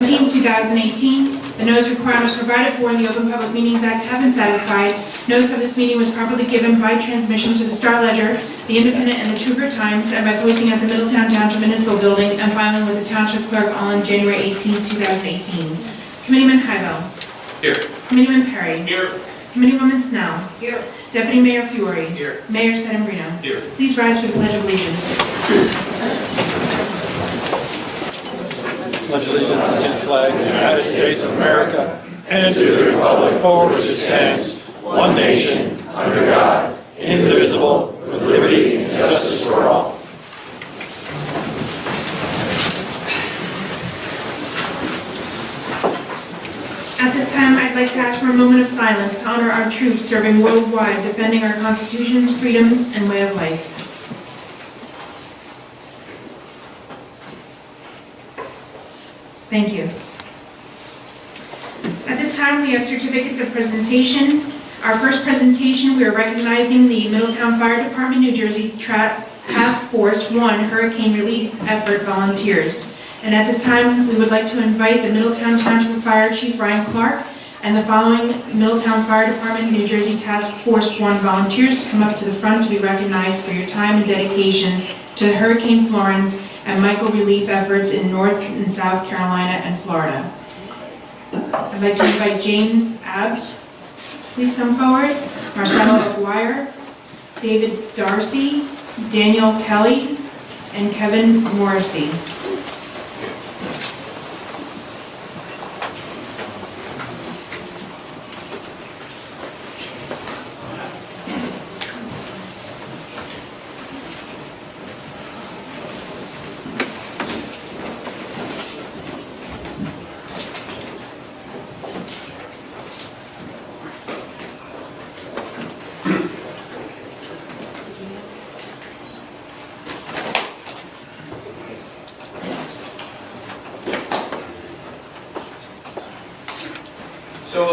2018. The notice requirements provided for in the Open Public Meetings Act have been satisfied. Notice of this meeting was properly given by transmission to the Star Ledger, the Independent, and the Trooper Times, and by posting at the Middletown Township Municipal Building and filing with the Township Clerk on January 18, 2018. Committeeman Hybel. Here. Committeeman Perry. Here. Committeewoman Snell. Here. Deputy Mayor Fiore. Here. Mayor Sedembrino. Here. Please rise for the Pledge of Allegiance. Pledge allegiance to the flag of the United States of America and to the republic for which it stands, one nation, under God, indivisible, with liberty and justice for all. At this time, I'd like to ask for a moment of silence to honor our troops serving worldwide, defending our constitutions, freedoms, and way of life. Thank you. At this time, we have certificates of presentation. Our first presentation, we are recognizing the Middletown Fire Department, New Jersey Task Force 1 Hurricane Relief Effort volunteers. And at this time, we would like to invite the Middletown Township Fire Chief Ryan Clark and the following Middletown Fire Department, New Jersey Task Force 1 volunteers to come up to the front to be recognized for your time and dedication to the Hurricane Florence and Michael relief efforts in North and South Carolina and Florida. I'd like to invite James Abbs, please come forward, Marcelo Aguirre, David Darcy, Daniel Kelly, and Kevin Morrissey.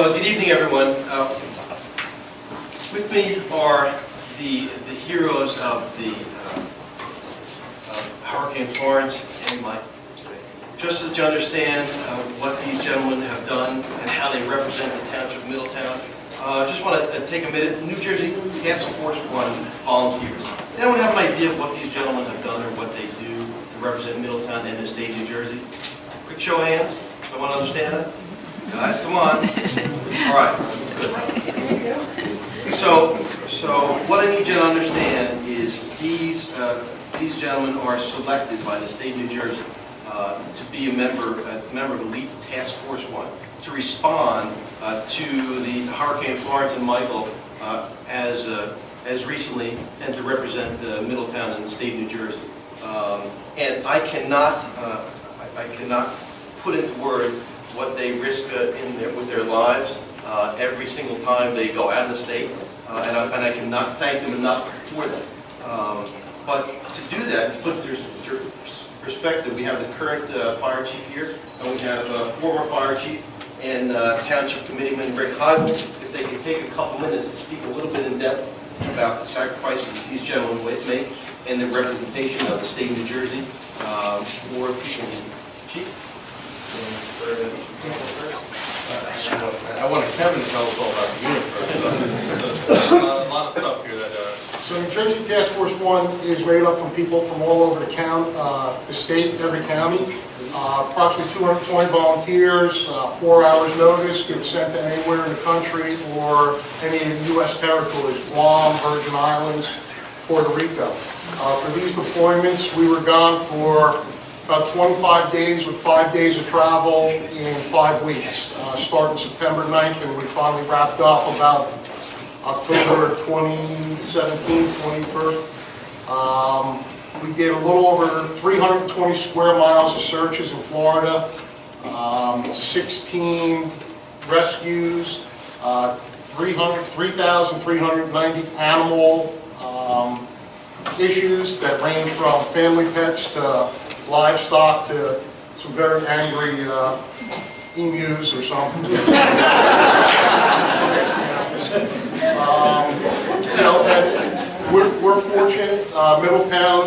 Good evening, everyone. With me are the heroes of the Hurricane Florence and Michael. Just so that you understand what these gentlemen have done and how they represent the Township of Middletown, I just want to take a minute. New Jersey Task Force 1 volunteers. They don't have an idea of what these gentlemen have done or what they do to represent Middletown and the state of New Jersey. Quick show of hands. I want to understand it. Guys, come on. All right, good. So what I need you to understand is these gentlemen are selected by the state of New Jersey to be a member of Elite Task Force 1 to respond to the Hurricane Florence and Michael as recently, and to represent Middletown and the state of New Jersey. And I cannot put into words what they risk with their lives every single time they go out of the state, and I cannot thank them enough for that. But to do that, to put it into perspective, we have the current fire chief here, and we have former fire chief and township committeeman Rick Hybel. If they can take a couple minutes to speak a little bit in depth about the sacrifices that these gentlemen make and the representation of the state of New Jersey for people. Chief? I wanted Kevin to tell us all about the unit first. A lot of stuff here that... So New Jersey Task Force 1 is made up from people from all over the county, the state, every county. Approximately 220 volunteers, 4 hours notice, get sent to anywhere in the country or any of the U.S. territories, Guam, Virgin Islands, Puerto Rico. For these deployments, we were gone for about 25 days with 5 days of travel in 5 weeks, starting September 9th, and we finally wrapped up about October 2017, 21st. We did a little over 320 square miles of searches in Florida, 16 rescues, 3,390 animal issues that range from family pets to livestock to some very angry emus or something. We're fortunate. Middletown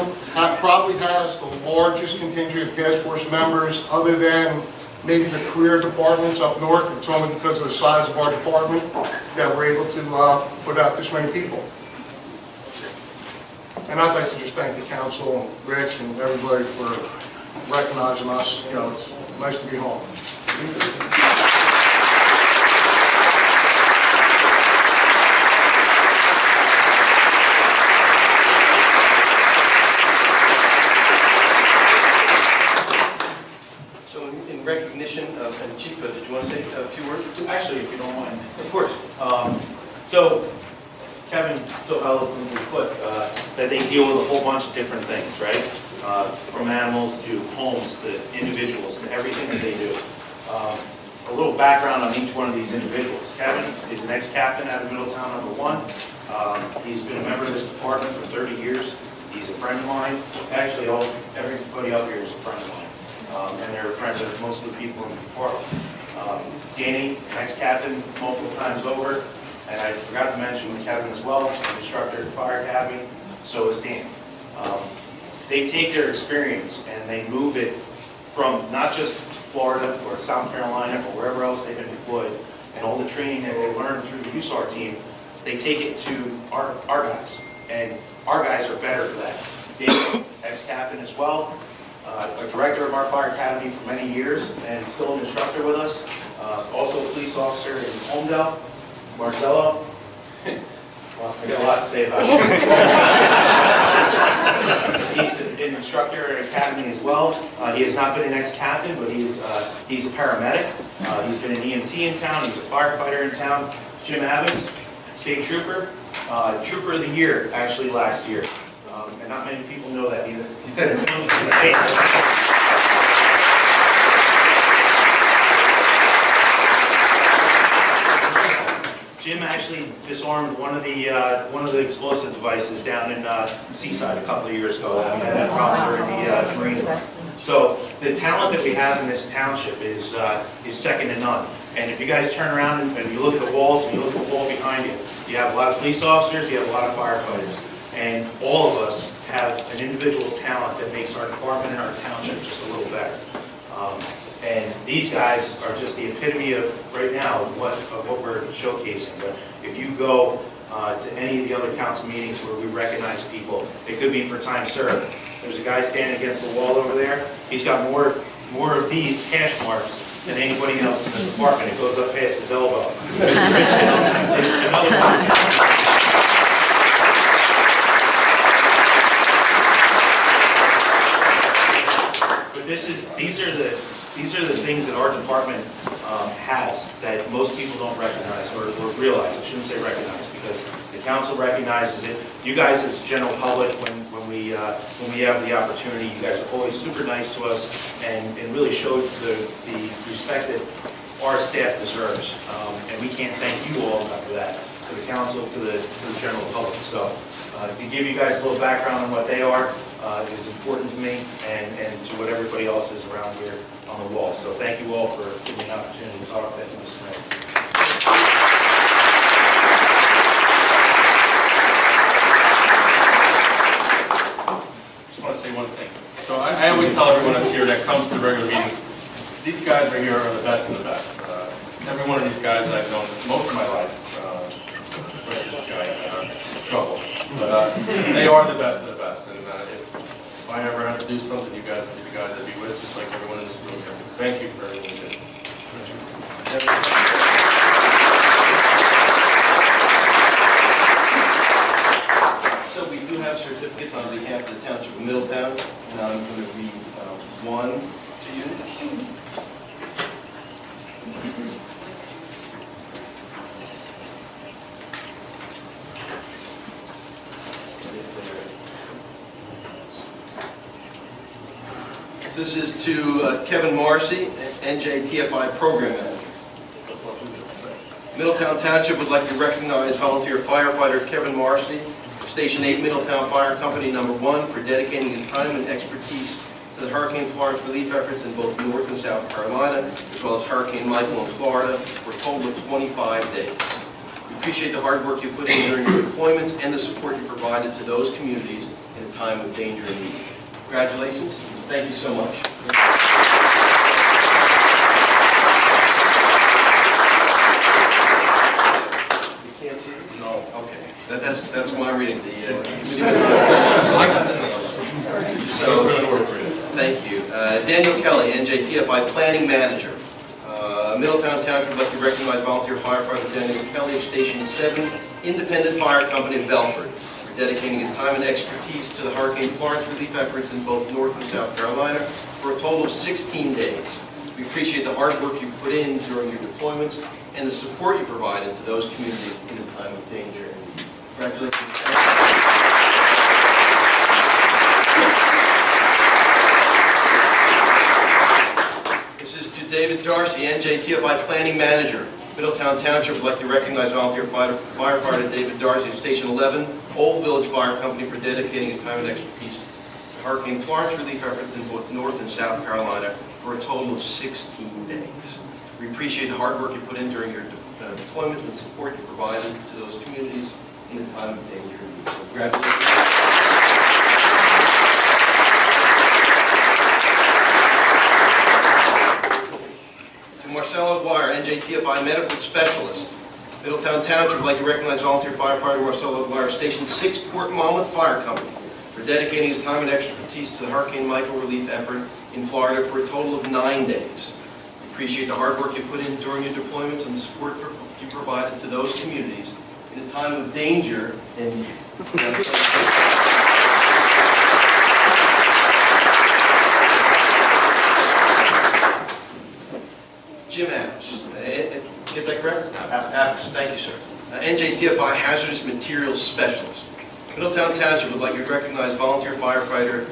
probably has the largest contingent of task force members, other than maybe the career departments up north. It's only because of the size of our department that we're able to put out this many people. And I'd like to just thank the council, and Rich, and everybody for recognizing us. You know, it's nice to be home. So in recognition of, and Chief, did you want to say a few words? Actually, if you don't mind. Of course. So Kevin so eloquently put that they deal with a whole bunch of different things, right? From animals to homes to individuals to everything that they do. A little background on each one of these individuals. Kevin is an ex-captain out of Middletown #1. He's been a member of this department for 30 years. He's a friend of mine. Actually, everybody up here is a friend of mine. And they're friends of most of the people in the department. Danny, ex-captain multiple times over. And I forgot to mention Kevin as well, an instructor at the Fire Academy, so is Dan. They take their experience and they move it from not just Florida or South Carolina or wherever else they've been deployed, and all the training that they learned through the USAR team, they take it to our guys. And our guys are better for that. Dan, ex-captain as well, a director of our Fire Academy for many years and still an instructor with us, also a police officer in Homedale. Marcelo, well, I got a lot to say about him. He's an instructor at Academy as well. He has not been an ex-captain, but he's a paramedic. He's been an EMT in town. He's a firefighter in town. Jim Abbas, state trooper, trooper of the year actually last year, and not many people know that either. He's had a Jim actually disarmed one of the explosive devices down in Seaside a couple of years ago. We had that problem during the Marine Corps. So the talent that we have in this township is second to none. And if you guys turn around and you look at the walls and you look at the wall behind you, you have a lot of police officers, you have a lot of firefighters, and all of us have an individual talent that makes our department and our township just a little better. And these guys are just the epitome of, right now, of what we're showcasing. But if you go to any of the other council meetings where we recognize people, it could be for time served. There's a guy standing against the wall over there. He's got more of these hash marks than anybody else in the department. It goes up past his elbow. Another one. But these are the things that our department has that most people don't recognize or realize. I shouldn't say recognize because the council recognizes it. You guys, as the general public, when we have the opportunity, you guys are always super nice to us and really show the respect that our staff deserves. And we can't thank you all enough for that, to the council, to the general public. So to give you guys a little background on what they are is important to me and to what everybody else is around here on the wall. So thank you all for giving me an opportunity to talk about this tonight. Just want to say one thing. So I always tell everyone that's here that comes to regular meetings, these guys right here are the best of the best. Every one of these guys I've known most of my life, especially this guy, Trouble. But they are the best of the best. And if I ever have to do something, you guys will be the guys I'd be with, just like everyone in this room here. Thank you for everything you did. So we do have certificates on behalf of the Township of Middletown, and I'm going to read one to you. This is to Kevin Marcy, NJTFI Program Manager. Middletown Township would like to recognize volunteer firefighter Kevin Marcy of Station 8 Middletown Fire Company #1 for dedicating his time and expertise to the Hurricane Florence relief efforts in both North and South Carolina, as well as Hurricane Michael in Florida, for a total of 25 days. We appreciate the hard work you put in during your deployments and the support you provided to those communities in a time of danger and need. Congratulations. Thank you so much. reading the committee minutes. So, thank you. Daniel Kelly, NJTFI Planning Manager. Middletown Township would like to recognize volunteer firefighter Daniel Kelly of Station 7 Independent Fire Company in Belford for dedicating his time and expertise to the Hurricane Florence relief efforts in both North and South Carolina for a total of 16 days. We appreciate the hard work you put in during your deployments and the support you provided to those communities in a time of danger and need. Congratulations. This is to David Darcy, NJTFI Planning Manager. Middletown Township would like to recognize volunteer firefighter David Darcy of Station 11, Old Village Fire Company for dedicating his time and expertise to Hurricane Florence relief efforts in both North and South Carolina for a total of 16 days. We appreciate the hard work you put in during your deployment and support you provided to those communities in a time of danger and need. So congratulations. Marcelo Aguirre, NJTFI Medical Specialist. Middletown Township would like to recognize volunteer firefighter Marcelo Aguirre, Station 6 Port Monmouth Fire Company for dedicating his time and expertise to the Hurricane Michael relief effort in Florida for a total of 9 days. We appreciate the hard work you put in during your deployments and the support you provided to those communities in a time of danger and need. Jim Adams, get that correct? Adams, thank you, sir. NJTFI Hazardous Materials Specialist. Middletown Township would like to recognize volunteer firefighter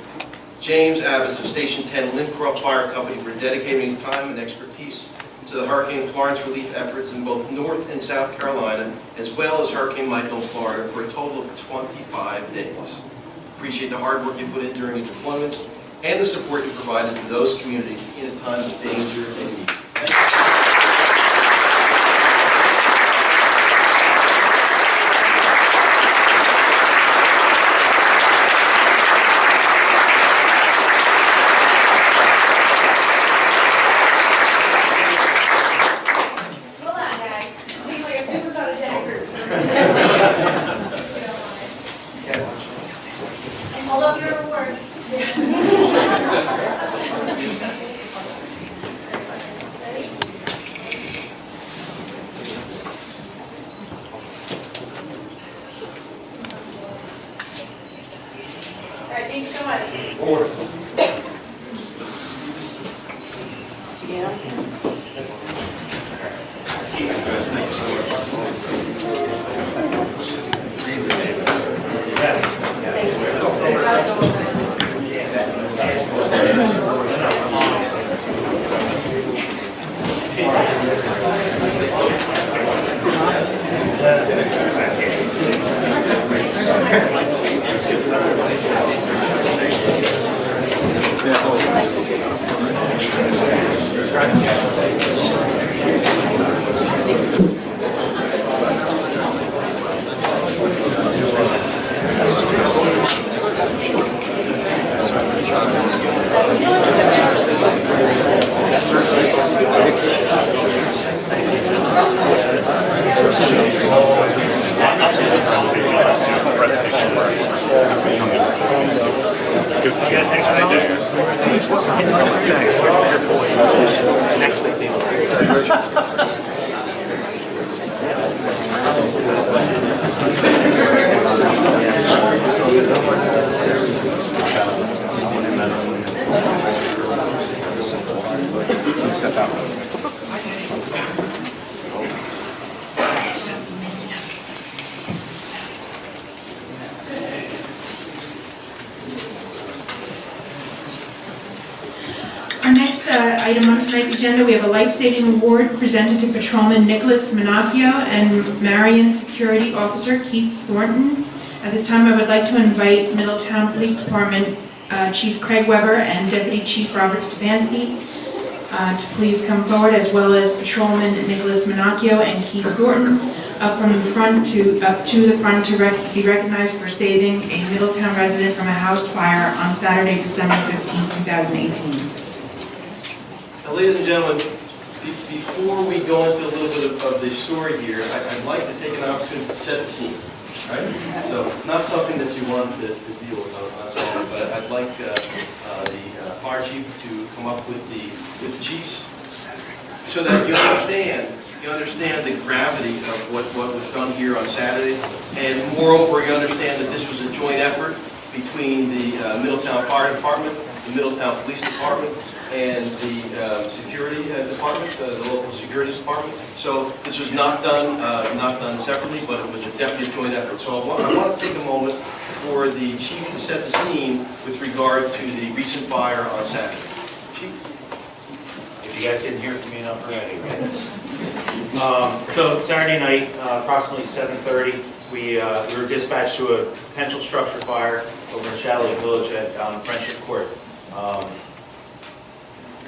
James Abbas of Station 10 Lincroft Fire Company for dedicating his time and expertise to the Hurricane Florence relief efforts in both North and South Carolina, as well as Hurricane Michael in Florida for a total of 25 days. Appreciate the hard work you put in during your deployments and the support you provided to those communities in a time of danger and need. All of your awards. All right, thank you so much. Order. Our next item on tonight's agenda, we have a life-saving award presented to Patrolman Nicholas Minacchio and Marion Security Officer Keith Thornton. At this time, I would like to invite Middletown Police Department Chief Craig Weber and Deputy Chief Robert Stefanski to please come forward, as well as Patrolman Nicholas Minacchio and Keith Thornton up to the front to be recognized for saving a Middletown resident from a house fire on Saturday, December 15, 2018. Now, ladies and gentlemen, before we go into a little bit of the story here, I'd like to take an opportunity to set the scene. right? So not something that you want to deal with on Saturday, but I'd like the fire chief to come up with the chiefs so that you understand the gravity of what was done here on Saturday. And moreover, you understand that this was a joint effort between the Middletown Fire Department, the Middletown Police Department, and the security department, the local security department. So this was not done separately, but it was a definite joint effort. So I want to take a moment for the chief to set the scene with regard to the recent fire on Saturday. Chief? If you guys didn't hear from me enough already, right? So Saturday night, approximately 7:30, we were dispatched to a potential structure fire over in Chalet Village on Friendship Court.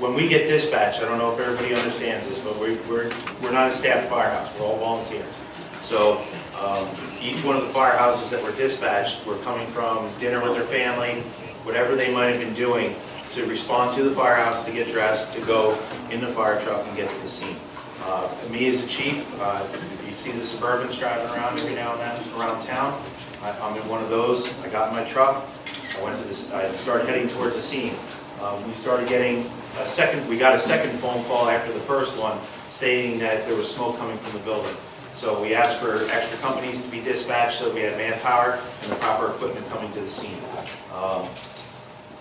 When we get dispatched, I don't know if everybody understands this, but we're not a staffed firehouse. We're all volunteer. So each one of the firehouses that were dispatched were coming from dinner with their family, whatever they might have been doing, to respond to the firehouse, to get dressed, to go in the fire truck and get to the scene. Me as a chief, you see the Suburbans driving around every now and then around town. I'm in one of those. I got in my truck. I started heading towards the scene. We started getting we got a second phone call after the first one stating that there was smoke coming from the building. So we asked for extra companies to be dispatched so we had manpower and the proper equipment coming to the scene.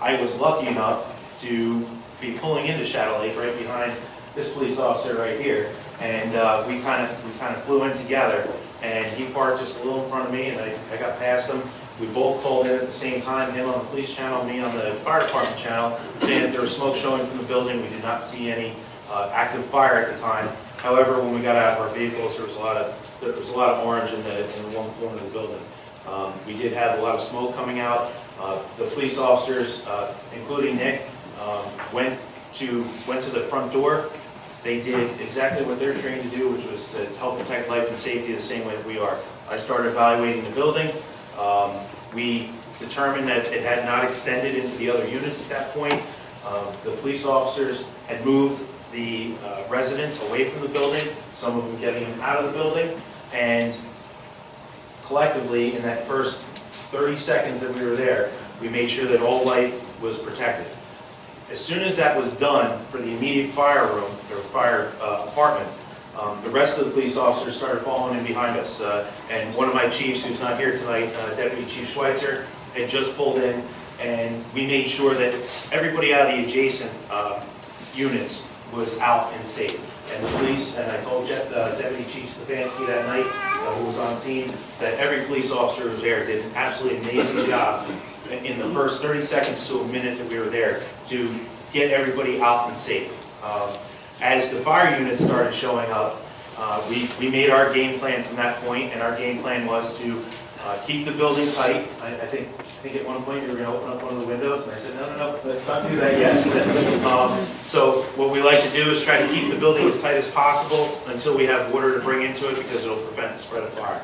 I was lucky enough to be pulling into Shadow Lake right behind this police officer right here, and we kind of flew in together, and he parked just a little in front of me, and I got past him. We both called in at the same time, him on the police channel, me on the fire department channel, saying that there was smoke showing from the building. We did not see any active fire at the time. However, when we got out of our vehicles, there was a lot of orange in one corner of the building. We did have a lot of smoke coming out. The police officers, including Nick, went to the front door. They did exactly what they're trained to do, which was to help protect life and safety the same way that we are. I started evaluating the building. We determined that it had not extended into the other units at that point. The police officers had moved the residents away from the building, some of them getting them out of the building, and collectively, in that first 30 seconds that we were there, we made sure that all life was protected. As soon as that was done for the immediate fire room, or fire apartment, the rest of the police officers started following in behind us. And one of my chiefs, who's not here tonight, Deputy Chief Schweitzer, had just pulled in, and we made sure that everybody out of the adjacent units was out and safe. And the police, and I told Deputy Chief Stefanski that night, who was on scene, that every police officer who was there did an absolutely amazing job in the first 30 seconds to a minute that we were there to get everybody out and safe. As the fire units started showing up, we made our game plan from that point, and our game plan was to keep the building tight. I think at one point you were going to open up one of the windows, and I said, no, let's not do that yet. So what we like to do is try to keep the building as tight as possible until we have water to bring into it, because it'll prevent the spread of fire.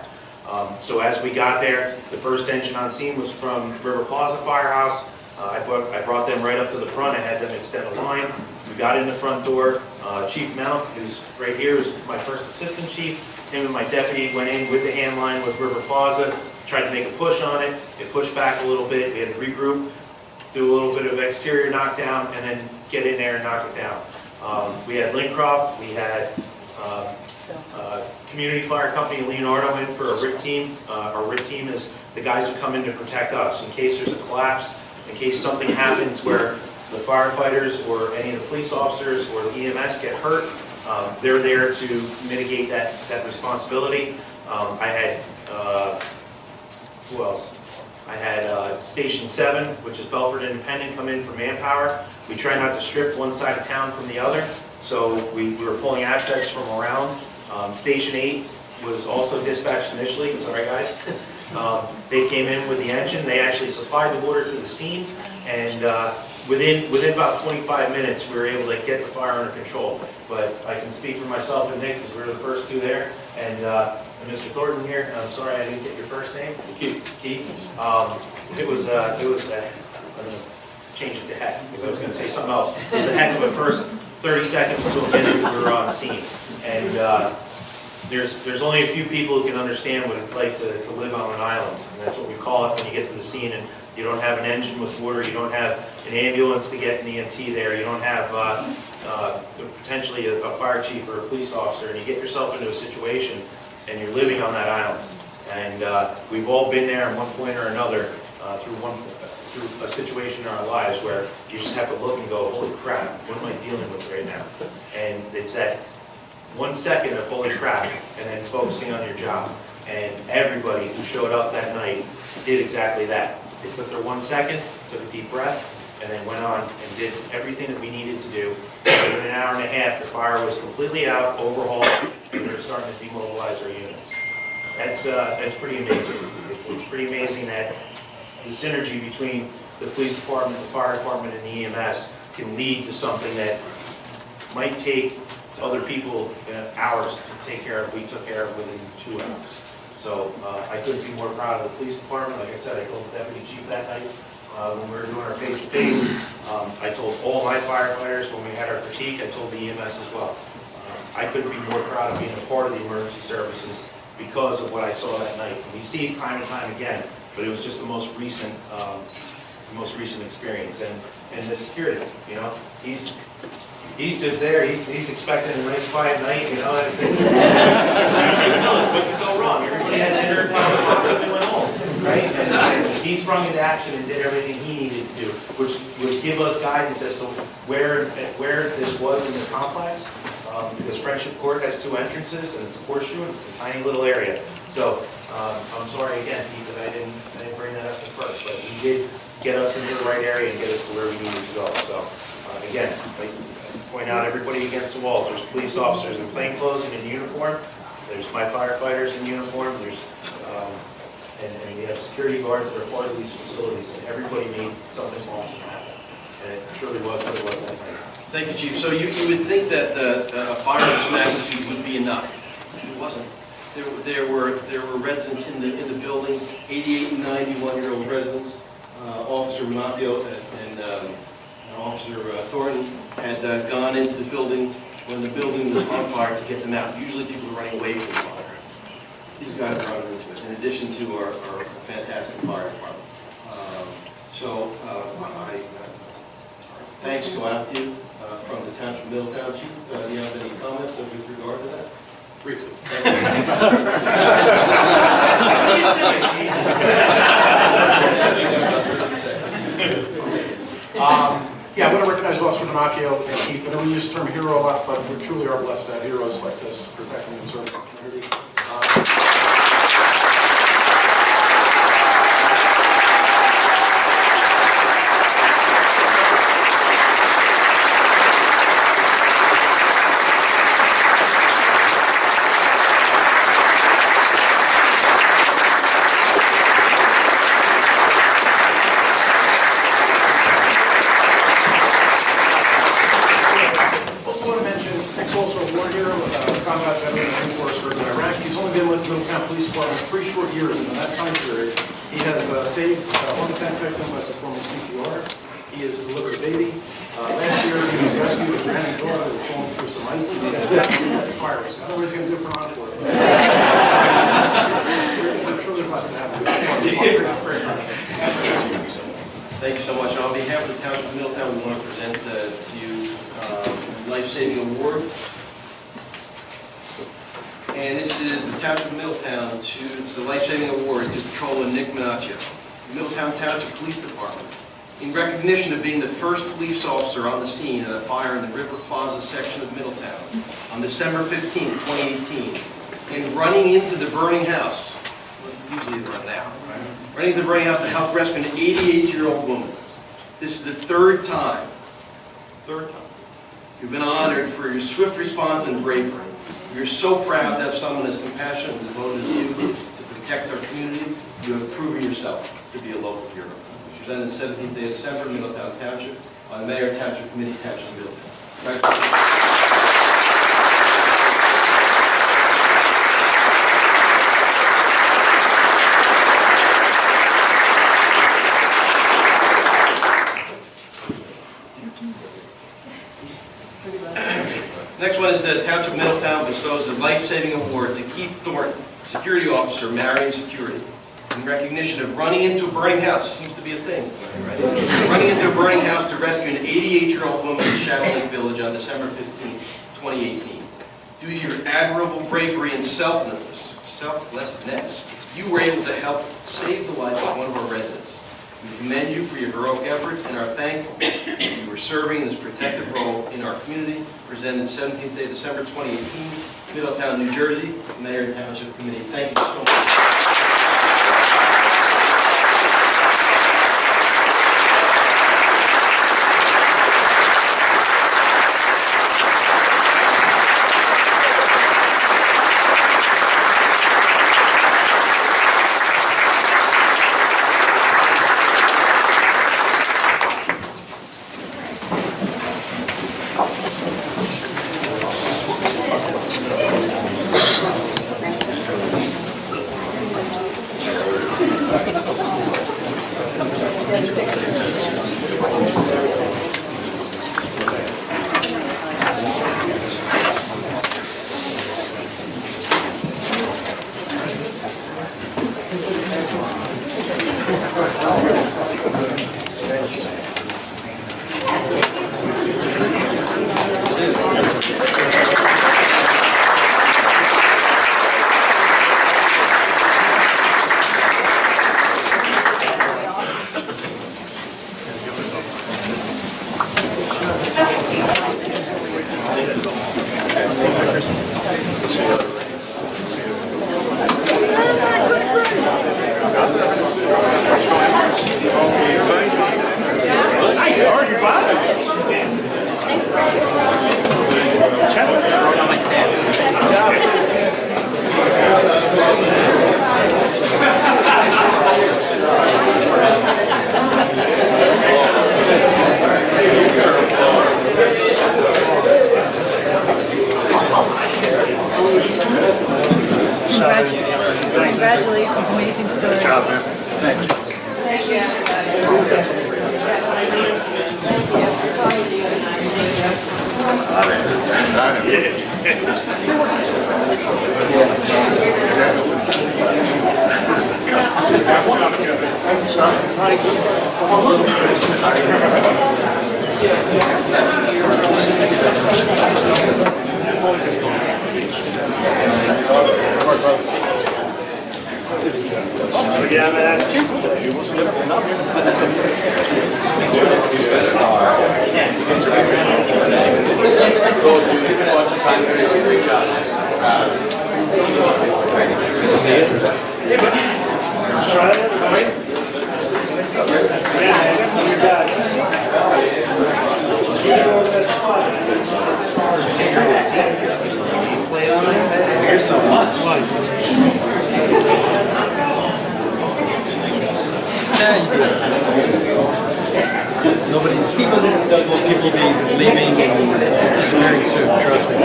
So as we got there, the first engine on scene was from River Plaza Firehouse. I brought them right up to the front. I had them extend a line. We got in the front door. Chief Mount, who's right here, was my first assistant chief. Him and my deputy went in with the hand line with River Plaza, tried to make a push on it. It pushed back a little bit. We had to regroup, do a little bit of exterior knockdown, and then get in there and knock it down. We had Lincroft. We had Community Fire Company Leonardo in for a RIP team. Our RIP team is the guys who come in to protect us in case there's a collapse, in case something happens where the firefighters or any of the police officers or the EMS get hurt. They're there to mitigate that responsibility. I had, who else? I had Station 7, which is Belford Independent, come in for manpower. We try not to strip one side of town from the other, so we were pulling assets from around. Station 8 was also dispatched initially. Sorry, guys. They came in with the engine. They actually supplied the water to the scene, and within about 25 minutes, we were able to get the fire under control. But I can speak for myself and Nick, because we were the first two there. And Mr. Thornton here, I'm sorry I didn't get your first name. Keith. It was I'm going to change it to heck, because I was going to say something else. It was a heck of a first 30 seconds to a minute we were on scene. And there's only a few people who can understand what it's like to live on an island. And that's what we call it when you get to the scene and you don't have an engine with water, you don't have an ambulance to get an EMT there, you don't have potentially a fire chief or a police officer, and you get yourself into a situation and you're living on that island. And we've all been there at one point or another through a situation in our lives where you just have to look and go, holy crap, what am I dealing with right now? And it's that 1 second of holy crap and then focusing on your job. And everybody who showed up that night did exactly that. They took their 1 second, took a deep breath, and then went on and did everything that we needed to do. And in an hour and a half, the fire was completely out, overhauled, and we were starting to demobilize our units. That's pretty amazing. It's pretty amazing that the synergy between the police department, the fire department, and the EMS can lead to something that might take other people hours to take care of. We took care of within 2 hours. So I couldn't be more proud of the police department. Like I said, I told the deputy chief that night when we were doing our face-to-face. I told all my firefighters when we had our critique. I told the EMS as well. I couldn't be more proud of being a part of the emergency services because of what I saw that night. And we see it time and time again, but it was just the most recent experience. And the security, you know, he's just there. He's expecting a nice quiet night, you know. It's what could go wrong. Everybody had dinner at 5 o'clock and they went home, right? And he sprung into action and did everything he needed to do, which would give us guidance as to where this was in the complex. Because Friendship Court has 2 entrances and it's a horseshoe and it's a tiny little area. So I'm sorry again, Pete, that I didn't bring that up at first, but he did get us into the right area and get us to where we needed to go. So again, I point out everybody against the walls. There's police officers in plain clothes and in uniform. There's my firefighters in uniform. There's and we have security guards that are part of these facilities. And everybody made something awesome happen. And it truly was what it was that night. Thank you, Chief. So you would think that a fire of this magnitude would be enough. It wasn't. There were residents in the building, 88 and 91-year-old residents. Officer Monopio and Officer Thornton had gone into the building when the building was on fire to get them out. Usually people are running away from the fire. These guys are running into it, in addition to our fantastic fire department. Thanks go out to you from the Township of Middletown. Chief, do you have any comments with regard to that? Briefly. Yeah, I want to recognize Officer Donacchio and Keith. I know we use the term hero a lot, but we truly are blessed to have heroes like this protecting and serving our community. Middletown Police Department 3 short years, and in that time period, he has saved 1 10 victim by performing CPR. He has delivered a baby. Last year, he rescued a granny daughter that was falling through some ice and had fire. So I don't know what he's going to do for an encore. We're truly blessed to have him. Thank you so much. On behalf of the Township of Middletown, we want to present to you Life-Saving Award. And this is the Township of Middletown, it's the Life-Saving Award to Patrolman Nick Minaccio, Middletown Township Police Department, in recognition of being the first police officer on the scene at a fire in the River Plaza section of Middletown on December 15, 2018, and running into the burning house. Usually they run out, right? Running into the burning house to help rescue an 88-year-old woman. This is the third time you've been honored for your swift response and bravery. We're so proud to have someone as compassionate and devoted as you to protect our community. You have proven yourself to be a local hero. Presented the 17th day of December, Middletown Township, on Mayor Township Committee, Township of Middletown. Next one is the Township of Middletown bestows a life-saving award to Keith Thornton, Security Officer, Marion Security, in recognition of running into a burning house. Seems to be a thing, right? Running into a burning house to rescue an 88-year-old woman in Shadow Lake Village on December 15, 2018. Due to your admirable bravery and selflessness, you were able to help save the life of one of our residents. We commend you for your heroic efforts and are thankful that you were serving this protective role in our community. Presented 17th day, December 2018, Middletown, New Jersey, Mayor and Township Committee. Thank you so much. Congratulations, amazing story. Nice job, man. Thank you. Yeah, man. Here's so much. Nobody, people will be leaving and disappearing soon, trust me.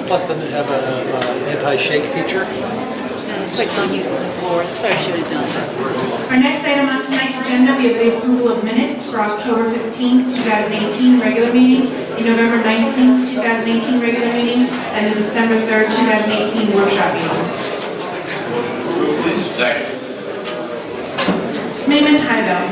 Plus, doesn't it have an anti-shake feature? It's like on you on the floor. That's what I should have done. Our next item on tonight's agenda, we have the approval of minutes for October 15, 2018 regular meeting, the November 19, 2018 regular meeting, and the December 3rd, 2018 workshop meeting. Second. Committeeman Tybell.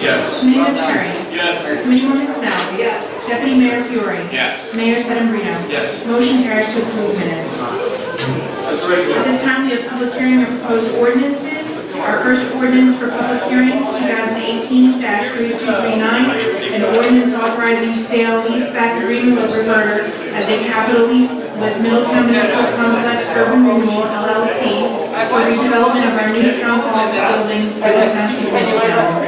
Yes. Committeeman Perry. Yes. Committeewoman Snell. Yes. Deputy Mayor Fiore. Yes. Mayor Sedambrino. Yes. Motion carries to approve minutes. At this time, we have public hearing of proposed ordinances. Our first ordinance for public hearing, 2018-3239, an ordinance authorizing sale leaseback agreement with Reverter as a capital lease with Middletown Municipal Complex Urban Renewal LLC for redevelopment of our new town hall building for the Township of Middletown.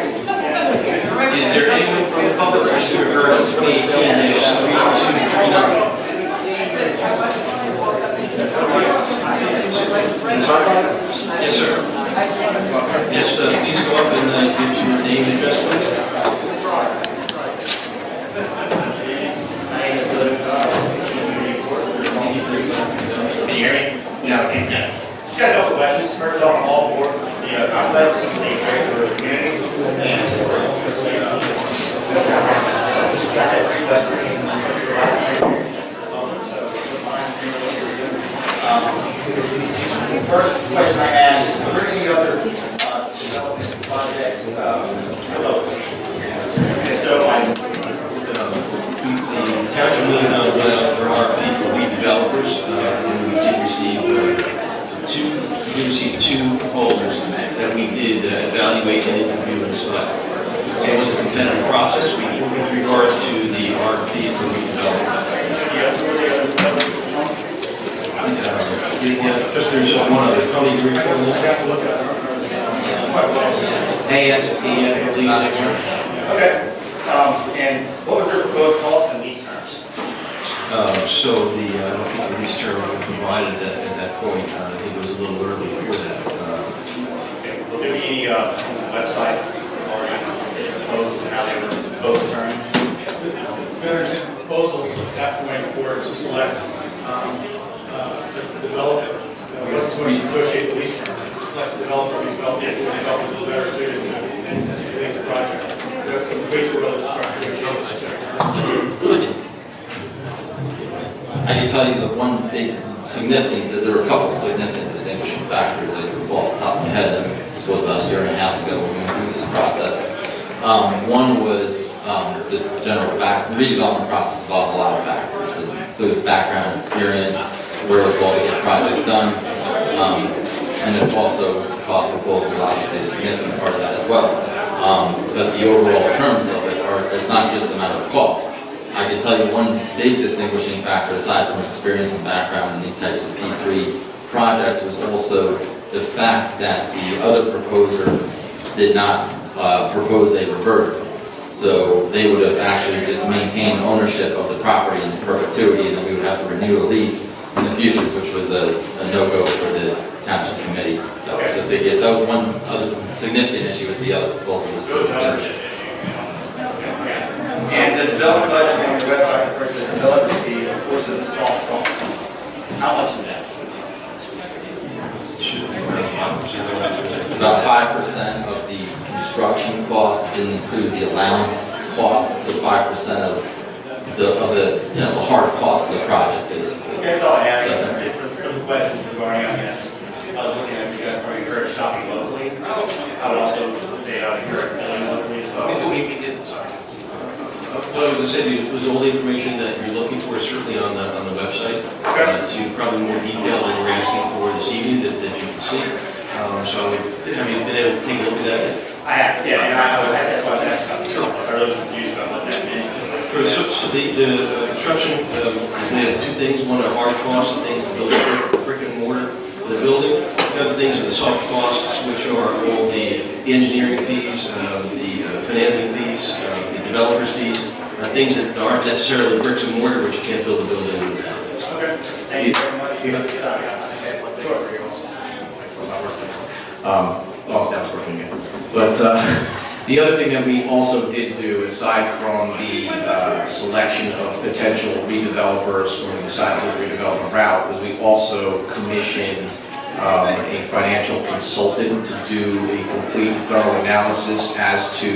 Is there anyone from the public wishing to refer to 2018-3239? Yes, sir. Yes, please go up and give us your name and address, please. Can you hear me? No, I can't. Just got a couple questions. First on all board, the complex, the regular community, and First question I have is, are there any other development projects? And so The Township of Middletown went out for RFP for redevelopers, and we did receive two proposals that we did evaluate and interview and select. So it was a competitive process with regard to the RFP for redevelopment. There's just one other. Tony, do you recall that? AST, I believe. Okay. And what was their proposed cost and lease terms? So I don't think the lease term was provided at that point. I think it was a little early for that. Okay. Will there be any website or proposals and how they were both terms? There's proposals at that point for to select the developer. What's going to negotiate the lease term? Select the developer, the developer is better suited to complete the project. Wait to really start negotiating. I can tell you that one big significant, that there were a couple of significant distinguishing factors that you recall off the top of my head. I mean, this was about a year and a half ago when we went through this process. One was just general redevelopment process involves a lot of factors. It includes background, experience, wherewithal to get projects done, and it also cost proposals, obviously a significant part of that as well. But the overall terms of it it's not just a matter of cost. I can tell you one big distinguishing factor aside from experience and background in these types of P3 projects was also the fact that the other proposer did not propose a reverter. So they would have actually just maintained ownership of the property in perpetuity, and then we would have to renew a lease in the future, which was a no-go for the township committee. So that was one other significant issue with the other proposal was the distinction. And the developer budget on your website refers to the developer fee, of course, of the soft cost. How much is that? It's about 5% of the construction cost, didn't include the allowance cost, so 5% of the hard cost of the project, basically. That's all I have. Just for the questions regarding, I was looking at, you guys probably heard shopping locally. I would also say I would encourage billing locally as well. We did, sorry. Well, as I said, it was all the information that you're looking for, certainly on the website, to probably more detail than you're asking for this evening that you can see. So have you been able to take a look at that? I have, yeah, and that's why I asked about the surplus. I was confused about what that meant. So the construction is made of two things. One are hard costs, the things to build brick and mortar for the building. The other things are the soft costs, which are all the engineering fees, the financing fees, the developers fees, things that aren't necessarily bricks and mortar, which you can't build a building without. Okay, thank you very much. That was working again. But the other thing that we also did do, aside from the selection of potential redevelopers when we decided to go the redevelopment route, was we also commissioned a financial consultant to do a complete thorough analysis as to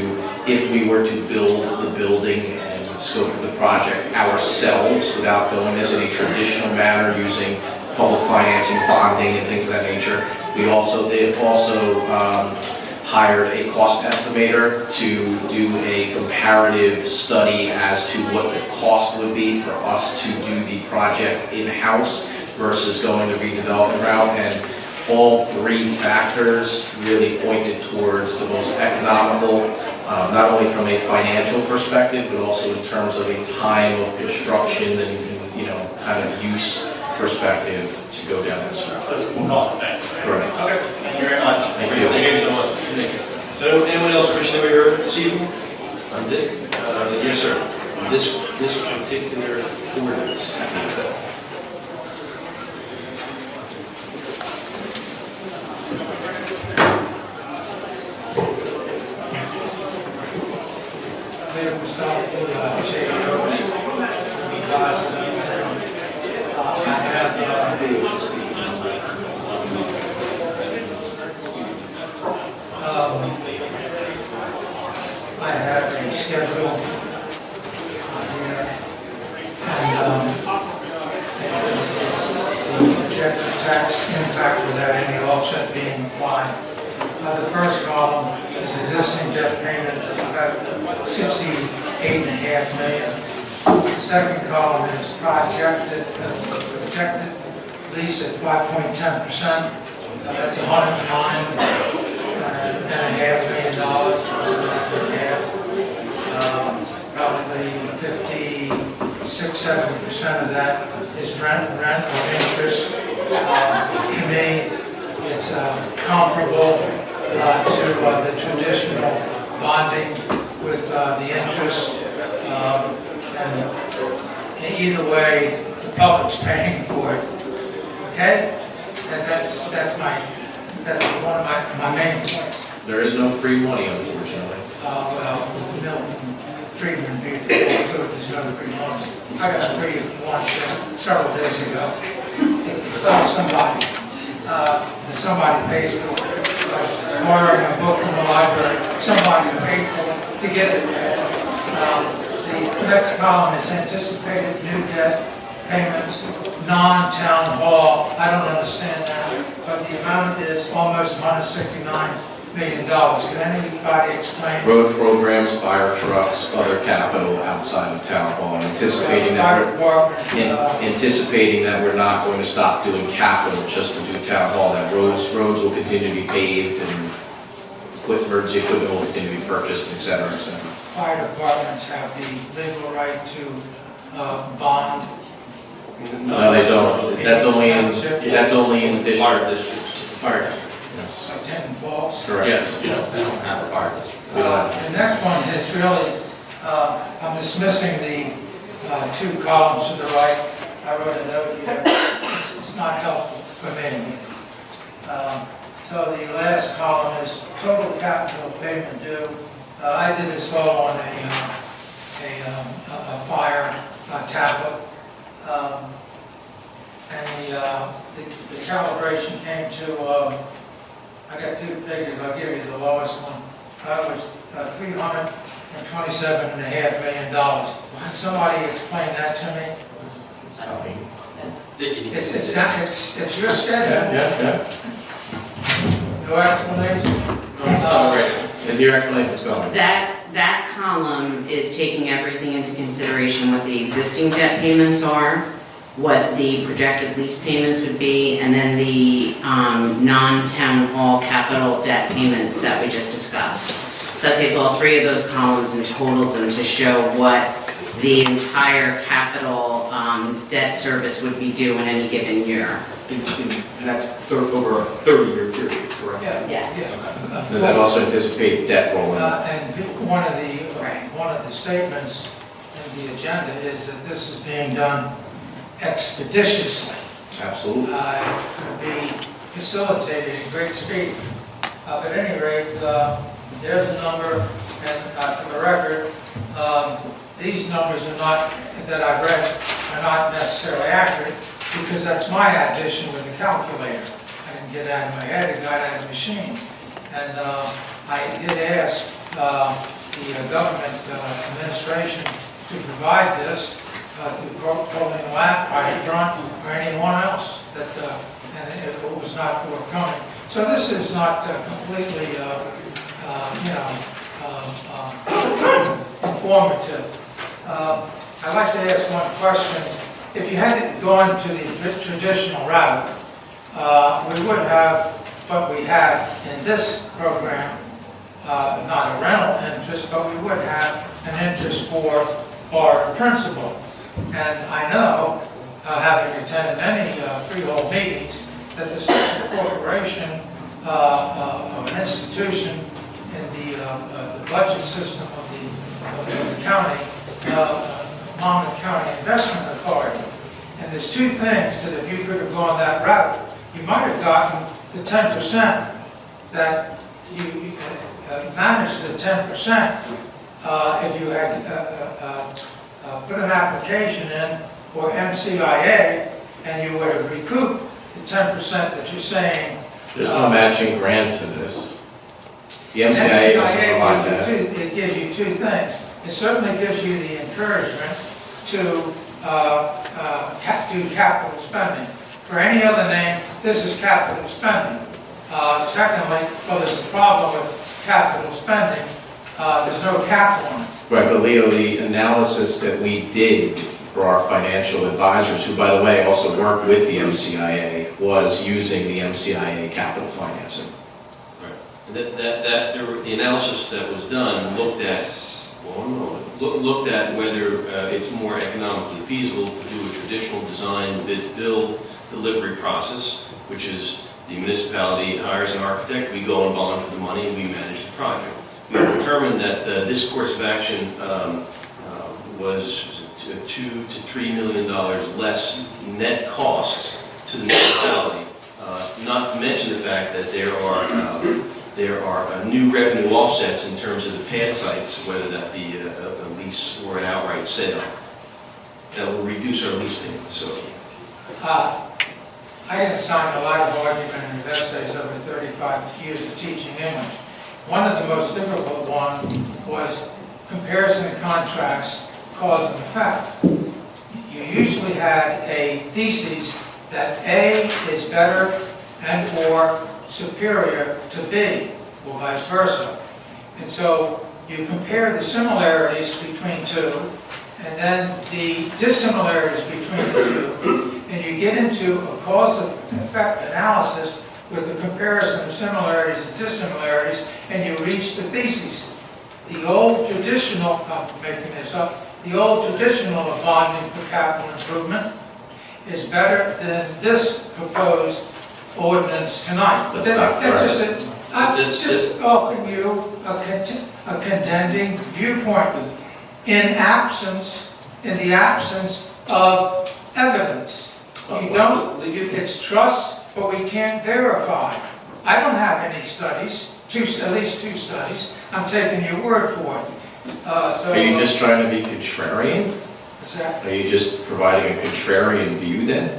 if we were to build the building and scope of the project ourselves without doing this in a traditional manner using public financing, bonding, and things of that nature. We also hired a cost estimator to do a comparative study as to what the cost would be for us to do the project in-house versus going the redevelopment route. And all three factors really pointed towards the most economical, not only from a financial perspective, but also in terms of a time of construction and, kind of use perspective to go down this route. We'll call it that. Correct. Okay, thank you very much. Thank you. Thank you so much. Thank you. So anyone else wishing to be heard this evening? On this? Yes, sir. On this particular ordinance. I have a schedule here, and the projected tax impact fact without any offset being applied. The first column is existing debt payment of about $68.5 million. The second column is projected lease at 5.10%. That's $109.5 million. Probably 56–70% of that is rent or interest. To me, it's comparable to the traditional bonding with the interest. And either way, the public's paying for it. Okay? And that's one of my main points. There is no free money, unfortunately. Well, Milton Friedman beat it, so there's no free money. I got free once several days ago. Somebody pays for it. Borrowing a book from the library, somebody paid for it to get it. The next column is anticipated new debt payments, non-town hall. I don't understand that, but the amount is almost $169 million. Can anybody explain? Road programs, fire trucks, other capital outside of town hall, anticipating that we're not going to stop doing capital just to do town hall, that roads will continue to be paved and emergency equipment will continue to be purchased, et cetera, et cetera. Fire departments have the legal right to bond. No, they don't. That's only in the district. Fire. Yes. Like Denton Falls. Correct. Yes. We don't have a fire district. We don't have. The next one is really, I'm dismissing the two columns to the right. I wrote a note here. It's not helpful for me. So the last column is total capital payment due. I did this all on a fire tablet. And the calibration came to, I got two figures, I'll give you the lowest one. It was $327.5 million. Can somebody explain that to me? It's your schedule. Yeah. No explanation? And your explanation's going. That column is taking everything into consideration, what the existing debt payments are, what the projected lease payments would be, and then the non-town hall capital debt payments that we just discussed. So that takes all three of those columns and totals them to show what the entire capital debt service would be due in any given year. And that's over a 30-year period, correct? Yes. Does that also anticipate debt rolling? And one of the statements in the agenda is that this is being done expeditiously. Absolutely. It could be facilitated at great speed. But at any rate, there's a number, and for the record, these numbers are not, that I've read, are not necessarily accurate, because that's my addition with the calculator. I didn't get out of my head, it got out of the machine. And I did ask the government administration to provide this through Colonial Hydron or anyone else, and it was not forthcoming. So this is not completely, informative. I'd like to ask one question. If you had gone to the traditional route, we would have what we have in this program, not a rental interest, but we would have an interest for our principal. And I know, having attended many freehold meetings, that the corporation of an institution in the budget system of the county, Monmouth County Investment Authority. And there's two things that if you could have gone that route, you might have gotten the 10% that you managed the 10% if you had put an application in for MCIA and you would have recouped the 10% that you're saying. There's no matching grant to this. The MCIA doesn't provide that. It gives you two things. It certainly gives you the encouragement to do capital spending. For any other name, this is capital spending. Secondly, well, there's a problem with capital spending. There's no cap on it. Right, but Leo, the analysis that we did for our financial advisors, who by the way also work with the MCIA, was using the MCIA capital financing. The analysis that was done looked at, looked at whether it's more economically feasible to do a traditional design bid build delivery process, which is the municipality hires an architect, we go and bond for the money, and we manage the project. We determined that this course of action was $2 to $3 million less net costs to the municipality, not to mention the fact that there are new revenue offsets in terms of the pad sites, whether that be a lease or an outright sale, that will reduce our lease payments. So, I had assigned a lot of argument and essays over 35 years of teaching English. One of the most difficult ones was comparison of contracts, cause and effect. You usually had a thesis that A is better and or superior to B, or vice versa. And so you compare the similarities between two, and then the dissimilarities between the two, and you get into a cause and effect analysis with the comparison of similarities and dissimilarities, and you reach the thesis. The old traditional, I'm making this up, the old traditional of bonding for capital improvement is better than this proposed ordinance tonight. That's not correct. I'm just offering you a contending viewpoint in the absence of evidence. It's trust, but we can't verify. I don't have any studies, at least two studies. I'm taking your word for it. Are you just trying to be contrarian? What's that? Are you just providing a contrarian view then?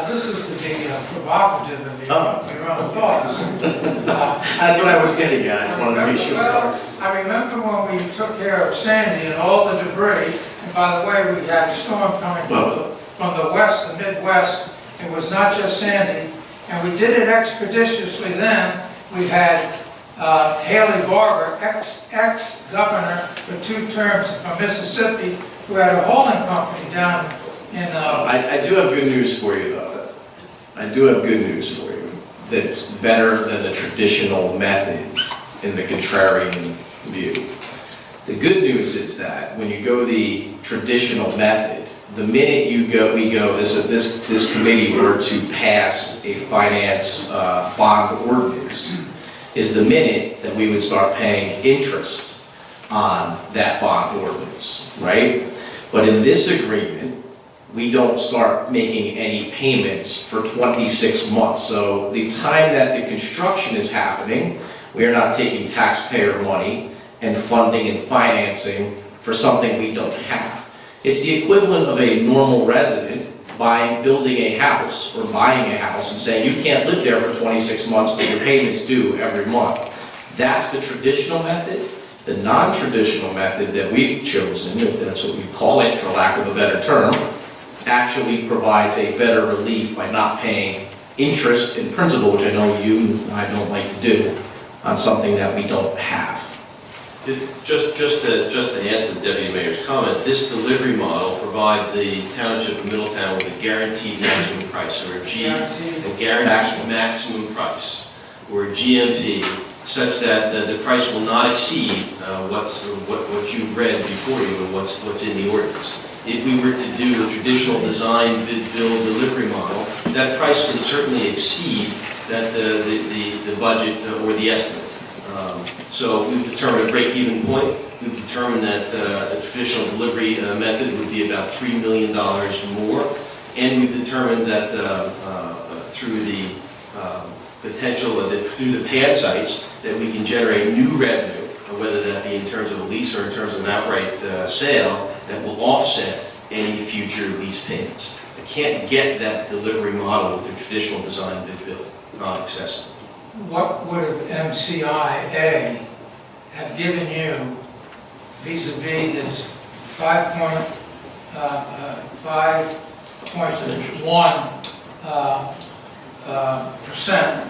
This is to be provocative of your own thoughts. That's what I was getting at. I just wanted to be sure. Well, I remember when we took care of Sandy and all the debris, and by the way, we had a storm coming from the west, the Midwest. It was not just Sandy, and we did it expeditiously then. We had Haley Barber, ex-governor for 2 terms from Mississippi, who had a holding company down in... I do have good news for you, though. I do have good news for you. That's better than the traditional method in the contrarian view. The good news is that when you go the traditional method, the minute this committee were to pass a finance bond ordinance, is the minute that we would start paying interest on that bond ordinance, right? But in this agreement, we don't start making any payments for 26 months. So the time that the construction is happening, we are not taking taxpayer money and funding and financing for something we don't have. It's the equivalent of a normal resident building a house or buying a house and saying you can't live there for 26 months but your payment's due every month. That's the traditional method. The non-traditional method that we've chosen, if that's what we call it for lack of a better term, actually provides a better relief by not paying interest in principal, which I know you and I don't like to do, on something that we don't have. Just to add to Deputy Mayor's comment, this delivery model provides the Township of Middletown with a guaranteed maximum price, or a guaranteed maximum price, or a GMP, such that the price will not exceed what you've read before you and what's in the ordinance. If we were to do the traditional design, bid, build, delivery model, that price would certainly exceed the budget or the estimate. So we've determined a break-even point. We've determined that the traditional delivery method would be about $3 million more. And we've determined that through the potential through the pad sites, that we can generate new revenue, whether that be in terms of a lease or in terms of an outright sale, that will offset any future lease payments. I can't get that delivery model with the traditional design bid build, not accessible. What would MCIA have given you vis-a-vis this 5.1 percent,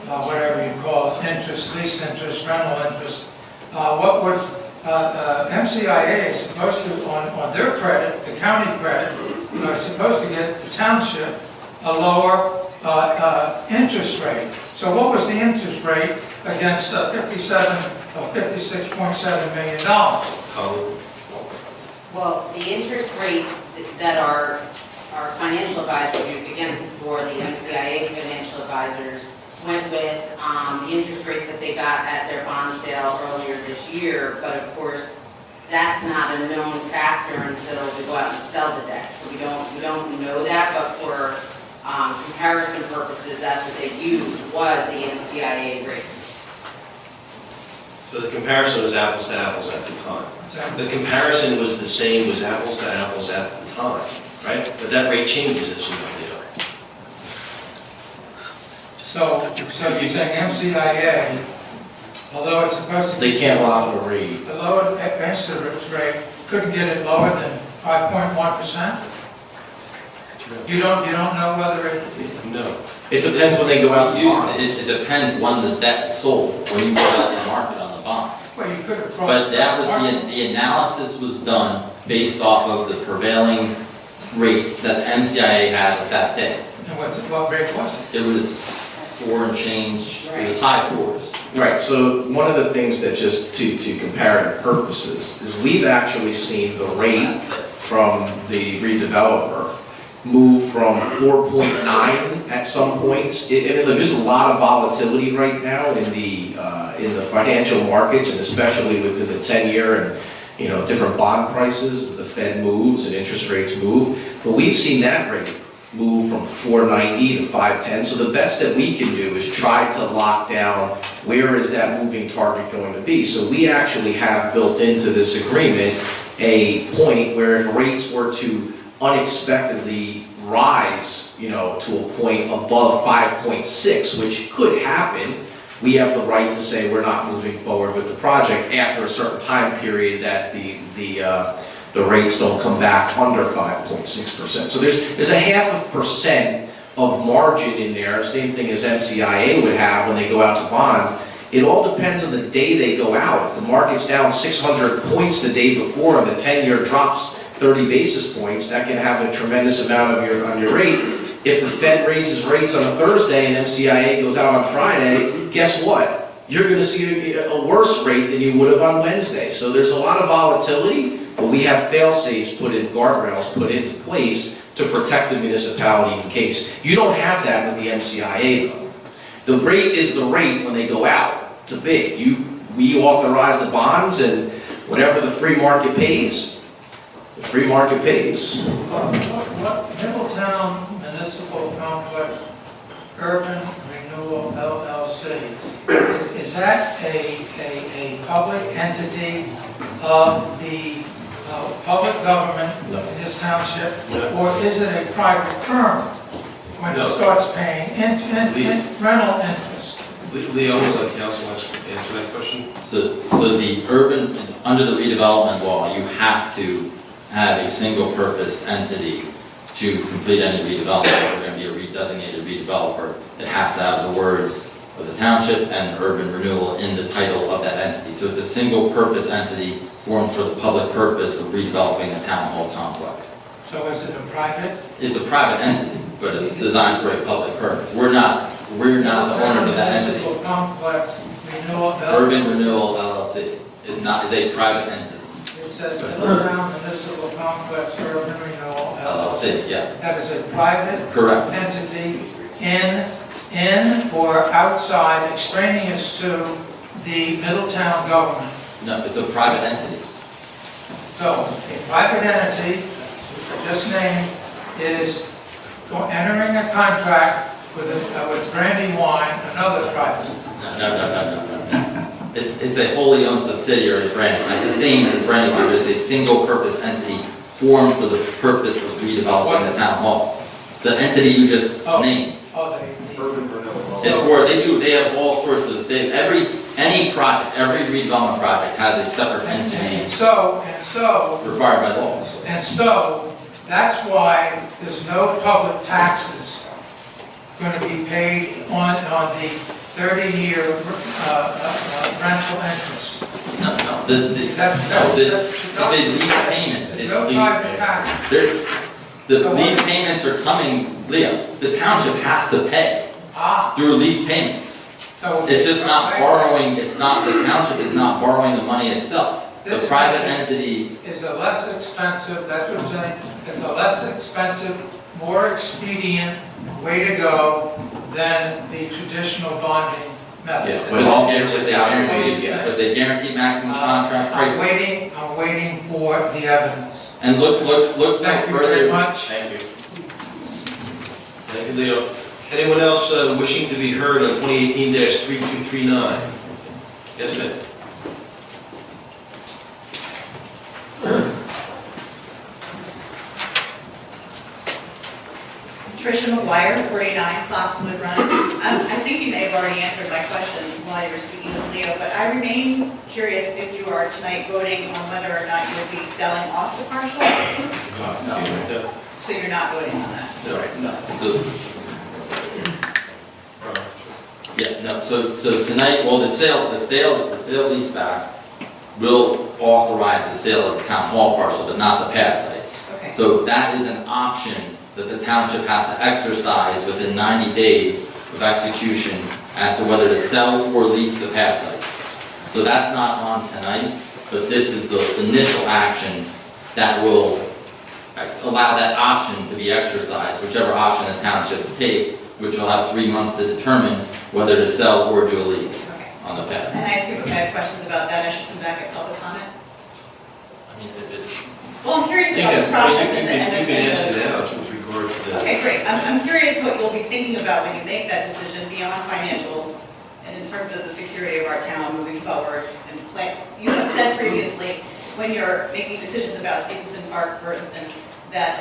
whatever you call it, interest, lease interest, rental interest, what would, MCIA is supposed to, on their credit, the county credit, is supposed to get the township a lower interest rate. So what was the interest rate against $56.7 million? Well, the interest rate that our financial advisor used, again, for the MCIA financial advisors, went with the interest rates that they got at their bond sale earlier this year, but of course, that's not a known factor until we go out and sell the debt. So we don't know that, but for comparison purposes, that's what they used, was the MCIA rate. So the comparison was apples to apples at the time. The comparison was the same, was apples to apples at the time, right? But that rate changes as we go. So you're saying MCIA, although it's supposed to... They can't lock the rate. The lower interest rate couldn't get it lower than 5.1%? You don't know whether it... No. It depends when they go out to bond. It depends when the debt is sold, when you go out to market on the bonds. Well, you could have... But that was, the analysis was done based off of the prevailing rate that the MCIA had at that day. And what rate was it? It was 4 and change, it was high 4s. Right, so one of the things that just to comparative purposes is we've actually seen the rate from the redeveloper move from 4.9 at some points. There's a lot of volatility right now in the financial markets, and especially within the 10-year and different bond prices. The Fed moves and interest rates move, but we've seen that rate move from 490 to 510. So the best that we can do is try to lock down where is that moving target going to be. So we actually have built into this agreement a point where if rates were to unexpectedly rise, to a point above 5.6, which could happen, we have the right to say we're not moving forward with the project after a certain time period that the rates don't come back under 5.6%. So there's a 0.5% of margin in there, same thing as MCIA would have when they go out to bond. It all depends on the day they go out. If the market's down 600 points the day before and the 10-year drops 30 basis points, that can have a tremendous amount on your rate. If the Fed raises rates on a Thursday and MCIA goes out on Friday, guess what? You're going to see a worse rate than you would have on Wednesday. So there's a lot of volatility, but we have fail-safes guardrails put into place to protect the municipality in case. You don't have that with the MCIA though. The rate is the rate when they go out to bid. We authorize the bonds, and whatever the free market pays, the free market pays. What Middletown Municipal Complex Urban Renewal LLC, is that a public entity of the public government in this township, or is it a private firm when it starts paying rental interest? Leo, will the council answer that question? So the under the redevelopment law, you have to have a single purpose entity to complete any redevelopment. If we're going to be a redesignated redeveloper, it has to have the words of the township and urban renewal in the title of that entity. So it's a single purpose entity formed for the public purpose of redeveloping the town hall complex. So is it a private? It's a private entity, but it's designed for a public purpose. We're not the owners of that entity. Municipal Complex Renewal LLC. Urban Renewal LLC is a private entity. It says Middletown Municipal Complex Urban Renewal LLC, yes. That is a private Correct. entity in or outside, extraneous to the Middletown government. No, it's a private entity. So a private entity, which I just named, is entering a contract with Brandywine, another private. No. It's a wholly owned subsidiary of Brandywine. It's the same as Brandywine, but it's a single purpose entity formed for the purpose of redeveloping the town hall. The entity you just named. It's where they have all sorts of, every redevelopment project has a separate entity And so, required by law. and so, that's why there's no public taxes going to be paid on the 30-year rental interest. No, the lease payment is No private lease. contract. The lease payments are coming, Leo, the township has to pay through lease payments. So It's just not borrowing, it's not, the township is not borrowing the money itself. The This private entity, is a less expensive, that's what I'm saying, it's a less expensive, more expedient way to go than the traditional bonding method. Yes, but all guaranteed, yes. but they guarantee maximum contract I'm price. waiting for the evidence. And look Thank you very further. much. Thank you. Thank you, Leo. Anyone else wishing to be heard on 2018-3239? Yes, ma'am. Tricia McGuire, 49 Foxwood Run. I think you may have already answered my question while you were speaking with Leo, but I remain curious if you are tonight voting on whether or not you'll be selling off the parcel? No. So you're not voting on that? So tonight, well, the sale lease back will authorize the sale of the town hall parcel, but not the pad sites. Okay. So that is an option that the township has to exercise within 90 days of execution as to whether to sell or lease the pad sites. So that's not on tonight, but this is the initial action that will allow that option to be exercised, whichever option the township takes, which will have 3 months to determine whether to sell or do a lease on the pads. And I assume if I have questions about that, I should come back at public comment? I mean, if it's, Well, I'm curious You about the can process you and can ask the... it out with regard to the... Okay, great. I'm curious what you'll be thinking about when you make that decision beyond financials and in terms of the security of our town moving forward and plan. You have said previously, when you're making decisions about Stevenson Park, for instance, that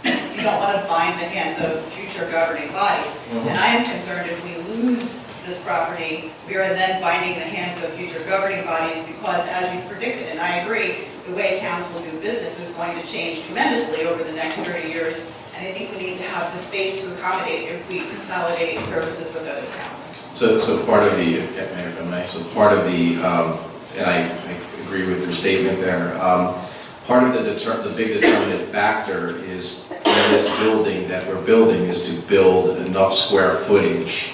you don't want to bind the hands of future governing bodies. And I am concerned if we lose this property, we are then binding the hands of future governing bodies because, as you predicted, and I agree, the way towns will do business is going to change tremendously over the next 30 years. And I think we need to have the space to accommodate if we consolidate services with other towns. So part of the, if I may, so part of the, and I agree with your statement there, part of the big determinant factor is in this building that we're building is to build enough square footage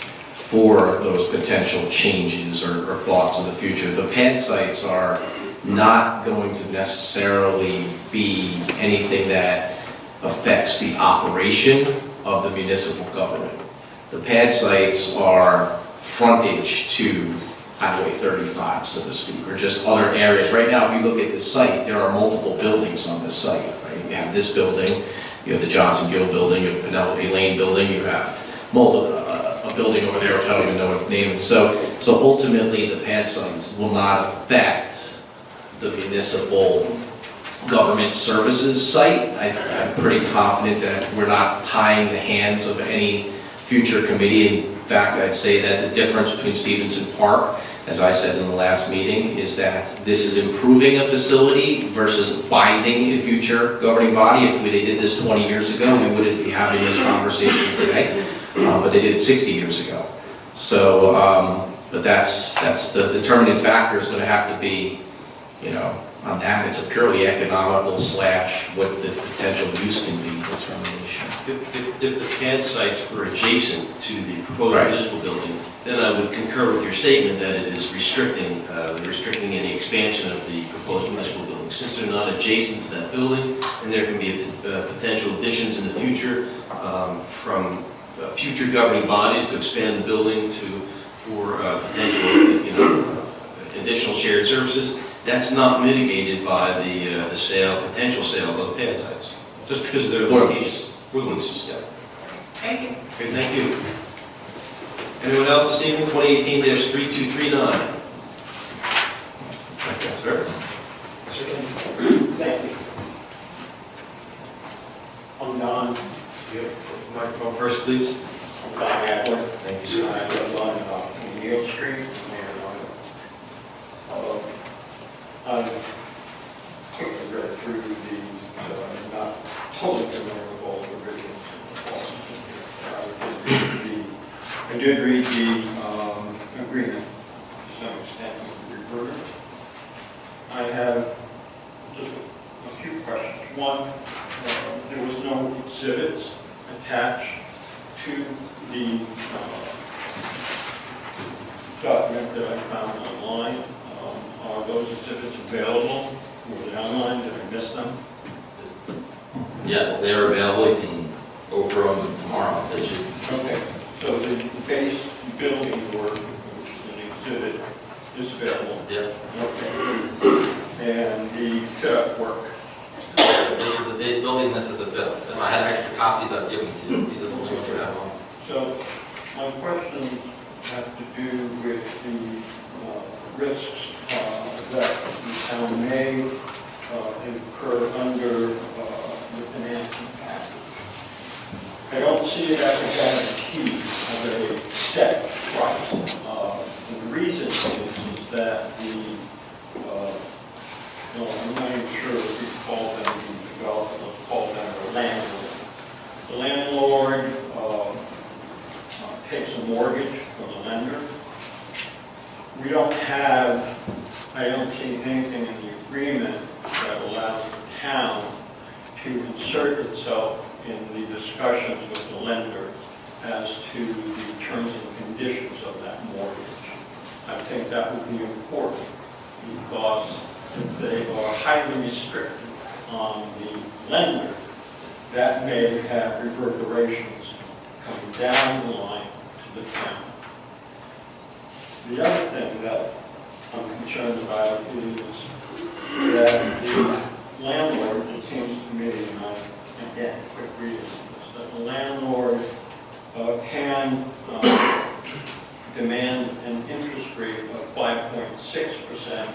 for those potential changes or thoughts of the future. The pad sites are not going to necessarily be anything that affects the operation of the municipal government. The pad sites are frontage to Highway 35, so to speak, or just other areas. Right now, if you look at the site, there are multiple buildings on this site. Right? You have this building, you have the Johnson Gill building, you have Penelope Lane building, you have a building over there, which I don't even know what the name is. So ultimately, the pad sites will not affect the municipal government services site. I'm pretty confident that we're not tying the hands of any future committee. In fact, I'd say that the difference between Stevenson Park, as I said in the last meeting, is that this is improving a facility versus binding a future governing body. If they did this 20 years ago, we wouldn't be having this conversation today, but they did it 60 years ago. So, but that's the determining factor is going to have to be, on that, it's a purely economical / what the potential use can be determination. If the pad sites were adjacent to the proposed municipal building, then I would concur with your statement that it is restricting any expansion of the proposed municipal building. Since they're not adjacent to that building, and there can be potential additions in the future from future governing bodies to expand the building for potential additional shared services, that's not mitigated by the potential sale of those pad sites, just because they're locations. Leases, yeah. Thank you. Okay, thank you. Anyone else this evening? 2018-3239. Sir? Thank you. I'm Don. Microphone first, please. Don Adler. Thank you, sir. I live on Neal Street, and I read through the, not totally familiar with all the original. I would just read the did read the agreement to some extent with the recorder. I have just a few questions. One, there was no exhibits attached to the document that I found online. Are those exhibits available? Were they online? Did I miss them? Yes, they're available, you can go through them tomorrow. They should. Okay, so the base building work, which is an exhibit, is available. Yep. Okay. And the fit-up work. This is the base building, this is the fill. If I had extra copies, I'd give them to you. These are the only ones we have on. So my questions have to do with the risks that the town may incur under the financing package. I don't see it as a guarantee of a set price. And the reason is that I'm not even sure if we call them the developer, let's call them the landlord. The landlord takes a mortgage from the lender. We don't have, I don't see anything in the agreement that allows the town to insert itself in the discussions with the lender as to the terms and conditions of that mortgage. I think that would be important because they are highly restrictive on the lender. That may have reverberations coming down the line to the town. The other thing that I'm concerned about is that the landlord, it seems to me, and again, quick reading, is that the landlord can demand an interest rate of 5.6%,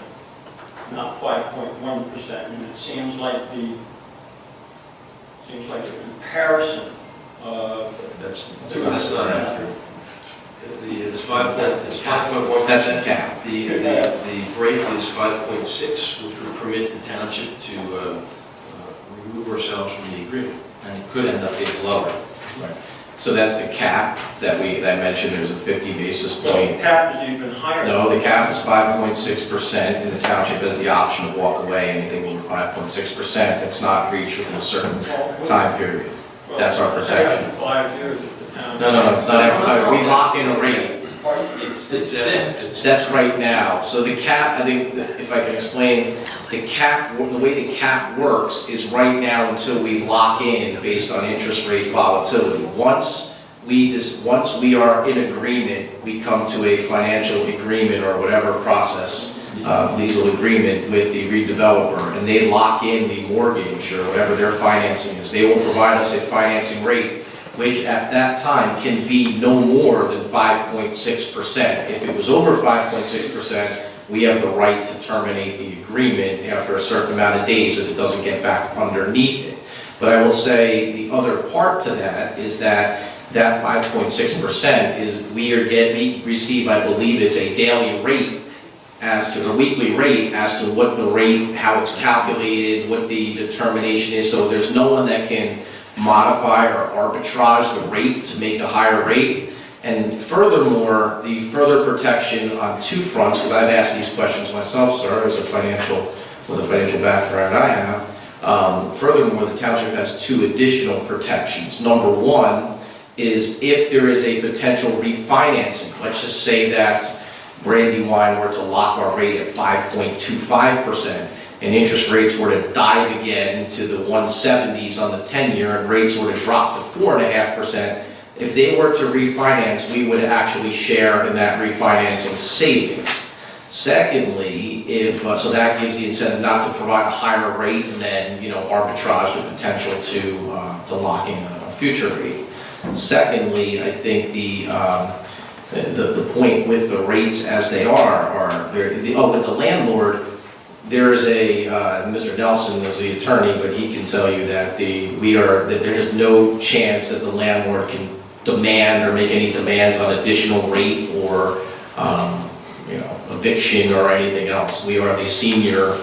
not 5.1%, and it seems like the comparison of That's not accurate. It's 5.1%. That's a cap. The rate is 5.6, which would permit the township to remove ourselves from the agreement. And it could end up being lower. Right. So that's the cap that I mentioned, there's a 50 basis the point. cap is even higher. No, the cap is 5.6%, and the township has the option to walk away anything over 5.6%. That's not reached within a certain time period. That's our protection. After 5 years, if the town. No, it's not every time. We lock in a rate. It's fixed. That's right now. So the cap, I think, if I can explain, the way the cap works is right now until we lock in based on interest rate volatility. Once we are in agreement, we come to a financial agreement or whatever process, legal agreement with the redeveloper, and they lock in the mortgage or whatever their financing is. They will provide us a financing rate, which at that time can be no more than 5.6%. If it was over 5.6%, we have the right to terminate the agreement after a certain amount of days if it doesn't get back underneath it. But I will say the other part to that is that 5.6% is we receive, I believe it's a daily rate as to the weekly rate, as to what the rate, how it's calculated, what the determination is. So there's no one that can modify or arbitrage the rate to make a higher rate. And furthermore, the further protection on two fronts, because I've asked these questions myself, sir, with the financial background I have. Furthermore, the township has two additional protections. Number one is if there is a potential refinancing, let's just say that Brandywine were to lock our rate at 5.25%, and interest rates were to dive again into the 170s on the 10-year, and rates were to drop to 4.5%, if they were to refinance, we would actually share in that refinancing savings. Secondly, so that gives the incentive not to provide a higher rate and then arbitrage the potential to lock in a future rate. Secondly, I think the point with the rates as they are with the landlord. There is Mr. Nelson is the attorney, but he can tell you that that there is no chance that the landlord can demand or make any demands on additional rate or eviction or anything else. We are the senior.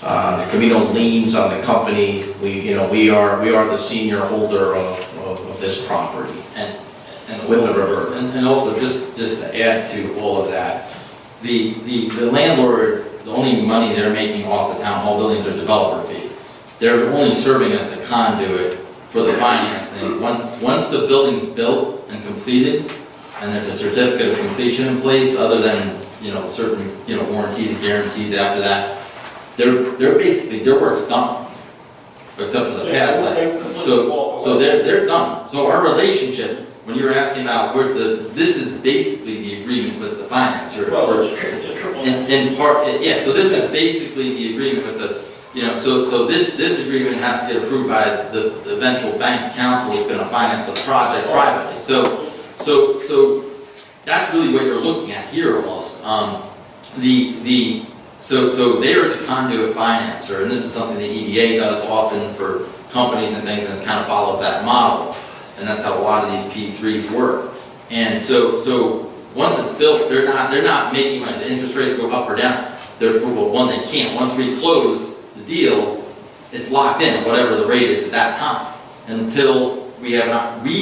There can be no liens on the company. We are the senior holder of this property. And and with the river. And also, just to add to all of that, the landlord, the only money they're making off the town hall buildings are developer fee. They're only serving as the conduit for the financing. Once the building's built and completed, and there's a certificate of completion in place, other than, certain, warranties and guarantees after that, they're basically, their work's done, except for the pad sites. So they're done. So our relationship, when you were asking about this is basically the agreement with the financer. Well, it's a triple. In part, yeah, so this is basically the agreement with the, so this agreement has to get approved by the eventual bank's council who's gonna finance the project privately. So that's really what you're looking at here almost. So they are the conduit financer, and this is something the EDA does often for companies and things, and it kind of follows that model. And that's how a lot of these P3s work. And so once it's built, they're not making money. The interest rates go up or down. Therefore, well, they can't. Once we close the deal, it's locked in, whatever the rate is at that time. Until we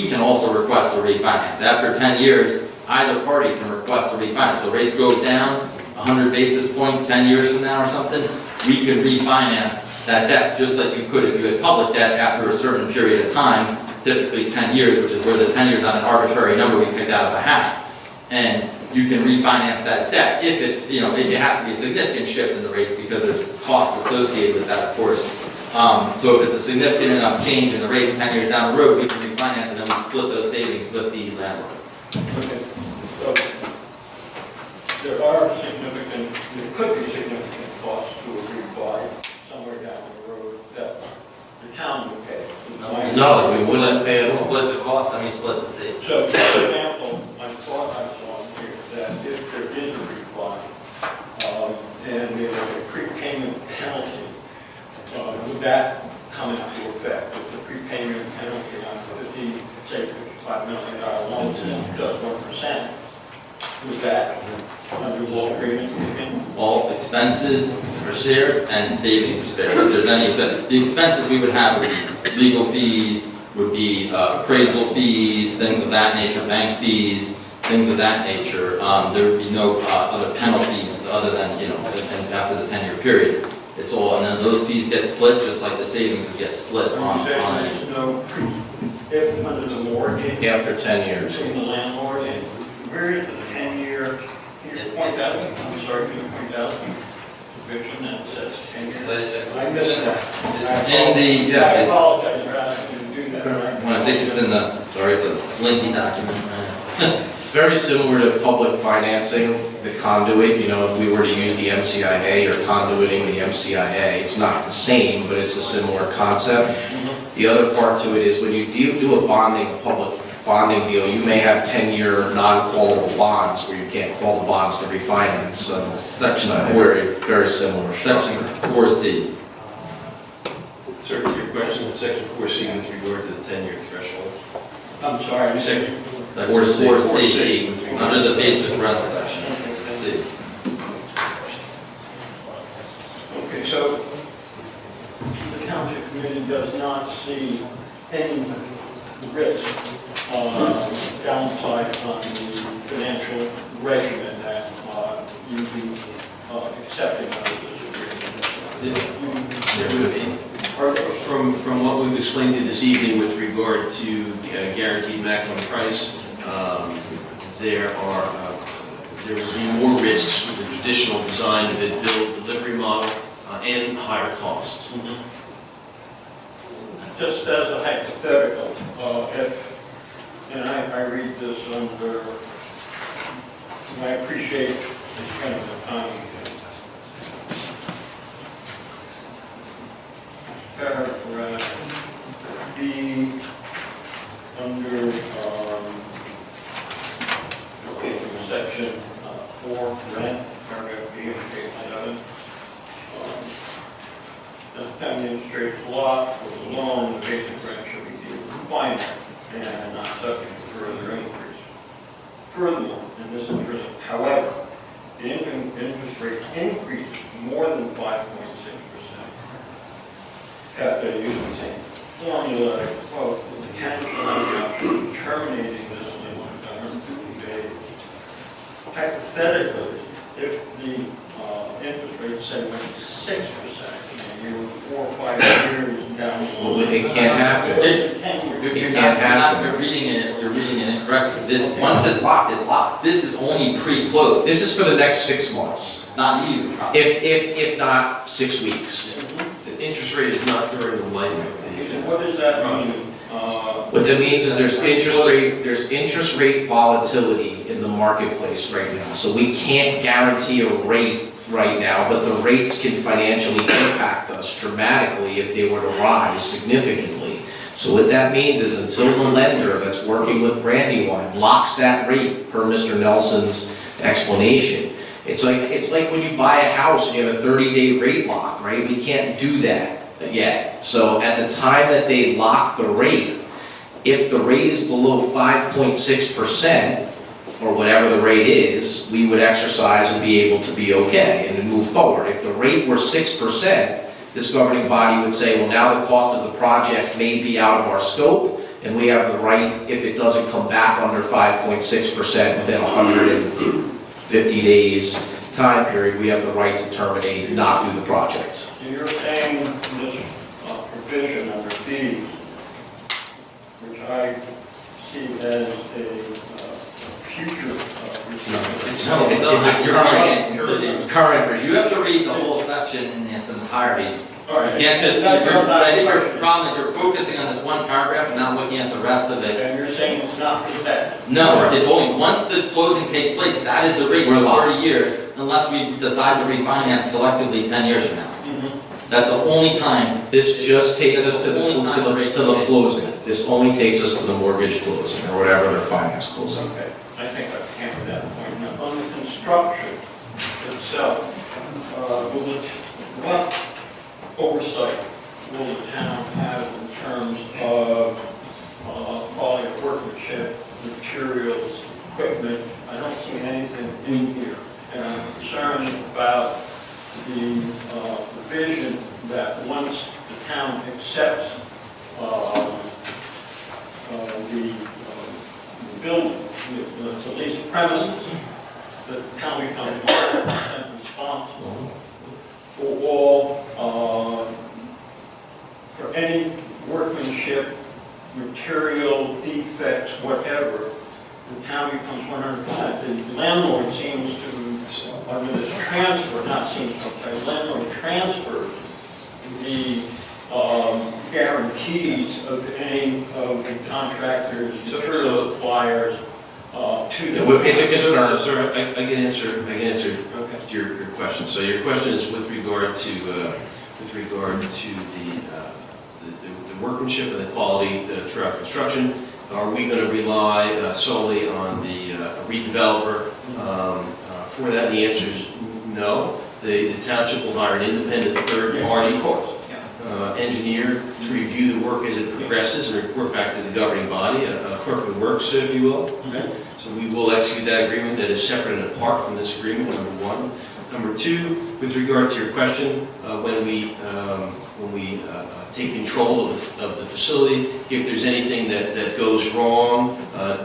can also request a refinance. After 10 years, either party can request a refinance. The rates go down 100 basis points 10 years from now or something, we can refinance that debt just like you could if you had public debt after a certain period of time, typically 10 years, which is where the 10 years on an arbitrary number we picked out of a hat. And you can refinance that debt if it's, it has to be a significant shift in the rates because there's costs associated with that, of course. So if it's a significant enough change in the rates 10 years down the road, we can refinance it and we split those savings with the landlord. Okay. So there are there could be significant costs to a refi somewhere down the road that the town would pay. No, we wouldn't pay it, we'll split the cost, and we split the savings. So, for example, I thought I saw here that if there is a refi, and there's a prepayment penalty, would that come into effect? If the prepayment penalty on 55 million loan is just 1%, would that, under law agreement, All expenses are shared and savings are shared. If there's any, the expenses we would have would be legal fees, would be appraisal fees, things of that nature, bank fees, things of that nature. There would be no other penalties other than, after the 10-year period. It's all, and then those fees get split just like the savings would get split on there's no if under the mortgage After 10 years. between the landlord and where is the 10-year? It's- Point out, I'm sorry, can you point out provision that says 10 years? I missed that. It's in the, I apologize for asking you to do that. I think it's in the, sorry, it's a lengthy document. Very similar to public financing, the conduit, if we were to use the MCIA or conduiting the MCIA, it's not the same, but it's a similar concept. The other part to it is when you do a public bonding deal, you may have 10-year non-callable bonds where you can't call the bonds to refinance. So Section very similar. Section 4C. Sir, to your question, Section 4C with regard to the 10-year threshold. I'm sorry. Section 4C, under the basic rental section. C. Okay, so the township committee does not see any risk downside on the financial regimen that you be accepting of this agreement. There would be. From what we've explained to you this evening with regard to guaranteed maximum price, there will be more risks with the traditional design of the build delivery model and higher costs. Just as a hypothetical, and I read this under, and I appreciate the spending of time. Paragraph B, under section 4, rent, paragraph B, on page 7. The town administrator's lot for the loan, the basic rent should be due finite and not subject to further increase. Furthermore, and this is really, however, the interest rate increases more than 5.6%. Using the same formula, I quote, the town shall have the option of terminating this rate, say, went to 6%, and you were 4 or 5 years down the Well, road. it can't happen. You're not reading it, you're reading it incorrectly. This, once it's locked, it's locked. This is only pre-close, This is for the next 6 months, not you. if not 6 weeks. The interest rate is not during the life of And the what does that mean? What that means is there's interest rate volatility in the marketplace right now. So we can't guarantee a rate right now, but the rates can financially impact us dramatically if they were to rise significantly. So what that means is until the lender that's working with Brandywine locks that rate per Mr. Nelson's explanation, it's like when you buy a house and you have a 30-day rate lock, right? We can't do that yet. So at the time that they lock the rate, if the rate is below 5.6%, or whatever the rate is, we would exercise and be able to be okay and then move forward. If the rate were 6%, this governing body would say, well, now the cost of the project may be out of our scope, and we have the right, if it doesn't come back under 5.6% within 150 days time period, we have the right to terminate and not do the project. So you're saying this provision under B, which I see as a future It's current. You have to read the whole section in its entirety. All right. You can't just, I think your problem is you're focusing on this one paragraph and not looking at the rest of it. And you're saying it's not protected? No, it's only, once the closing takes place, that is the rate for 30 years, unless we decide to refinance collectively 10 years from now. That's the only time. This just takes us to the closing. This only takes us to the mortgage closing, or whatever their finance closing. Okay, I think I've hammered that point. Now, on the construction itself, what oversight will the town have in terms of quality of workmanship, materials, equipment? I don't see anything in here. And I'm concerned about the provision that once the town accepts the building, the leased premises, the town becomes 100% responsible for all, for any workmanship, material, defects, whatever. The town becomes 100%. The landlord seems to, under this transfer, not seems to, the landlord transfers the guarantees of any of the contractors, material suppliers to them. It's a concern. Sir, I can answer your question. So your question is with regard to the workmanship and the quality throughout construction. Are we going to rely solely on the redeveloper for that? And the answer is no. The township will hire an independent third party engineer to review the work as it progresses and report back to the governing body, a clerk of the works, if you will. Okay. So we will execute that agreement that is separate and apart from this agreement, number one. Number two, with regard to your question, when we take control of the facility, if there's anything that goes wrong,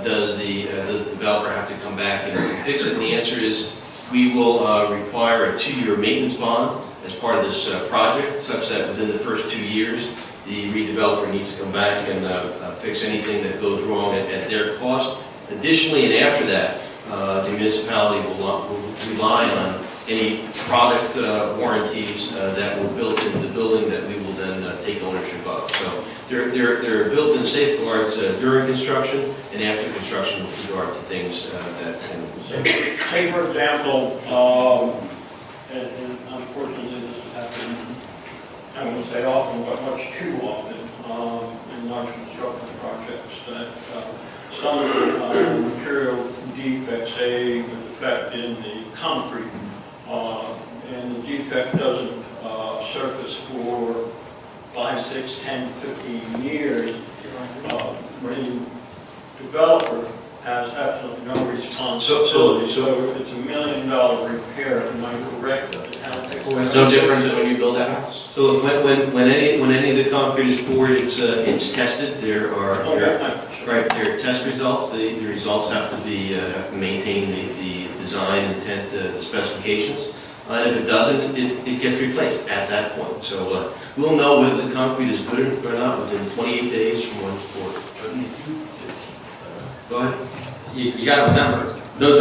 does the developer have to come back and fix it? And the answer is we will require a 2-year maintenance bond as part of this project, such that within the first 2 years, the redeveloper needs to come back and fix anything that goes wrong at their cost. Additionally, and after that, the municipality will rely on any product warranties that were built into the building that we will then take ownership of. So there are built-in safeguards during construction and after construction with regard to things that can... Say, for example, and unfortunately this has happened, I wouldn't say often, but much too often in large construction projects, that some material defects, say, with effect in the concrete, and the defect doesn't surface for 5, 6, 10, 15 years, the developer has absolutely no responsibility. So if it's $1 million repair, am I correct that the town takes? It's no different than when you build a house. So when any of the concrete is poured, it's tested. There are test results. The results have to maintain the design intent, the specifications. And if it doesn't, it gets replaced at that point. So we'll know whether the concrete is good or not within 28 days from when it's poured. Go ahead. You gotta remember, those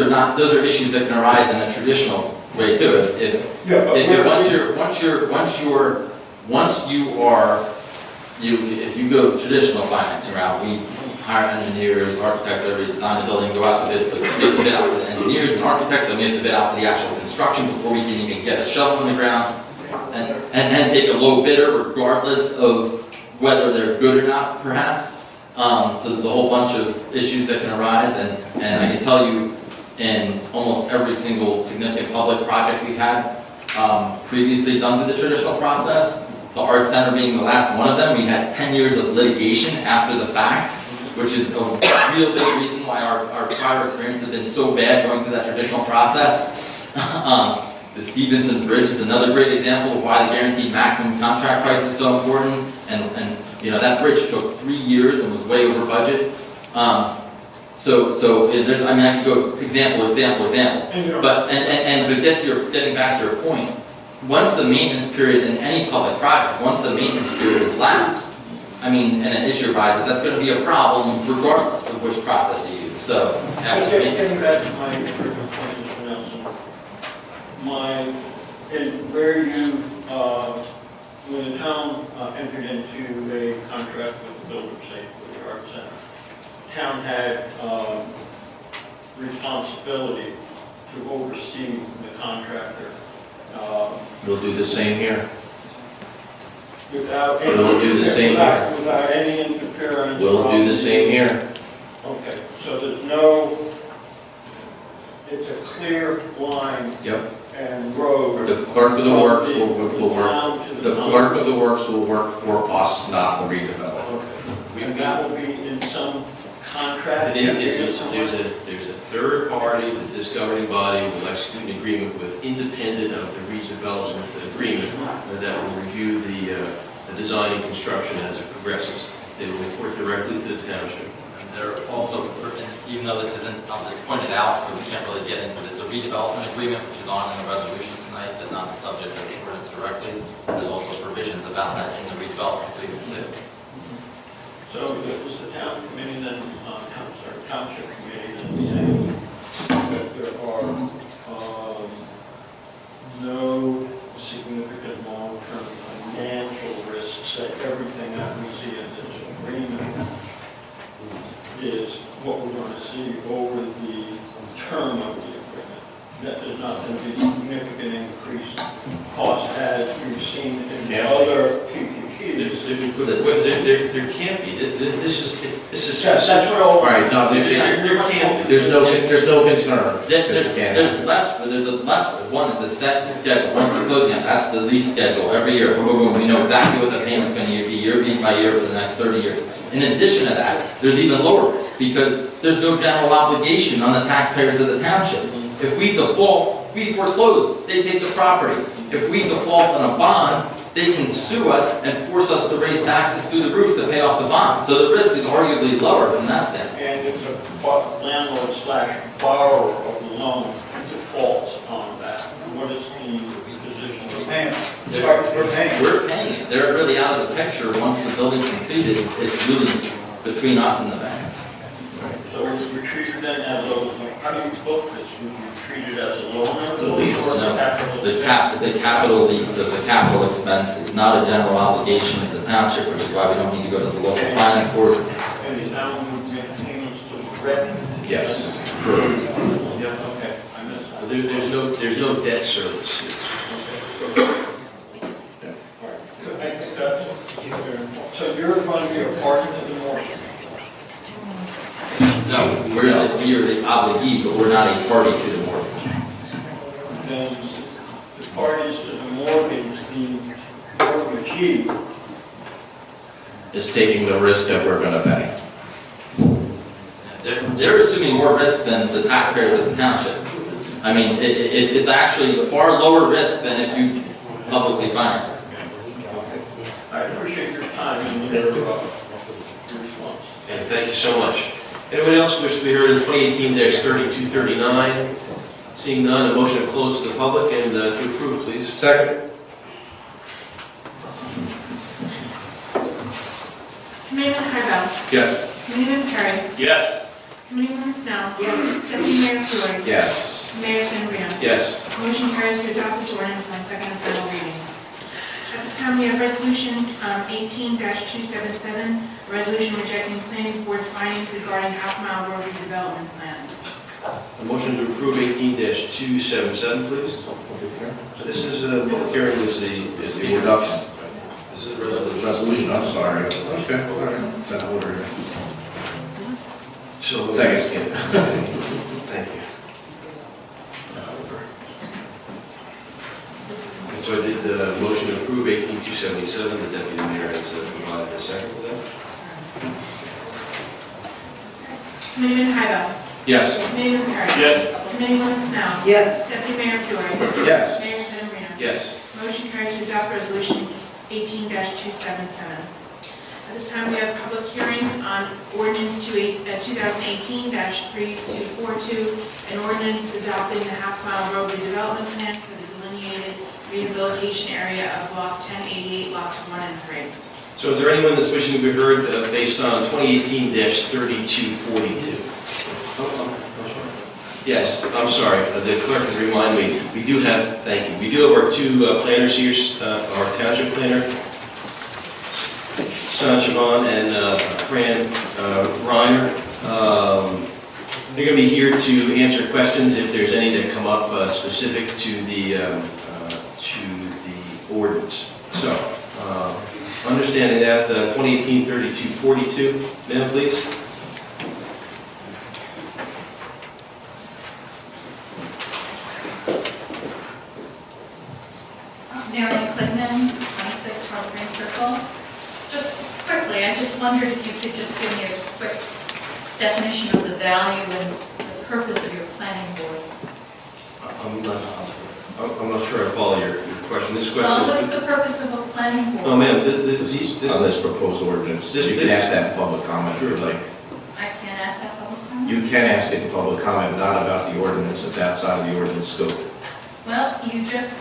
are issues that can arise in a traditional way too. If you go traditional financing route, we hire engineers, architects, everybody design the building, go out to bid, we have to bid out for the engineers and architects, and we have to bid out for the actual construction before we can even get a shovel on the ground, and then take a low bidder regardless of whether they're good or not, perhaps. So there's a whole bunch of issues that can arise, and I can tell you, in almost every single significant public project we've had previously done through the traditional process, the Art Center being the last one of them, we had 10 years of litigation after the fact, which is a real big reason why our prior experience has been so bad going through that traditional process. The Stevenson Bridge is another great example of why the guaranteed maximum contract price is so important, and you know, that bridge took 3 years and was way over budget. So there's, I mean, I could go example, but getting back to your point, once the maintenance period in any public project, once the maintenance period is lapsed, I mean, and an issue arises, that's going to be a problem regardless of which process you use. So after the Getting back to my original point, Mr. Nelson, where you, when the town entered into a contract with the builder, say, for the Art Center, town had responsibility to oversee the contractor. We'll do the same here. Without We'll do the same here. Without any interference. We'll do the same here. Okay, so there's no, it's a clear line. Yep. And road. The clerk of the works will work. The clerk of the works will work for us, not the redeveloper. Okay. And that will be in some contract? There's a third party that this governing body will execute an agreement with, independent of the redevelopment agreement, that will review the design and construction as it progresses. They will report directly to the township. And there are also, even though this isn't pointed out, but we can't really get into the redevelopment agreement, which is on in the resolution tonight, but not the subject of the ordinance directly. There's also provisions about that in the redevelopment agreement too. So it was the town committee then, township committee then saying that there are no significant long-term financial risks, that everything that we see in this agreement is what we're going to see over the term of the agreement. That there's not going to be significant increased cost as we've seen in other PPPs. There can't be. This is. Yes, that's what all. Right, no, there can't be. There's no concern. There's a less, one is a set schedule, once the closing, that's the lease schedule every year, boom, boom, boom. We know exactly what the payment's going to be year by year for the next 30 years. In addition to that, there's even lower risk, because there's no general obligation on the taxpayers of the township. If we default, we foreclose, they take the property. If we default on a bond, they can sue us and force us to raise taxes through the roof to pay off the bond. So the risk is arguably lower from that standpoint. And if the landlord/borrower of the loan defaults on that, what is the position? We're paying it. They're really out of the picture. Once the building's completed, it's really between us and the bank. So we're treated then as a, how do you book this? Would you treat it as a loan? It's a lease. It's a capital lease, so it's a capital expense. It's not a general obligation. It's a township, which is why we don't need to go to the local finance board. And is now we make payments to the rent? Yes. Yeah, okay, I missed that. There's no debt service here. I think that's, so you're going to be a party to the mortgage? No, we are the obligee, but we're not a party to the mortgage. Then the parties to the mortgage, the mortgagee, Is taking the risk that we're going to pay. They're assuming more risk than the taxpayers of the township. I mean, it's actually far lower risk than if you publicly finance. I appreciate your time and your response. And thank you so much. Anyone else wish to be heard in 2018-3239? Seeing none, a motion to close to the public and to approve, please. Second. Committeeman Hybel. Yes. Committeeman Perry. Yes. Committeeman Snell. Deputy Mayor Fiore. Yes. Mayor Sedambrino. Yes. Motion carries to adopt this ordinance on second and final reading. At this time, we have resolution 18-277, a resolution rejecting planning board findings regarding half-mile road redevelopment plan. A motion to approve 18-277, please. This is, the public hearing is the Introduction. This is the resolution. Resolution, I'm sorry. Okay, all right. It's out of order. So, Second. Thank you. And so I did the motion to approve 18-277. The deputy mayor has provided a second for that. Committeeman Hybel. Yes. Committeeman Perry. Yes. Committeeman Snell. Yes. Deputy Mayor Fiore. Yes. Mayor Sedambrino. Yes. Motion carries to adopt resolution 18-277. At this time, we have public hearing on ordinance 2018-3242, an ordinance adopting the half-mile road redevelopment plan for the delineated rehabilitation area of block 1088, lots 1 and 3. So is there anyone that's wishing to be heard based on 2018-3242? Yes, I'm sorry, the clerk has reminded me, we do have, thank you, we do have our two planners here, our township planner, Son Siobhan and Fran Reiner. They're going to be here to answer questions if there's any that come up specific to the ordinance. So, understanding that, 2018-3242, ma'am, please. Marion Clickman, 26 Front Green Circle. Just quickly, I just wondered if you could just give me a quick definition of the value and the purpose of your planning board. I'm not sure I follow your question. This question. Well, what is the purpose of a planning board? Oh, ma'am, On this proposed ordinance, you can ask that in public comment if you'd like. I can't ask that public comment? You can ask it in public comment, not about the ordinance, it's outside of the ordinance scope. Well, you just,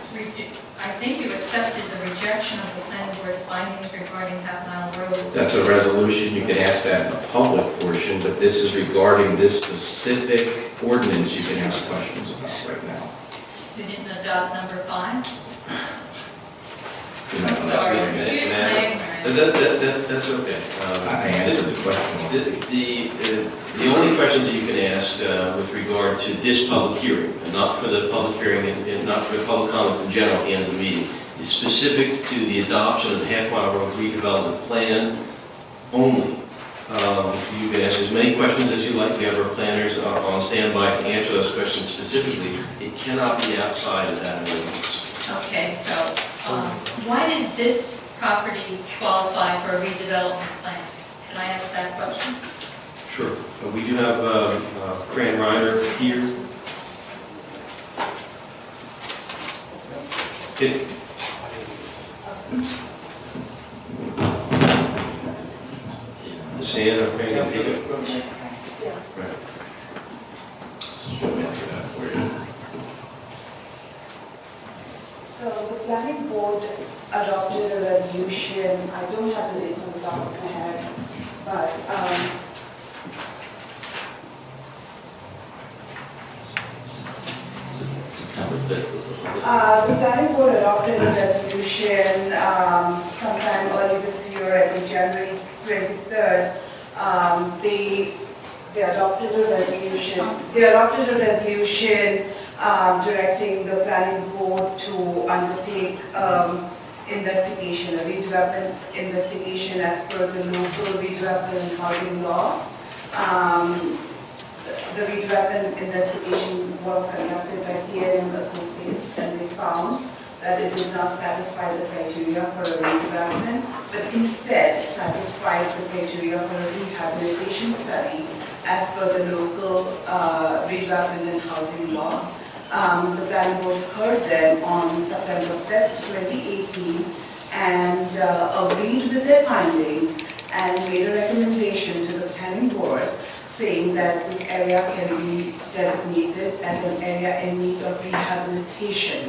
I think you accepted the rejection of the planning board's findings regarding half-mile roads. That's a resolution, you can ask that in the public portion, but this is regarding this specific ordinance you can ask questions about right now. You didn't adopt number 5? You're I'm not allowed to sorry, do that. excuse my ignorance. That's okay. I answered the question. The only questions that you can ask with regard to this public hearing, and not for the public hearing and not for the public comments in general at the end of the meeting, is specific to the adoption of the half-mile road redevelopment plan only. You can ask as many questions as you like. We have our planners on standby to answer those questions specifically. It cannot be outside of that ordinance. Okay, so why did this property qualify for a redevelopment plan? Can I ask that question? Sure. We do have Fran Reiner here. The sand, Fran, you take it? Right. She'll answer that for you. So the planning board adopted a resolution, I don't have the dates on the top of my head, but September 5th was the the planning board adopted a resolution sometime early this year, I think January 23rd. They adopted a resolution directing the planning board to undertake investigation, a redevelopment investigation as per the local redevelopment and housing law. The redevelopment investigation was conducted by TNM Associates, and they found that it did not satisfy the criteria for a redevelopment, but instead satisfied the criteria for a rehabilitation study as per the local redevelopment and housing law. The planning board heard them on September 5th, 2018, and agreed with their findings and made a recommendation to the planning board saying that this area can be designated as an area in need of rehabilitation.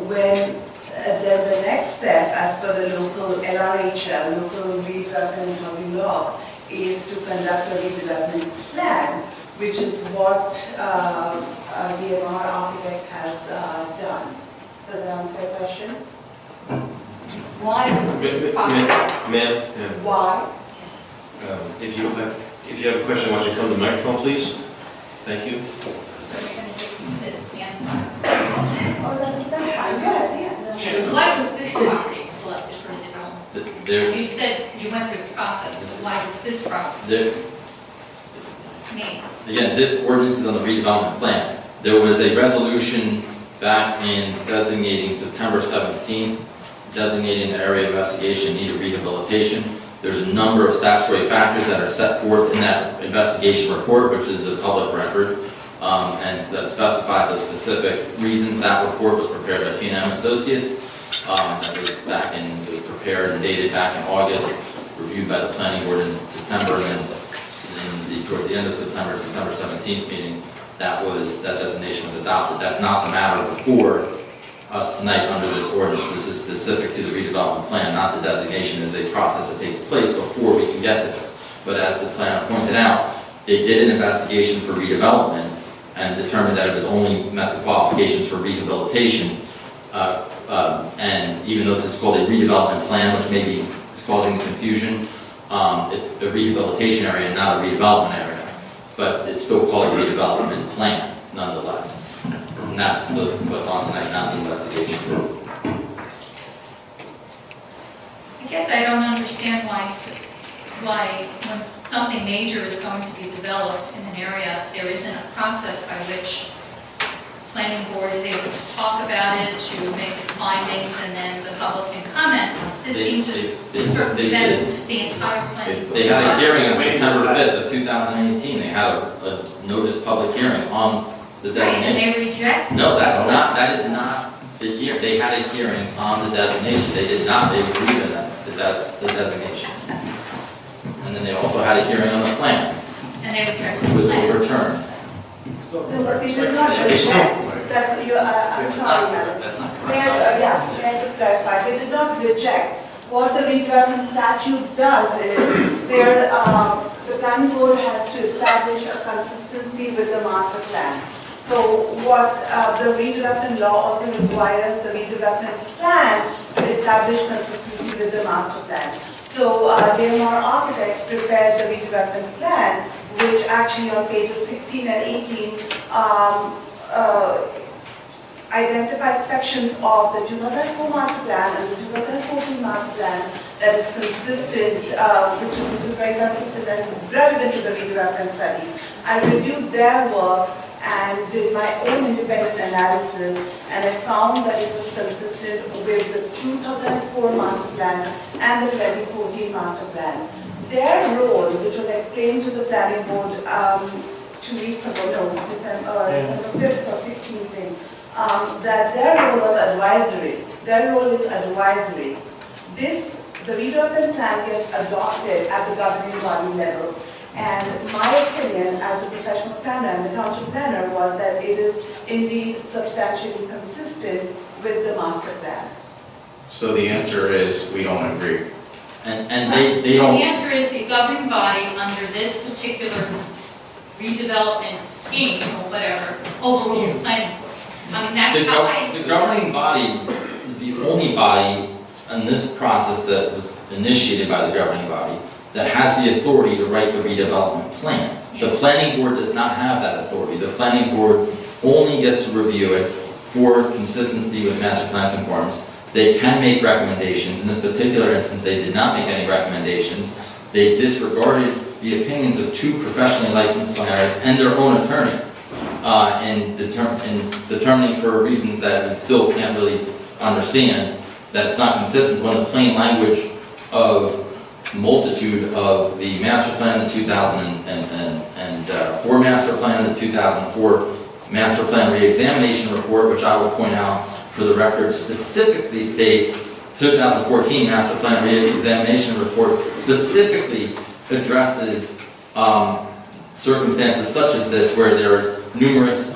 When the next step, as per the local LRHL, local redevelopment and housing law, is to conduct a redevelopment plan, which is what DMR Architects has done. Does that answer your question? Why was this property? Ma'am, Why? if you have a question, why don't you come to the microphone, please? Thank you. So we're going to just sit stand aside. Oh, that's fine, good, yeah. Why was this property selected for development? There, You said you went through the process, but why was this property there, made? again, this ordinance is on the redevelopment plan. There was a resolution back in designating September 17th, designating the area of investigation needed rehabilitation. There's a number of statutory factors that are set forth in that investigation report, which is a public record, and that specifies the specific reasons. That report was prepared by T&M Associates. That was it was prepared and dated back in August, reviewed by the planning board in September, and then towards the end of September 17th meeting, that designation was adopted. That's not the matter before us tonight under this ordinance. This is specific to the redevelopment plan, not the designation as a process that takes place before we can get to this. But as the planner pointed out, they did an investigation for redevelopment and determined that it was only met the qualifications for rehabilitation. And even though this is called a redevelopment plan, which maybe is causing confusion, it's a rehabilitation area and not a redevelopment area. But it's still called a redevelopment plan, nonetheless. And that's what's on tonight, not the investigation. I guess I don't understand why when something major is going to be developed in an area, there isn't a process by which planning board is able to talk about it, to make its findings, and then the public can comment. This seems to prevent the entire planning. They had a hearing on September 5th of 2018. They had a notice public hearing on the Right, and designation. they reject. No, that is not the they had a hearing on the designation. They did not, they agreed with that's the designation. And then they also had a hearing on the plan, And they reject. which was overturned. No, but they did not reject, that's, I'm sorry, madam. That's not May I, yes, may I just clarify, they did not reject. What the redevelopment statute does is, the planning board has to establish a consistency with the master plan. So what the redevelopment law also requires the redevelopment plan to establish consistency with the master plan. So DMR Architects prepared the redevelopment plan, which actually on pages 16 and 18 identified sections of the 2004 master plan and the 2014 master plan that is consistent, which is very consistent and relevant to the redevelopment study. I reviewed their work and did my own independent analysis, and I found that it was consistent with the 2004 master plan and the 2014 master plan. Their role, which was explained to the planning board 2 weeks ago, December 5th or 6th meeting, that their role was advisory. Their role is advisory. The redevelopment plan gets adopted at the governing body level. And my opinion as a professional planner and the township planner was that it is indeed substantially consistent with the master plan. So the answer is, we don't agree. And they The don't, answer is the governing body under this particular redevelopment scheme or whatever overrules the planning board. I mean, that's how I. the governing body is the only body in this process that was initiated by the governing body that has the authority to write the redevelopment plan. The planning board does not have that authority. The planning board only gets to review it for consistency with master plan conformance. They can make recommendations. In this particular instance, they did not make any recommendations. They disregarded the opinions of 2 professionally licensed planners and their own attorney in determining for reasons that we still can't really understand that it's not consistent when the plain language of multitude of the master plan, the 2004 master plan, the 2004 master plan reexamination report, which I will point out for the record specifically states 2014 master plan reexamination report specifically addresses circumstances such as this where there's numerous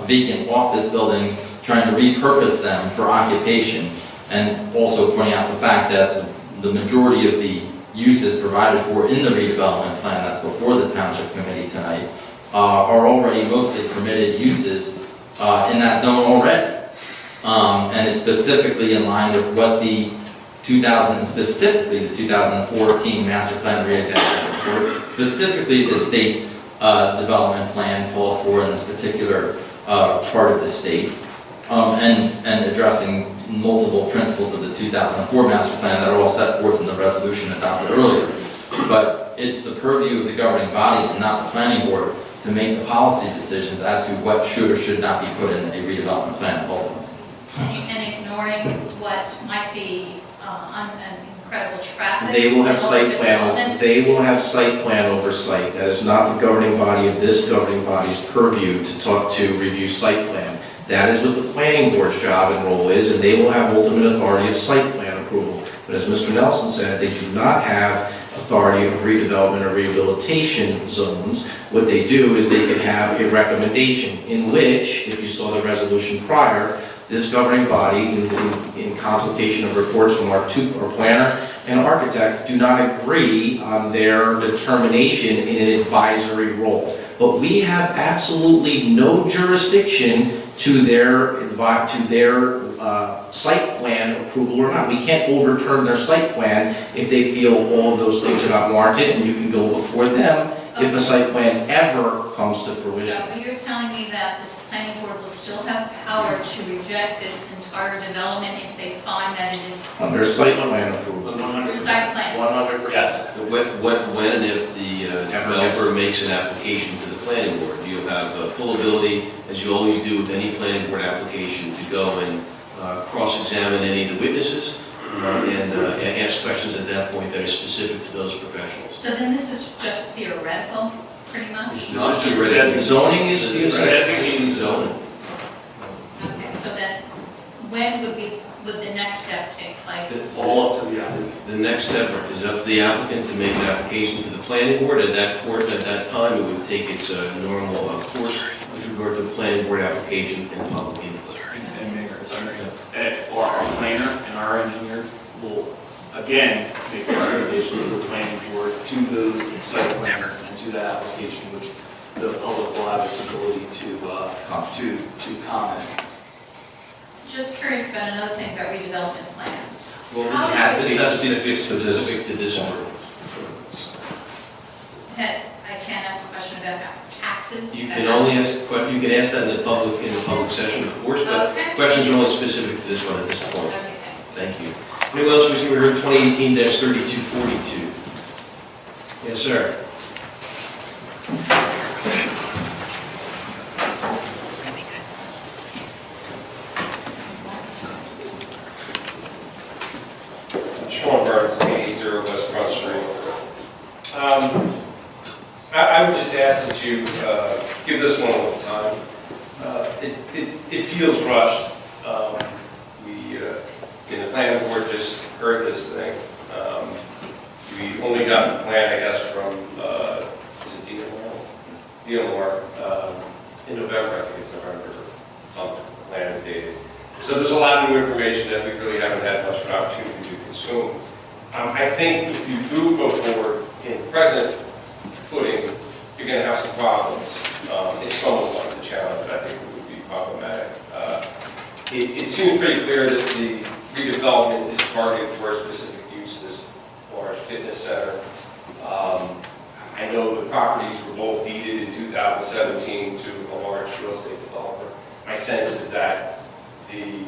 vacant office buildings, trying to repurpose them for occupation, and also pointing out the fact that the majority of the uses provided for in the redevelopment plan that's before the Township Committee tonight are already mostly permitted uses in that zone already. And it's specifically in line with what the 2014 Master Plan Re-Examination Report, specifically the state development plan calls for in this particular part of the state, and addressing multiple principles of the 2004 Master Plan that are all set forth in the resolution adopted earlier. But it's the purview of the governing body and not the planning board to make the policy decisions as to what should or should not be put in a redevelopment plan ultimately. And ignoring what might be an incredible traffic. They will have site development. plan oversight. That is not the governing body of this governing body's purview to review site plan. That is what the planning board's job and role is, and they will have ultimate authority of site plan approval. But as Mr. Nelson said, they do not have authority of redevelopment or rehabilitation zones. What they do is they can have a recommendation in which, if you saw the resolution prior, this governing body, in consultation of reports from our planner and architect, do not agree on their determination in an advisory role. But we have absolutely no jurisdiction to their site plan approval or not. We can't overturn their site plan if they feel all of those things are not warranted, and you can go before them if a site plan ever comes to fruition. So you're telling me that this planning board will still have power to reject this entire development if they find that it is Under site plan approval. under site plan? 100%. Yes. When and if the developer makes an application to the planning board, you have full ability, as you always do with any planning board application, to go and cross-examine any of the witnesses and ask questions at that point that are specific to those professionals. So then this is just theoretical, pretty much? This is just theoretical. Zoning is designating zoning. Okay, so then when would the next step take place? All up to the applicant. The next step is up to the applicant to make an application to the planning board. At that time, it would take its normal course with regard to the planning board application and public input. Or our planner and our engineer will, again, make recommendations to the planning board, to those site plans and to that application, which the public will have the ability to comment. Just curious about another thing about redevelopment plans. Well, How this has to be specific to this ordinance. I can't ask a question about taxes? You can only ask, you can ask that in the public session, of course, but Okay. questions are only specific to this one at this point. Okay, Thank you. Anyone else wishing to be heard 2018-3242? Yes, sir. Sean Burns, 880 West Front Street. I would just ask that you give this one a little time. It feels rushed. We, in the planning board, just heard this thing. We only got the plan, I guess, from, is it DMR? In November, I think it's November, the plan is dated. So there's a lot of new information that we really haven't had much of an opportunity to consume. I think if you do go forward in present footing, you're going to have some problems. It's somewhat like the challenge, I think it would be problematic. It seems pretty clear that the redevelopment is targeted for a specific use, this large fitness center. I know the properties were both deeded in 2017 to a large real estate developer. My sense is that the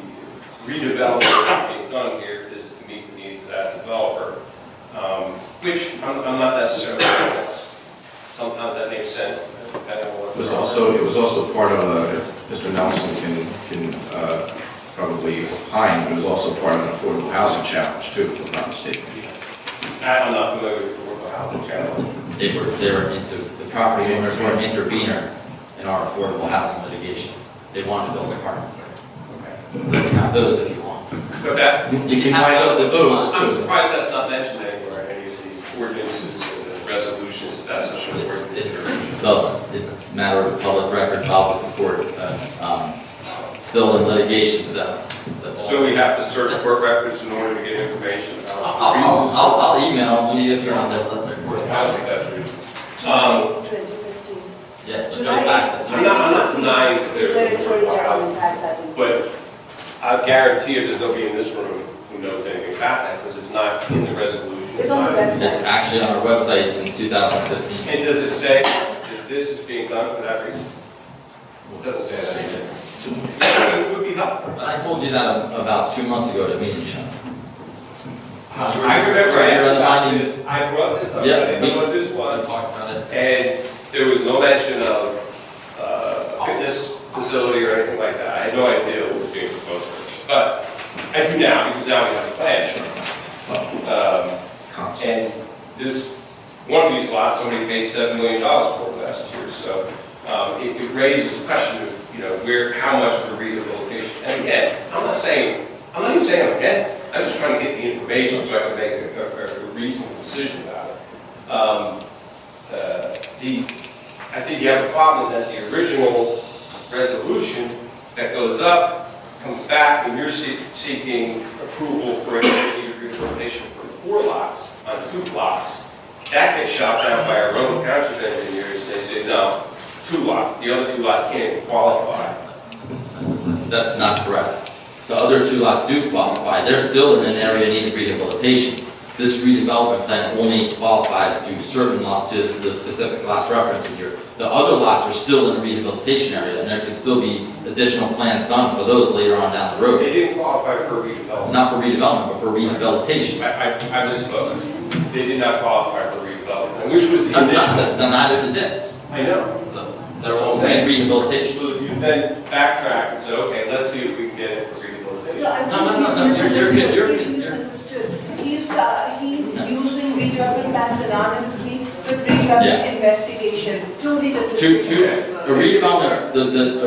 redevelopment that's being done here is to meet the needs of that developer, which I'm not necessarily against. Sometimes that makes sense, depending on what. It was also part of, Mr. Nelson can probably opine, but it was also part of an affordable housing challenge too, if I'm not mistaken. I'm not familiar with the affordable housing challenge. The property owners were an intervener in our affordable housing litigation. They wanted to build apartments there. So you can have those if you want. What's that? You can have those I'm too. surprised that's not mentioned anywhere in any of the ordinances or the resolutions, if that's such an important matter of public record filed with the court, still in litigation, so that's all. So we have to search court records in order to get information about the reasons? I'll email you if you're on the court. I don't think that's reasonable. 2015. Yeah, it goes back to. I'm not denying that there's a Territorial report filed, government has that in. but I guarantee you there's nobody in this room who knows anything about that, because it's not in the resolution. It's on the not- website. It's actually on our website since 2015. And does it say that this is being done for that reason? It doesn't say that either. It would be helpful. But I told you that about 2 months ago at a meeting, Sean. I remember I asked about this, I brought this up, I Yeah, didn't know what this We was, talked about it. and there was no mention of fitness facility or anything like that. I had no idea what was being proposed. But I do now, because now we have a plan. And this, one of these lots, somebody paid $7 million for last year, so it raises the question of, how much for rehabilitation. And again, I'm not even saying I'm against it, I'm just trying to get the information so I can make a reasonable decision about it. I think you have a problem that the original resolution that goes up, comes back, and you're seeking approval for a rehabilitation for 4 lots on 2 blocks. That gets shot down by our own township engineers, and they say, no, 2 lots, the other 2 lots can't even qualify. That's not correct. The other 2 lots do qualify. They're still in an area needing rehabilitation. This redevelopment plan only qualifies to certain lots, to the specific lots referenced here. The other lots are still in a rehabilitation area, and there can still be additional plans done for those later on down the road. They didn't qualify for redevelopment. Not for redevelopment, but for rehabilitation. I misspoke. They did not qualify for redevelopment, which was the initial. Neither did this. I know. So they're all saying rehabilitation. So you then backtrack and say, okay, let's see if we can get it for rehabilitation. No, I think No, he's misunderstood. He's using redevelopment plans synonymously with redevelopment investigation. Two different. A redevelopment, a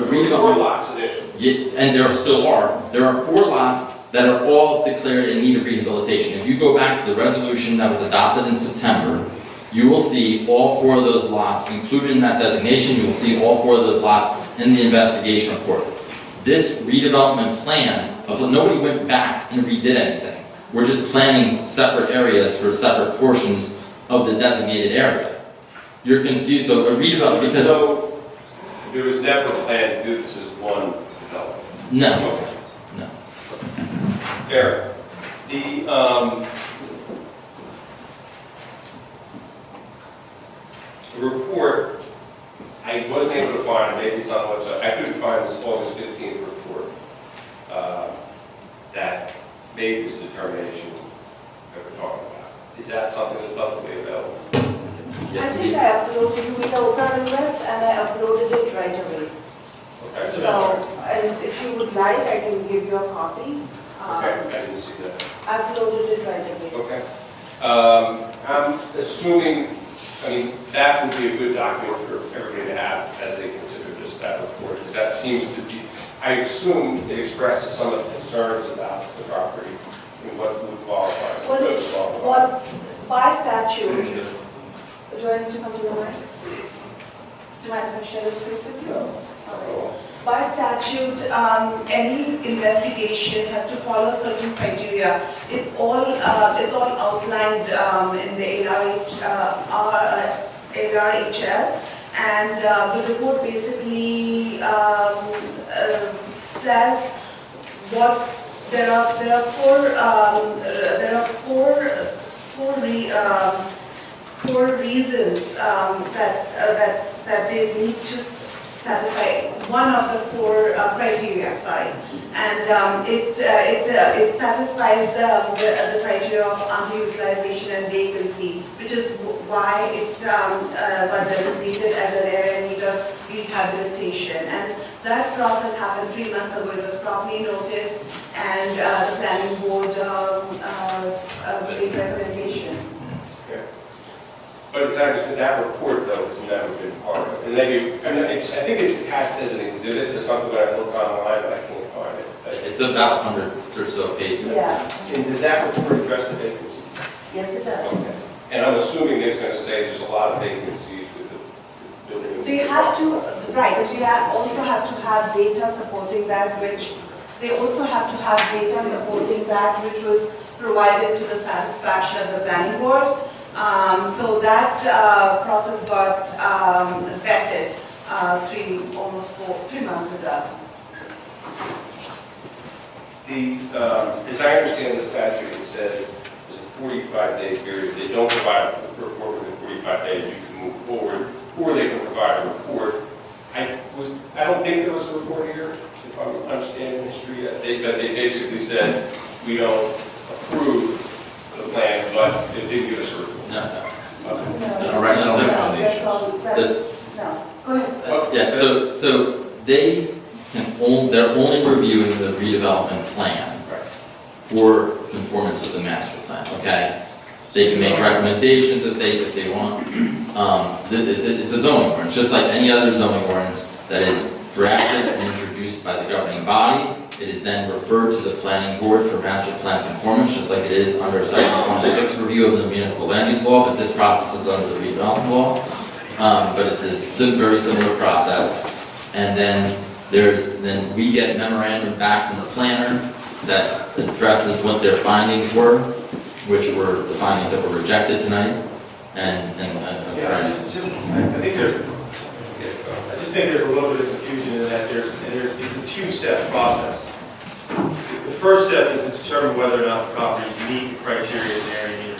4 redevelopment. lots initially. Yeah, and there still are. There are 4 lots that are all declared in need of rehabilitation. If you go back to the resolution that was adopted in September, you will see all 4 of those lots included in that designation. You will see all 4 of those lots in the investigation report. This redevelopment plan, nobody went back and redid anything. We're just planning separate areas for separate portions of the designated area. You're confused, so a redevelopment, because... So there was never a plan to do this as one development? No. Okay. No. Fair. The report, I wasn't able to find, maybe it's on the website, I couldn't find this August 15th report that made this determination that we're talking about. Is that something that's publicly available? I think I uploaded you with Open Invest and I uploaded it right away. Okay. So, and if you would like, I can give you a copy. Okay, I didn't see that. I uploaded it right away. Okay. I'm assuming, that would be a good document for everybody to have as they consider just that report, because that seems to be, I assume it expresses some of the concerns about the property and what would qualify. Well, it's, by statute, do I need to come to the mic? Do you mind if I share the space with you? Okay. By statute, any investigation has to follow certain criteria. It's all outlined in the ARHL, and the report basically says what there are four reasons that they need to satisfy one of the 4 criteria, and it satisfies the criteria of underutilization and vacancy, which is why it was designated as an area in need of rehabilitation. And that process happened 3 months ago. It was properly noticed, and the planning board made recommendations. But exactly, that report though has never been part of it. And maybe, I think it's attached as an exhibit to something that I looked online, but I can't find it. It's about 100 or so pages. Yeah. And does that report address the vacancy? Yes, it does. Okay. And I'm assuming it's going to say there's a lot of vacancies with the building. They have to, right, they also have to have data supporting that, which they also have to have data supporting that, which was provided to the satisfaction of the planning board. So that process got vetted 3 months ago. As I understand the statute, it says there's a 45-day period. They don't provide a report within 45 days, you can move forward, or they can provide a report. I don't think there was a report here, if I'm understanding history yet. They basically said, we don't approve the plan, but it did give us a report. No. Okay. All right, no, That's all, that's, no, go ahead. Yeah, so they they're only reviewing the redevelopment plan for conformance with the master plan, okay? They can make recommendations if they want. It's a zoning ordinance, just like any other zoning ordinance that is drafted and introduced by the governing body. It is then referred to the planning board for master plan conformance, just like it is under section 26 review of the municipal land use law, but this process is under the redevelopment law. But it's a very similar process. And then we get memorandum back from the planner that addresses what their findings were, which were the findings that were rejected tonight. Yeah, I just think there's a little bit of confusion in that it's a two-step process. The first step is to determine whether or not the properties meet the criteria in the area needed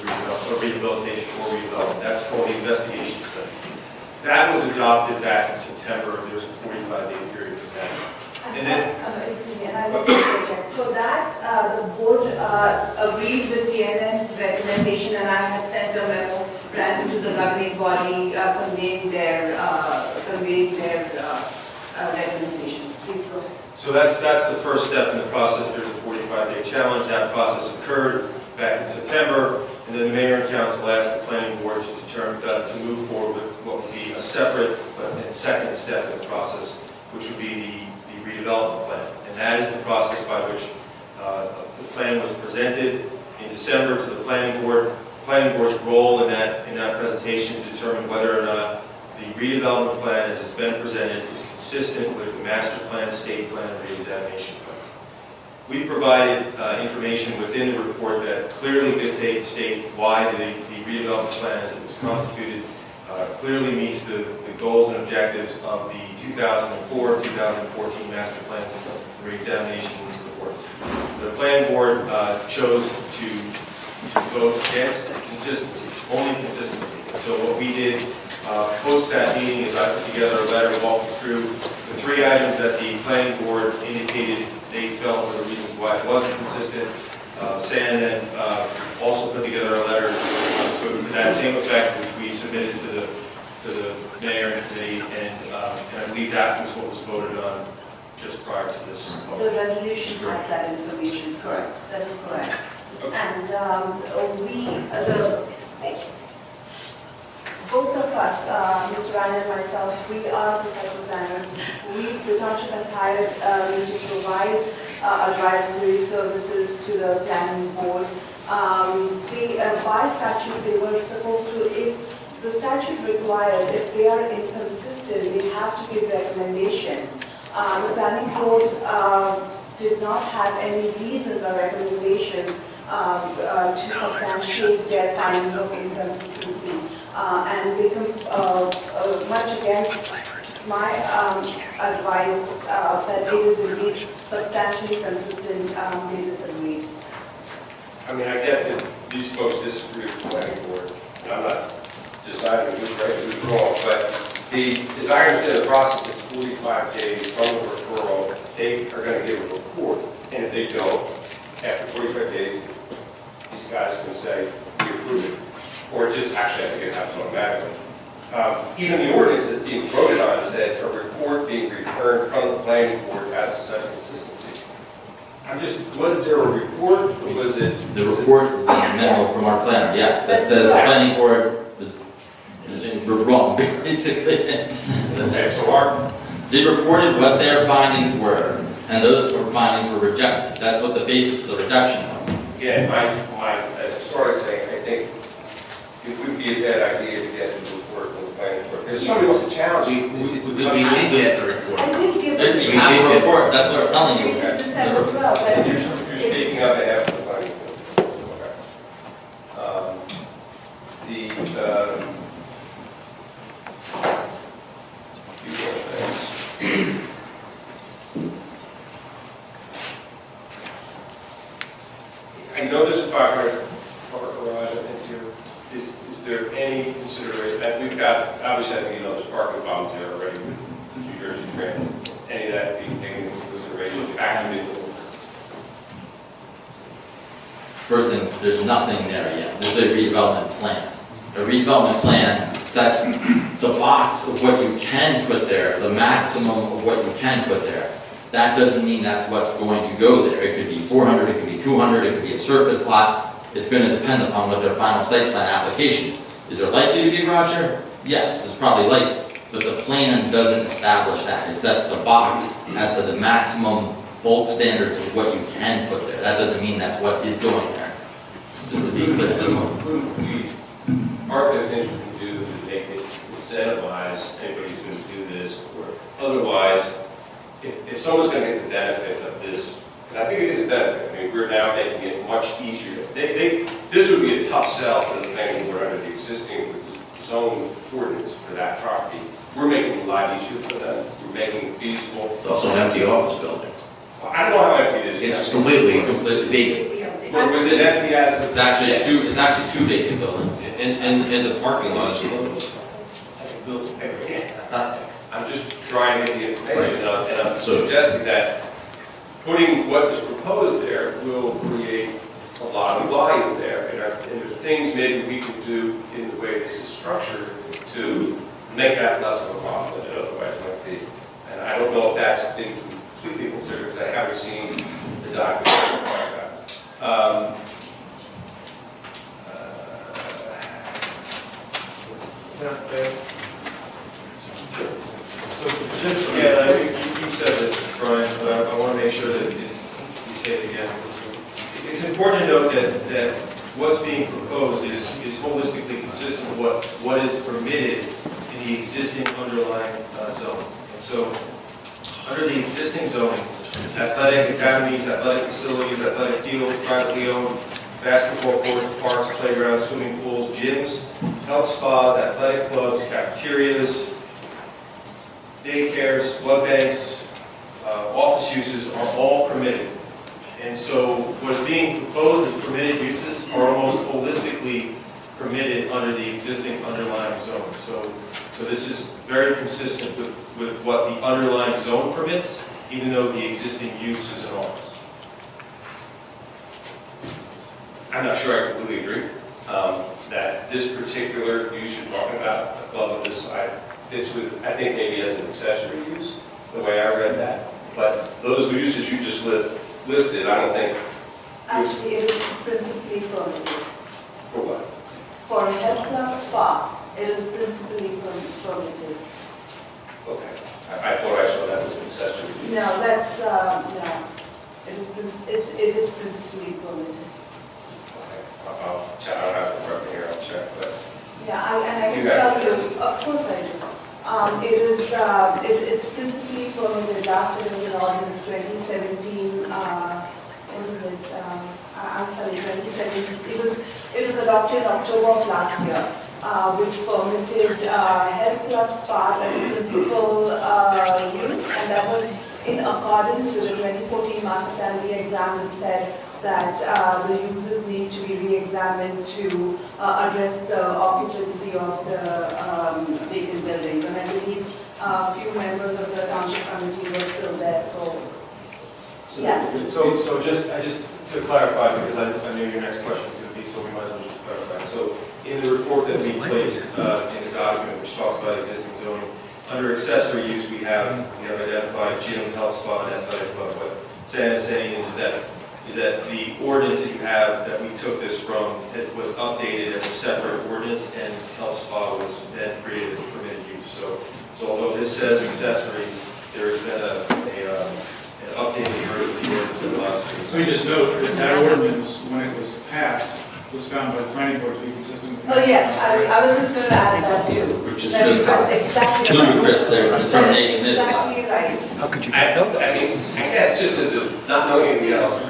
rehabilitation or redevelopment. That's called the investigation study. That was adopted back in September. There's a 45-day period for that. And then, Excuse me, and I was going to interject. So that, the board agreed with TNM's recommendation, and I had sent a memo to the governing body conveying their recommendations. Please go ahead. so that's the first step in the process. There's a 45-day challenge. That process occurred back in September, and then the mayor and council asked the planning board to determine to move forward with what would be a separate and second step in the process, which would be the redevelopment plan. And that is the process by which the plan was presented in December to the planning board. The planning board's role in that presentation is to determine whether or not the redevelopment plan as it's been presented is consistent with the master plan, state plan, and re-examination plan. We provided information within the report that clearly state why the redevelopment plan as it was constituted clearly meets the goals and objectives of the 2004-2014 master plans and re-examination reports. The planning board chose to vote against consistency, only consistency. So what we did post that meeting is I put together a letter walking through the 3 items that the planning board indicated they felt were the reasons why it wasn't consistent. San then also put together a letter to that same effect, which we submitted to the mayor and committee, and I believe that was what was voted on just prior to this. The resolution had that information, correct? That is correct. Okay. And both of us, Mr. Ryan and myself, we are the type of planners. The township has hired me to provide advisory services to the planning board. By statute, they were supposed to, if the statute requires, if they are inconsistent, they have to give recommendations. The planning board did not have any reasons or recommendations to substantiate their findings of inconsistency. And they much against my advice that it is indeed substantially consistent, they disagreed. I mean, I get that these folks disagree with the planning board, and I'm not deciding who's right and who's wrong, but as I understand the process, it's 45 days from the referral, they are going to give a report, and if they don't, after 45 days, these guys can say, we approve it. Or just, actually, I think it happens automatically. Even the ordinance that's being voted on said a report being returned from the planning board has such consistency. Was there a report, or was it? The report is a memo from our planner, yes, that says the planning board was wrong, basically. Okay, so They reported what their findings were, and those findings were rejected. That's what the basis of the rejection was. Again, as I started saying, I think it would be a bad idea to get the report from the planning board. If somebody wants to challenge We it. did get the report. I did give If it. you have a report, that's what I'm telling you. Dated December 12, And but you're speaking on behalf of the planning board. Okay. Few more things. I know there's a parking garage, I think here. Is there any consideration, and we've got, obviously, I think you know there's parking problems there already with New Jersey Transit. Any of that being taken into consideration, activated? First thing, there's nothing there yet. This is a redevelopment plan. A redevelopment plan sets the box of what you can put there, the maximum of what you can put there. That doesn't mean that's what's going to go there. It could be 400, it could be 200, it could be a surface lot. It's going to depend upon what their final site plan application is. Is there likely to be a garage there? Yes, it's probably likely. But the plan doesn't establish that. It sets the box as to the maximum bulk standards of what you can put there. That doesn't mean that's what is going there. Just to be clear, it doesn't. Part of the things we can do is make it incentivize anybody who's going to do this, or otherwise, if someone's going to get the benefit of this, and I think it is a benefit, I mean, we're now making it much easier. This would be a tough sell for the planning board under the existing zone ordinance for that property. We're making it a lot easier for them. We're making it feasible. It's also an empty office building. I don't know how empty it is. It's completely vacant. Was it empty as It's actually two vacant buildings. And the parking lot is closed. I'm just trying to get the information, and I'm So- suggesting that putting what is proposed there will create a lot of volume there, and there are things maybe we can do in the way this is structured to make that less of a problem than it otherwise might be. And I don't know if that's been completely considered, because I haven't seen the document. So just again, I think you said this, Brian, but I want to make sure that you say it again. It's important to note that what's being proposed is holistically consistent with what is permitted in the existing underlying zone. And so, under the existing zoning, athletic academies, athletic facilities, athletic fields, privately owned, basketball courts, parks, playgrounds, swimming pools, gyms, health spas, athletic clubs, cafeterias, daycares, blood banks, office uses are all permitted. And so what is being proposed as permitted uses are almost holistically permitted under the existing underlying zone. So this is very consistent with what the underlying zone permits, even though the existing use is an office. I'm not sure I completely agree that this particular use you're talking about, a club of this size, fits with, I think maybe as an accessory use, the way I read that. But those uses you just listed, I don't think. actually it is principally permitted. For what? For a health club spa, it is principally permitted. Okay. I thought I saw that as an accessory use. No, that's, no, it is principally permitted. Okay. I'll check, I don't have it right here, I'll check, but. Yeah, and I You can got tell it. you, of course I do. It's principally permitted, last year was an ordinance 2017, what is it? I'll tell you, 2017, it was adopted October of last year, which permitted health club spas as a principal use, and that was in accordance with the 2014 master plan re-exam that said that the uses need to be re-examined to address the occupancy of the vacant buildings. And I believe a few members of the township committee were still there, so yes. So just to clarify, because I know your next question is going to be, so we might as well just clarify. So in the report that we placed in the document, which talks about existing zoning, under accessory use, we have identified gym, health spa, and athletic club. What Sam is saying is that the ordinance that you have, that we took this from, it was updated as a separate ordinance, and health spa was then created as a permitted use. So although this says accessory, there has been an updated version of the ordinance that allows for. So you just note that that ordinance, when it was passed, was found by the planning board to be consistent with. Oh, yes, I was just going to add that too. Which is just how Exactly. ludicrous their determination is. Exactly right. How could you not know that? I mean, I guess just as a, not knowing anything else,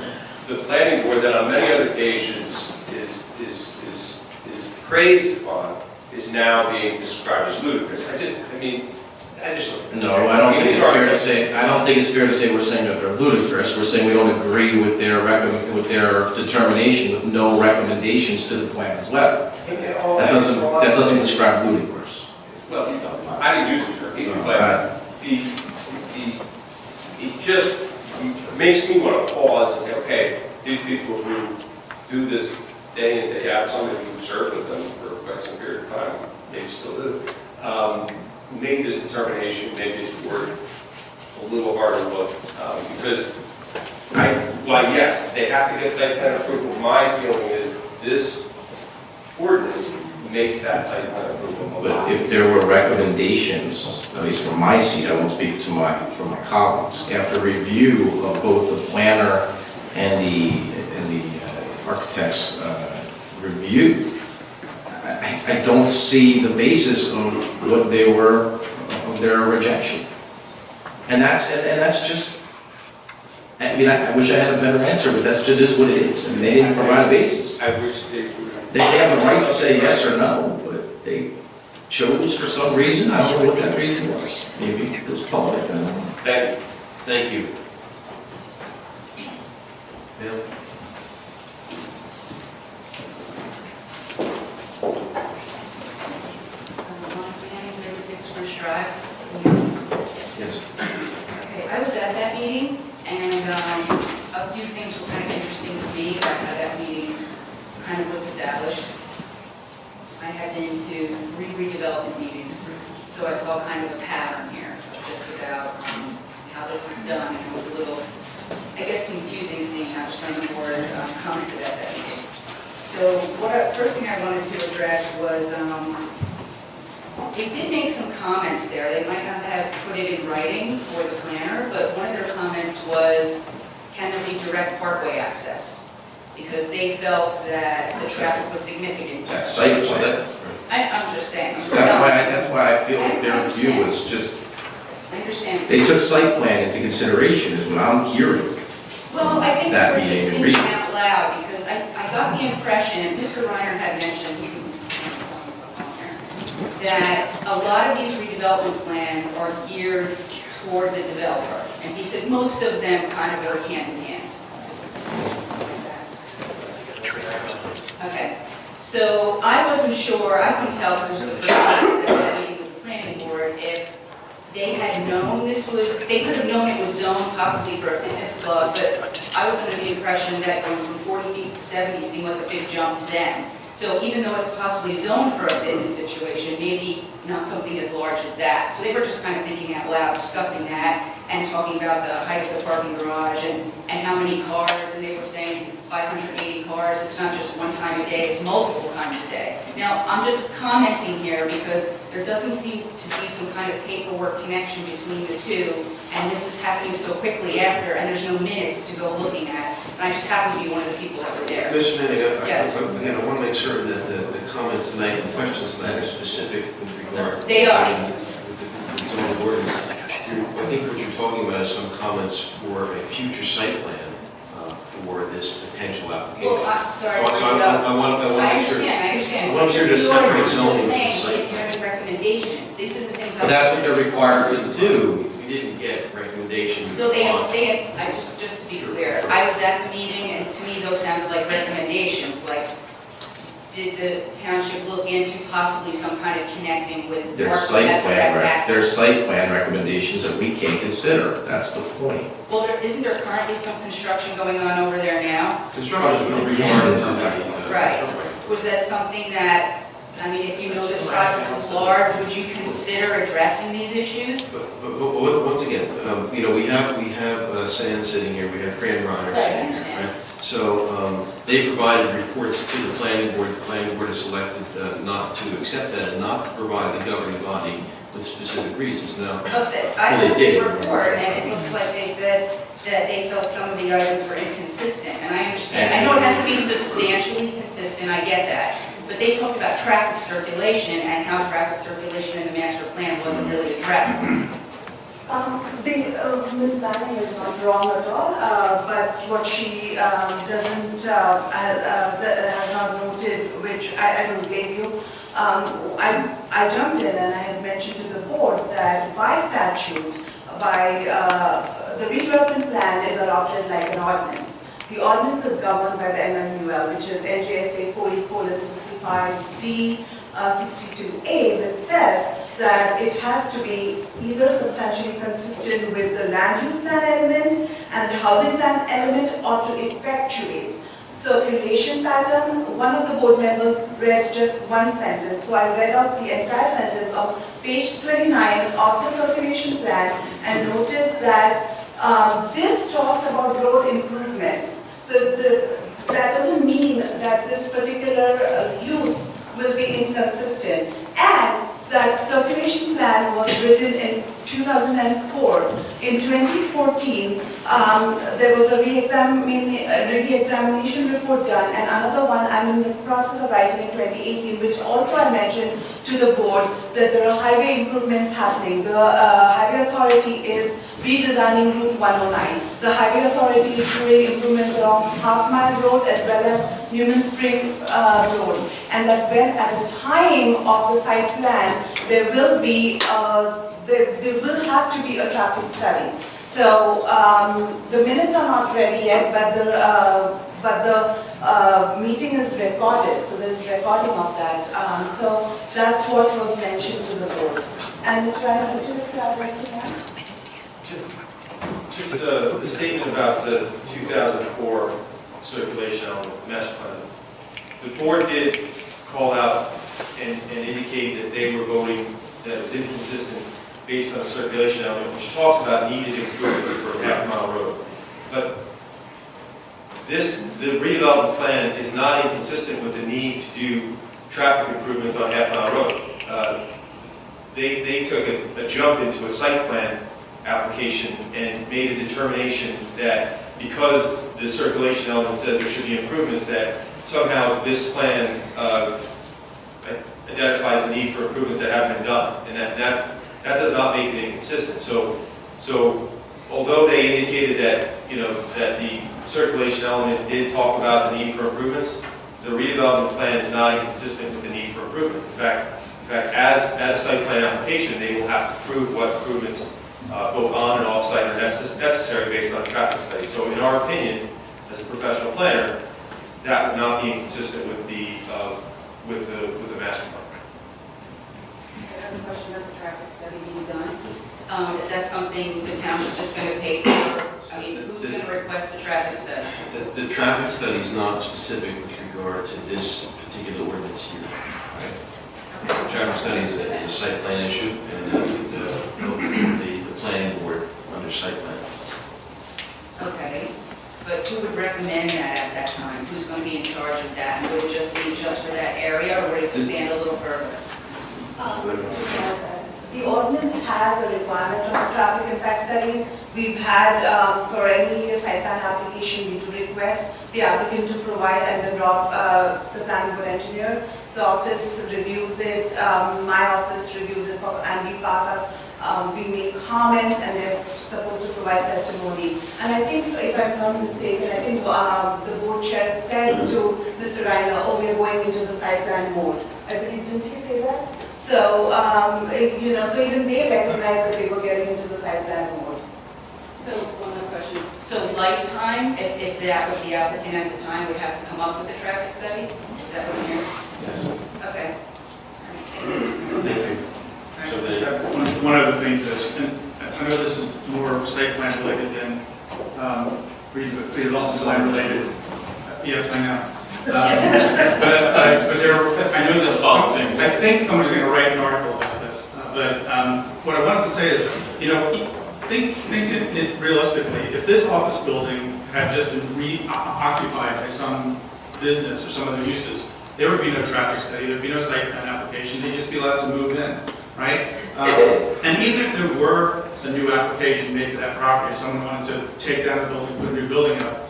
the planning board that on many other occasions is praised upon is now being described as ludicrous. I just. No, I don't think it's fair to say, I don't think it's fair to say we're saying that they're ludicrous. We're saying we don't agree with their determination with no recommendations to the planner's letter. That doesn't describe ludicrous. Well, I didn't use the term either, but it just makes me want to pause and say, okay, these people who do this day in, day out, some of you who served with them for quite some period of time, maybe still do, made this determination, maybe it's worth a little harder look, because yes, they have to get site plan approval. My feeling is this ordinance makes that site plan approval. But if there were recommendations, at least from my seat, I won't speak for my colleagues, after review of both the planner and the architect's review, I don't see the basis of what they were, of their rejection. And that's just, I mean, I wish I had a better answer, but that's just is what it is. I mean, they didn't provide a basis. I wish they would. They have a right to say yes or no, but they chose for some reason. I don't know what that reason was. Maybe it was public, I don't know. Thank you. Thank you. Bill? Yes. Okay, I was at that meeting, and a few things were kind of interesting to me about how that meeting kind of was established. I had been to 3 redevelopment meetings, so I saw kind of a pattern here, just about how this is done, and it was a little, I guess, confusing seeing how the planning board commented at that meeting. So first thing I wanted to address was, they did make some comments there. They might not have put it in writing for the planner, but one of their comments was, can there be direct parkway access? Because they felt that the traffic was significant. That's site plan. I'm just saying. That's why I feel that their review was just, I understand. they took site plan into consideration is what I'm hearing. Well, I think That we're just meeting and thinking reading. out loud, because I got the impression, and Mr. Reiner had mentioned, that a lot of these redevelopment plans are geared toward the developer. And he said most of them kind of work hand in hand. Okay, so I wasn't sure, I couldn't tell because it was the first time that I was meeting with the planning board, if they had known this was, they could have known it was zoned possibly for a fitness club, but I was under the impression that going from 40 feet to 70 seemed like a big jump to them. So even though it's possibly zoned for a fitness situation, maybe not something as large as that. So they were just kind of thinking out loud, discussing that, and talking about the height of the parking garage and how many cars, and they were saying 580 cars. It's not just one time a day, it's multiple times a day. Now, I'm just commenting here because there doesn't seem to be some kind of paperwork connection between the two, and this is happening so quickly after, and there's no minutes to go looking at. And I just happen to be one of the people that were there. Ms. Manning, Yes. again, I want to make sure that the comments tonight and questions tonight are specific with regard to... They are. With the zoning ordinance. I think what you're talking about is some comments for a future site plan for this potential application. Well, I'm sorry. So I want to make sure... I understand. I want to make sure to separate zoning from Saying, site if plan. there are recommendations, these are the things I... But that's what they're required to do. We didn't get recommendations. So just to be clear, I was at the meeting, and to me, those sounded like recommendations, like, did the township look into possibly some kind of connecting with... There's site plan recommendations that we can't consider. That's the point. Well, isn't there currently some construction going on over there now? Construction is going to be part of the... Right. Was that something that, I mean, if you know this project is large, would you consider addressing these issues? But once again, you know, we have Sam sitting here, we have Fran Reiner sitting here, right? So they provided reports to the planning board. The planning board has elected not to accept that and not to provide the governing body with specific reasons. Now, Okay, I looked at the report, and it looks like they said that they felt some of the items were inconsistent, and I understand. I know it has to be substantially consistent, I get that. but they talked about traffic circulation and how traffic circulation in the master plan wasn't really addressed. Ms. Manning is not wrong at all, but what she doesn't, has not noted, which I don't blame you, I jumped in and I had mentioned to the board that by statute, the redevelopment plan is adopted like an ordinance. The ordinance is governed by the MMUL, which is NJSA 40:55D 62A, which says that it has to be either substantially consistent with the land use plan element and the housing plan element, or to effectuate circulation pattern. One of the board members read just one sentence, so I read out the entire sentence of page 29 of the circulation plan and noted that this talks about road improvements. That doesn't mean that this particular use will be inconsistent, and that circulation plan was written in 2004. In 2014, there was a re-examination report done, and another one I'm in the process of writing in 2018, which also I mentioned to the board that there are highway improvements happening. The highway authority is redesigning Route 109. The highway authority is doing improvements along Half Mile Road as well as Union Spring Road. And that when at the time of the site plan, there will have to be a traffic study. So the minutes are not ready yet, but the meeting is recorded, so there's recording of that. So that's what was mentioned to the board. And Ms. Ryan, would you like to add anything else? Just the statement about the 2004 circulation on the master plan. The board did call out and indicate that they were voting that it was inconsistent based on the circulation element, which talks about needed improvements for half-mile road. But the redevelopment plan is not inconsistent with the need to do traffic improvements on half-mile road. They took a jump into a site plan application and made a determination that because the circulation element said there should be improvements, that somehow this plan identifies the need for improvements that haven't been done, and that does not make it inconsistent. So although they indicated that that the circulation element did talk about the need for improvements, the redevelopment plan is not inconsistent with the need for improvements. In fact, as a site plan application, they will have to prove what improvements both on and off site are necessary based on traffic studies. So in our opinion, as a professional planner, that would not be inconsistent with the master plan. I have a question about the traffic study being done. Is that something the town is just going to pay for? I mean, who's going to request the traffic study? The traffic study is not specific with regard to this particular ordinance here. Right? The traffic study is a site plan issue, and the planning board under site plan. Okay, but who would recommend that at that time? Who's going to be in charge of that? And would it just be just for that area, or would it expand a little further? The ordinance has a requirement of traffic impact studies. We've had, for any site plan application, we do request the applicant to provide and then drop the planning board engineer. So office reviews it, my office reviews it, and we pass up, we make comments, and they're supposed to provide testimony. And I think, if I'm not mistaken, I think the board chair said to Mr. Reiner, oh, we're going into the site plan mode. I believe, didn't he say that? So, so even they recognized that they were getting into the site plan mode. So, one last question. So Lifetime, if that was the applicant at the time, would have to come up with a traffic study? Is that what I'm hearing? Yes. Okay. Thank you. So One of the things is, and I know this is more site plan related than redevelopment plan related. Yes, I know. But there, I know this. I think someone's going to write an article about this. But what I wanted to say is, think it realistically. If this office building had just been reoccupied by some business or some other uses, there would be no traffic study. There'd be no site plan application. They'd just be allowed to move in, right? And even if there were a new application made for that property, someone wanted to take down the building, put a new building up,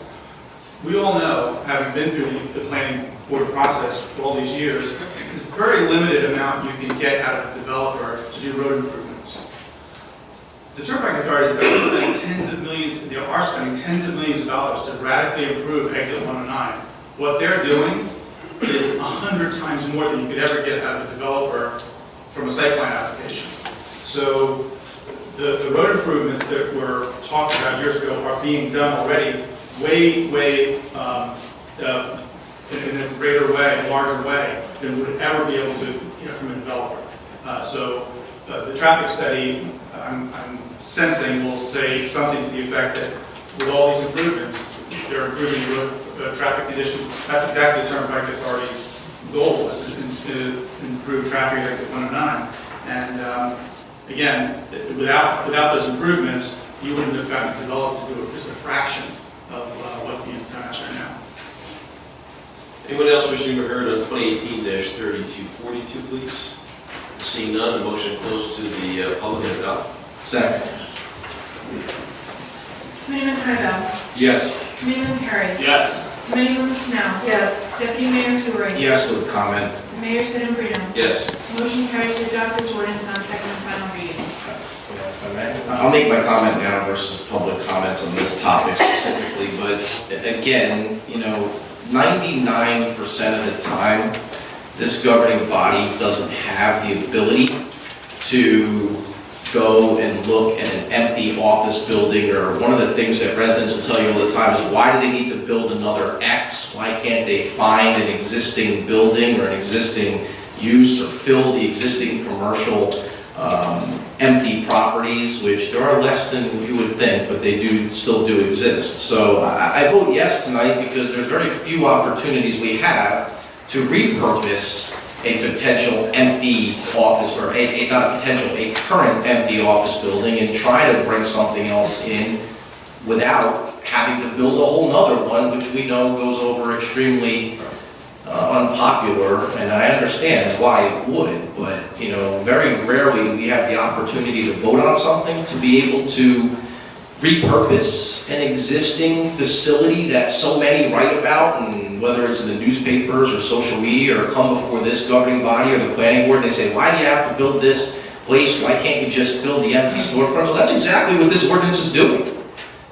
we all know, having been through the planning board process for all these years, there's a very limited amount you can get out of a developer to do road improvements. The Turnpike Authority is about to spend tens of millions, they are spending tens of millions of dollars to radically improve exit 109. What they're doing is 100 times more than you could ever get out of a developer from a site plan application. So the road improvements that were talked about years ago are being done already way, in a greater way, larger way than we would ever be able to get from a developer. The traffic study, I'm sensing, will say something to the effect that with all these improvements, they're improving road traffic conditions. That's exactly the Turnpike Authority's goal, is to improve traffic at exit 109. And again, without those improvements, you wouldn't have gotten a developer to do just a fraction of what's being done out there now. Anyone else wishing to be heard on 2018-3242, please? Seeing none, the motion closed to the public and adopt. Second. Committeeman Tyrell? Yes. Committeeman Perry? Yes. Committeeman Snell? Yes. Deputy Mayor Fiore? Yes with a comment. Mayor Sedambrino? Yes. Motion carries to adopt this ordinance on second and final reading. If I may. I'll make my comment now versus public comments on this topic specifically, but again, 99% of the time, this governing body doesn't have the ability to go and look at an empty office building, or one of the things that residents will tell you all the time is, why do they need to build another X? Why can't they find an existing building or an existing use, or fill the existing commercial empty properties, which there are less than you would think, but they still do exist. So I vote yes tonight because there's very few opportunities we have to repurpose a potential empty office, or a current empty office building, and try to bring something else in without having to build a whole nother one, which we know goes over extremely unpopular, and I understand why it would, but very rarely we have the opportunity to vote on something, to be able to repurpose an existing facility that so many write about, and whether it's in the newspapers or social media, or come before this governing body or the planning board, and they say, why do you have to build this place? Why can't you just fill the empty storefronts? Well, that's exactly what this ordinance is doing.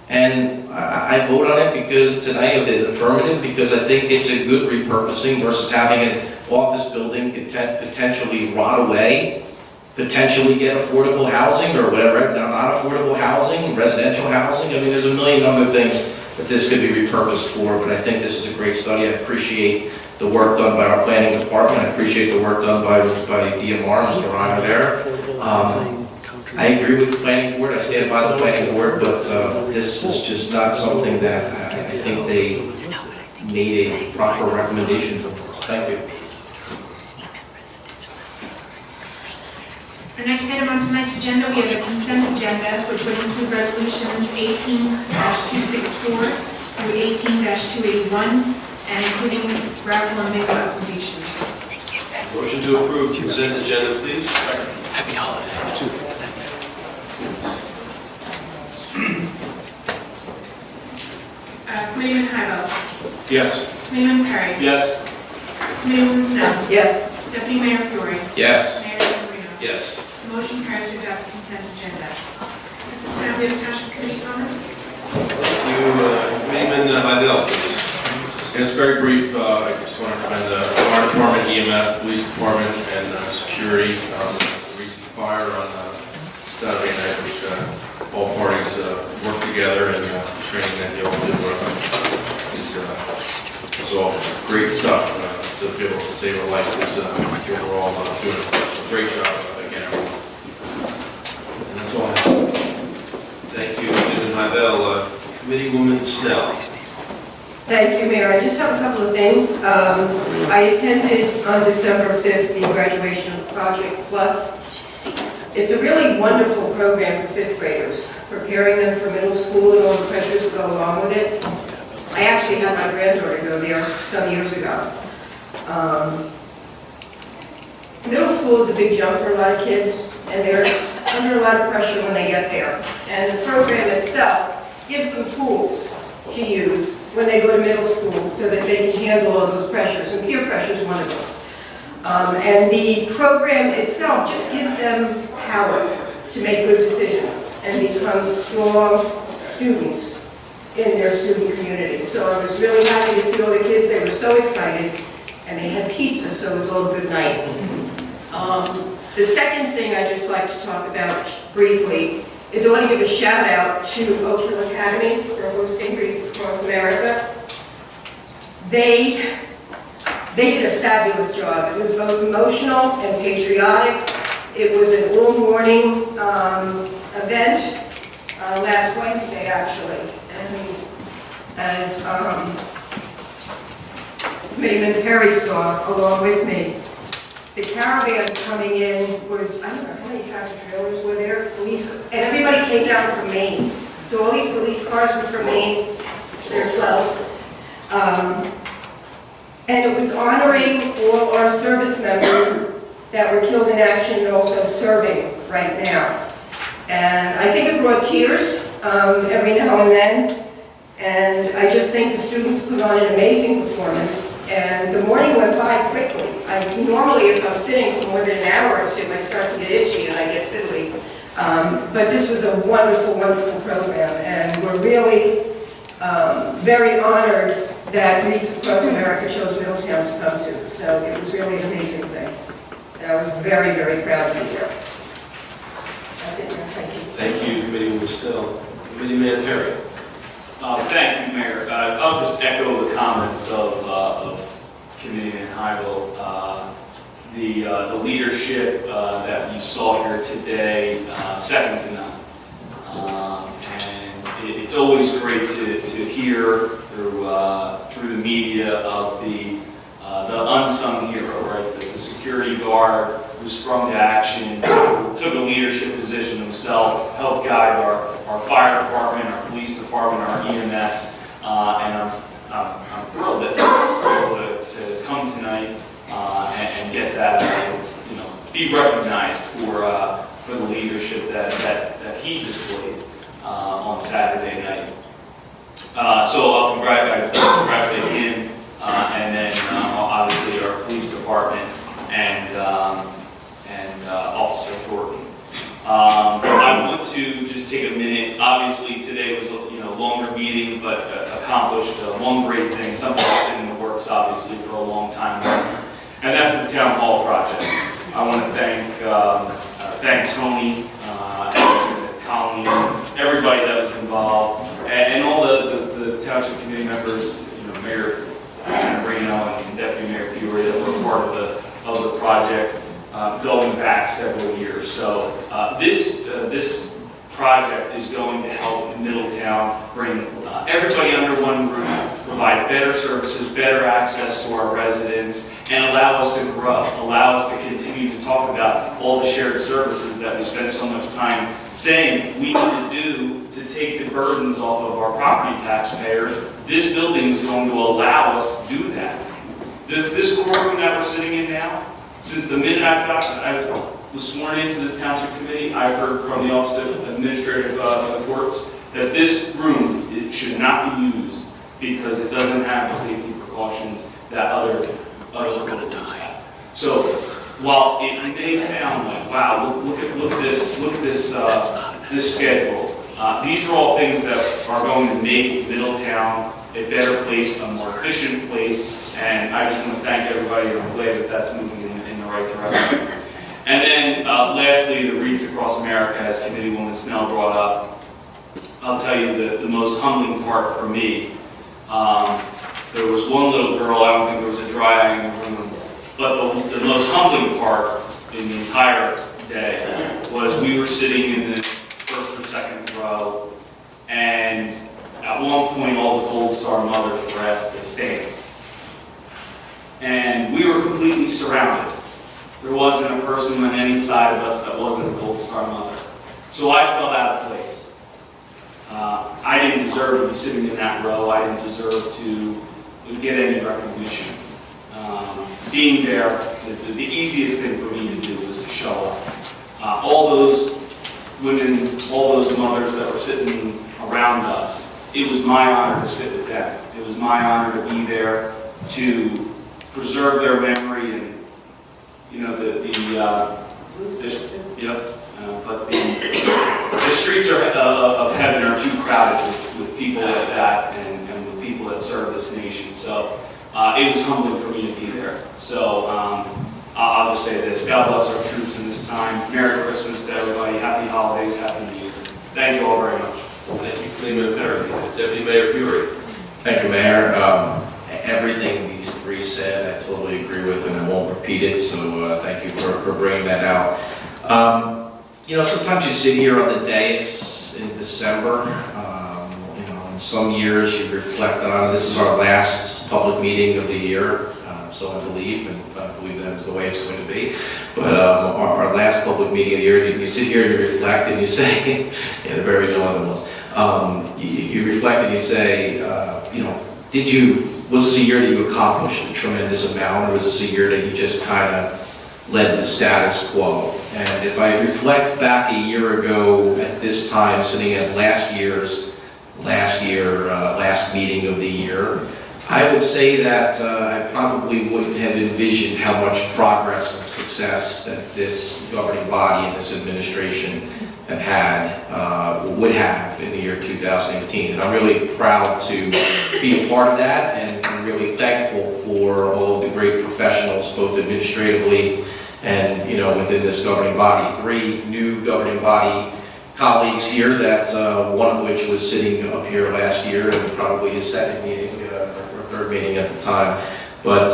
And I vote on it because tonight, the affirmative, because I think it's a good repurposing versus having an office building potentially rot away, potentially get affordable housing or whatever, not affordable housing, residential housing. I mean, there's a million other things that this could be repurposed for, but I think this is a great study. I appreciate the work done by our planning department. I appreciate the work done by DMR, Mr. Reiner there. I agree with the planning board. I stand by the planning board, but this is just not something that I think they made a proper recommendation for. Thank you. Our next item on tonight's agenda, we have a consent agenda, which would include resolutions 18-264 through 18-281, and including gravel and mega applications. Motion to approve consent agenda, please. Happy holidays. Committeeman Hybel. Yes. Committeeman Perry. Yes. Committeeman Snell. Yes. Deputy Mayor Fiore. Yes. Mayor Sedambrino. Yes. Motion carries to adopt the consent agenda. At this time, we have Township Committee comments. Committeeman Hybel, please. Yes, very brief. I just want to commend the fire department, EMS, police department, and security. The recent fire on Saturday night, which all parties worked together, and the training that they all did is all great stuff. To be able to save a life is overall doing a great job again, everyone. And that's all I have. Thank you, Committeeman Hybel. Committeewoman Snell. Thank you, Mayor. I just have a couple of things. I attended on December 5th the graduation of Project Plus. It's a really wonderful program for fifth graders, preparing them for middle school and all the pressures that go along with it. I actually had my granddaughter go there some years ago. Middle school is a big jump for a lot of kids, and they're under a lot of pressure when they get there. And the program itself gives them tools to use when they go to middle school so that they can handle all those pressures, and peer pressure is one of them. And the program itself just gives them power to make good decisions and become strong students in their student community. So I was really happy to see all the kids. They were so excited, and they had pizza, so it was all a good night. The second thing I'd just like to talk about briefly is I want to give a shout out to Oak Hill Academy for hosting Wreaths Across America. They did a fabulous job. It was both emotional and patriotic. It was an all-morning event last Wednesday, actually. And as Committeeman Perry saw along with me, the caravan coming in was, I don't know how many tractor trailers were there, police, and everybody came down from Maine. So all these police cars were from Maine, there are 12. And it was honoring all our service members that were killed in action and also serving right now. And I think it brought tears every now and then. And I just think the students put on an amazing performance. And the morning went by quickly. Normally, if I'm sitting for more than an hour or two, I start to get itchy and I get fiddly. But this was a wonderful, wonderful program. And we're really very honored that Wreaths Across America chose Middletown to come to. So it was really an amazing thing. And I was very, very proud to be there. That's it, Mayor. Thank you. Thank you, Committeeman Still. Committeeman Perry. Thank you, Mayor. I'll just echo the comments of Committeeman Heigl. The leadership that you saw here today, second to none. And it's always great to hear through the media of the unsung hero, right? The security guard who sprung to action, took a leadership position himself, helped guide our fire department, our police department, our EMS, and I'm thrilled that he was able to come tonight and get that, be recognized for the leadership that he displayed on Saturday night. So I'll congratulate him, and then obviously our police department and Officer Thornton. I want to just take a minute. Obviously today was a longer meeting, but accomplished one great thing, something that's been in the works obviously for a long time, and that's the town hall project. I want to thank Tony and Colleen, everybody that was involved, and all the township committee members, Mayor Reno and Deputy Mayor Peoria that were part of the project going back several years. So this project is going to help Middletown bring everybody under one roof, provide better services, better access to our residents, and allow us to grow, allow us to continue to talk about all the shared services that we spend so much time saying we need to do to take the burdens off of our property taxpayers. This building is going to allow us to do that. This courtroom that we're sitting in now, since the minute I was sworn into this township committee, I've heard from the Office of Administrative Courts that this room should not be used because it doesn't have the safety precautions that other buildings have. So while it may sound like, wow, look at this schedule. These are all things that are going to make Middletown a better place, a more efficient place, and I just want to thank everybody, and I'm glad that that's moving in the right direction. And then lastly, the Wreaths Across America, as Committeewoman Snell brought up, I'll tell you the most humbling part for me. There was one little girl, I don't think there was a dry eye in the room, but the most humbling part in the entire day was we were sitting in the first or second row, and at one point all the Gold Star mothers were asked to stand. And we were completely surrounded. There wasn't a person on any side of us that wasn't a Gold Star mother. So I felt out of place. I didn't deserve to be sitting in that row. I didn't deserve to get any recognition. Being there, the easiest thing for me to do was to show up. All those women, all those mothers that were sitting around us it was my honor to sit with them. It was my honor to be there to preserve their memory and, you know, but the streets of heaven are too crowded with people like that and with people that serve this nation. So it was humbling for me to be there. So I'll just say this: God bless our troops in this time. Merry Christmas to everybody. Happy holidays. Happy New Year. Thank you all very much. Thank you, Committeeman Perry. Deputy Mayor Fury. Thank you, Mayor. Everything these three said, I totally agree with, and I won't repeat it, so thank you for bringing that out. You know, sometimes you sit here on the dais in December, you know, in some years you reflect on, this is our last public meeting of the year, so I believe, and I believe that is the way it's going to be. But our last public meeting of the year, you sit here and you reflect and you say, yeah, there better be no other ones. You reflect and you say, you know, was this a year that you accomplished a tremendous amount, or was this a year that you just kind of led the status quo? And if I reflect back a year ago at this time, sitting at last meeting of the year, I would say that I probably wouldn't have envisioned how much progress and success that this governing body and this administration have had, would have in the year 2018. And I'm really proud to be a part of that, and I'm really thankful for all of the great professionals, both administratively and, you know, within this governing body. 3 new governing body colleagues here, that one of which was sitting up here last year, and probably his second meeting, or third meeting at the time. But,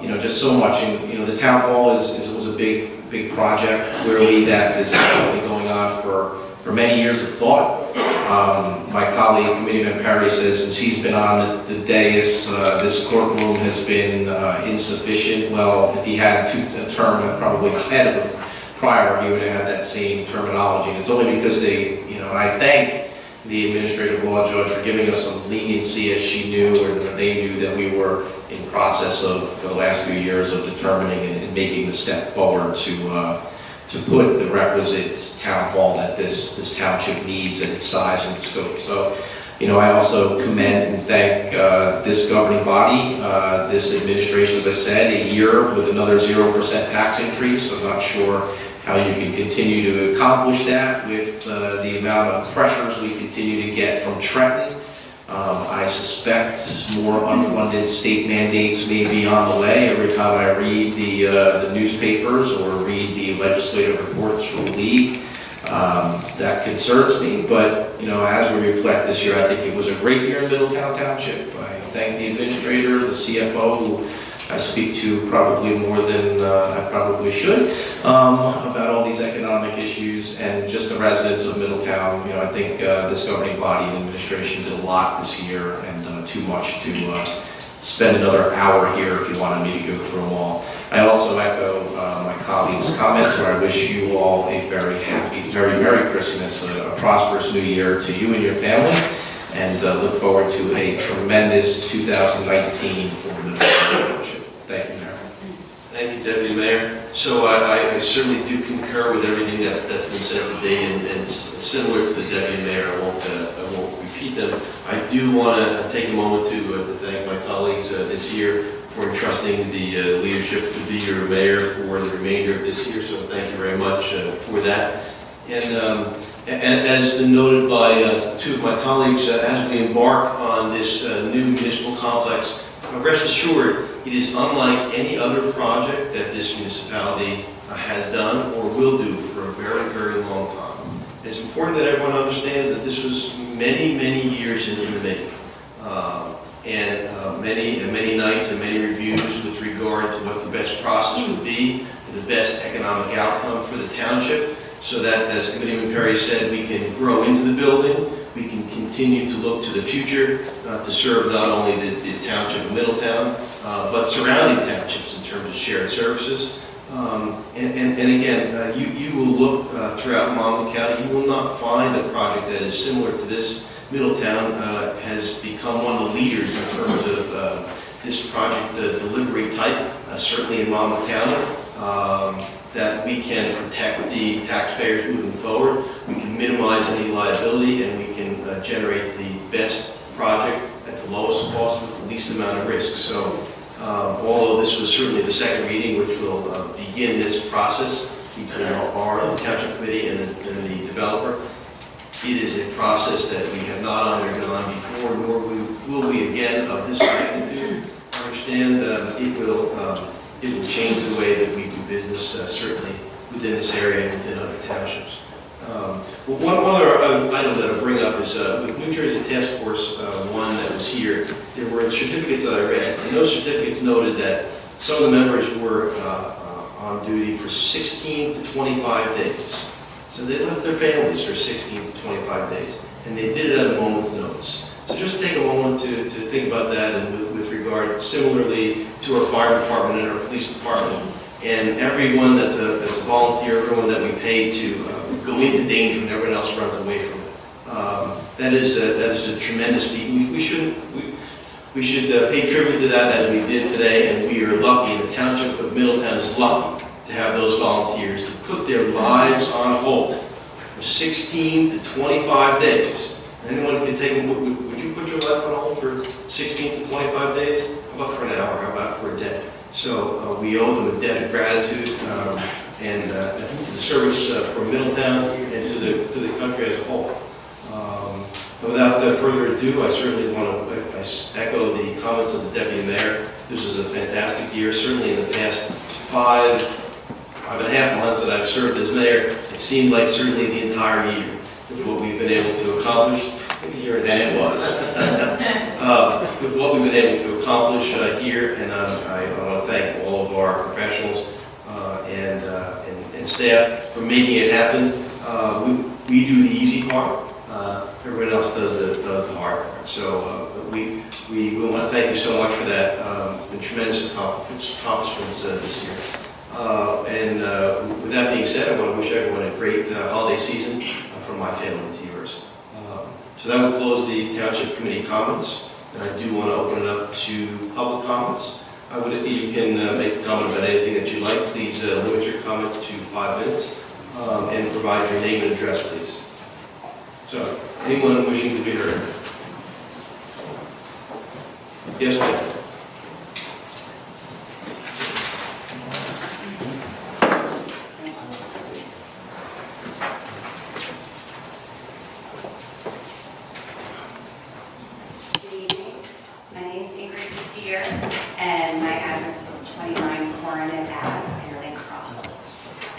you know, just so much. And, you know, the town hall was a big project, clearly, that is probably going on for many years of thought. My colleague, Committeeman Perry, says since he's been on the dais, this courtroom has been insufficient. Well, if he had a term probably ahead of him prior, he would have had that same terminology. And it's only because I thank the administrative law judge for giving us some leniency, as she knew, or they knew, that we were in process of, for the last few years, of determining and making the step forward to put the requisite town hall that this township needs at its size and scope. So, you know, I also commend and thank this governing body, this administration, as I said, a year with another 0% tax increase. I'm not sure how you can continue to accomplish that with the amount of pressures we continue to get from Trenton. I suspect more unfunded state mandates may be on the way every time I read the newspapers or read the legislative reports from the league. That concerns me, but, you know, as we reflect this year, I think it was a great year in Middletown Township. I thank the administrator, the CFO, who I speak to probably more than I probably should, about all these economic issues, and just the residents of Middletown. You know, I think this governing body and administration did a lot this year, and too much to spend another hour here if you wanted me to go through them all. I also echo my colleagues' comments, where I wish you all a very happy, very Merry Christmas, a prosperous New Year to you and your family, and look forward to a tremendous 2019 for Middletown Township. Thank you, Mayor. Thank you, Deputy Mayor. So I certainly do concur with everything that's been said today, and similar to the Deputy Mayor, I won't repeat them. I do want to take a moment to thank my colleagues this year for entrusting the leadership to be your mayor for the remainder of this year, so thank you very much for that. And as noted by 2 of my colleagues, as we embark on this new municipal complex, rest assured, it is unlike any other project that this municipality has done or will do for a very, very long time. It's important that everyone understands that this was many, many years in the making. Many nights and many reviews with regard to what the best process would be, the best economic outcome for the township, so that, as Committeeman Perry said, we can grow into the building, we can continue to look to the future to serve not only the township of Middletown, but surrounding townships in terms of shared services. And again, you will look throughout Monmouth County, you will not find a project that is similar to this. Middletown has become one of the leaders in terms of this project delivery type, certainly in Monmouth County. that we can protect the taxpayers moving forward, we can minimize any liability, and we can generate the best project at the lowest cost with the least amount of risk. So although this was certainly the second reading, which will begin this process between the Township Committee and the developer, it is a process that we have not undergone before, nor will we again of this magnitude. I understand it will change the way that we do business, certainly within this area and within other townships. One other item that I'll bring up is with New Jersey Task Force 1 that was here, there were certificates that I read, and those certificates noted that some of the members were on duty for 16 to 25 days. So they left their families for 16 to 25 days, and they did it at a moment's notice. So just take a moment to think about that, and with regard similarly to our fire department and our police department, and everyone that's a volunteer, everyone that we pay to go into danger when everyone else runs away from it. That is a tremendous feat. We should pay tribute to that as we did today, and we are lucky, and the Township of Middletown is lucky to have those volunteers to put their lives on hold for 16 to 25 days. Anyone can take, would you put your life on hold for 16 to 25 days? How about for an hour? How about for a day? So we owe them a debt of gratitude and to the service for Middletown and to the country as a whole. Without further ado, I certainly want to echo the comments of the Deputy Mayor. This was a fantastic year. Certainly in the past 5.5 months that I've served as mayor, it seemed like certainly the entire year with what we've been able to accomplish. Maybe a year and it was. With what we've been able to accomplish here, and I want to thank all of our professionals and staff for making it happen. We do the easy part. Everyone else does the hard part. So we want to thank you so much for that. It's been tremendous accomplishments this year. And with that being said, I want to wish everyone a great holiday season from my family to yours. So that will close the Township Committee comments. And I do want to open it up to public comments. You can make a comment about anything that you like. Please limit your comments to 5 minutes and provide your name and address, please. So, anyone wishing to be heard? Yes, ma'am. And my address is 29 Coronet Ave in Lincroft.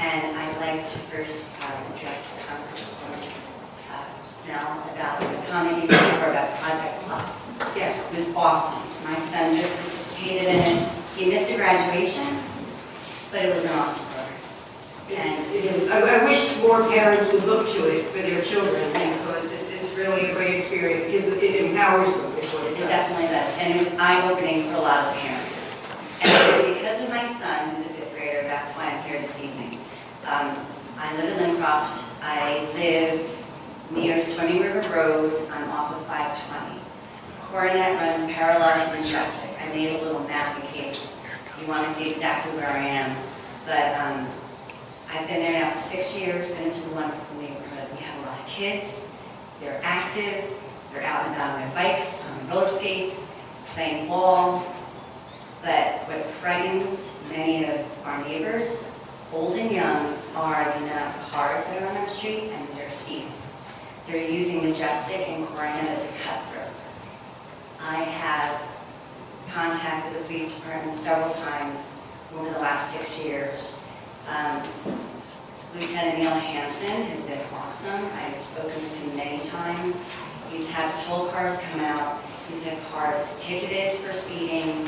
And I'd like to first address Congresswoman Snell about the comment you made about Project Plus. Yes, it was awesome. My son just participated in it. He missed the graduation, but it was an awesome program. And It is. I wish more parents would look to it for their children because it's really a great experience. It empowers them. It definitely does, and it was eye-opening for a lot of parents. And because of my son, who's a 5th grader, that's why I'm here this evening. I live in Lincroft. I live near Swimming River Road. I'm off of 520. Coronet runs parallel to Majestic. I made a little map in case you want to see exactly where I am. But I've been there now for 6 years, and it's a wonderful neighborhood. We have a lot of kids. They're active. They're out and about on their bikes, on roller skates, playing ball. But what frightens many of our neighbors, old and young, are the amount of cars that are on our street and they're speeding. They're using Majestic and Coronet as a cut-through. I have contacted the police department several times over the last 6 years. Lieutenant Neil Hampson has been awesome. I've spoken with him many times. He's had patrol cars come out. He's had cars ticketed for speeding.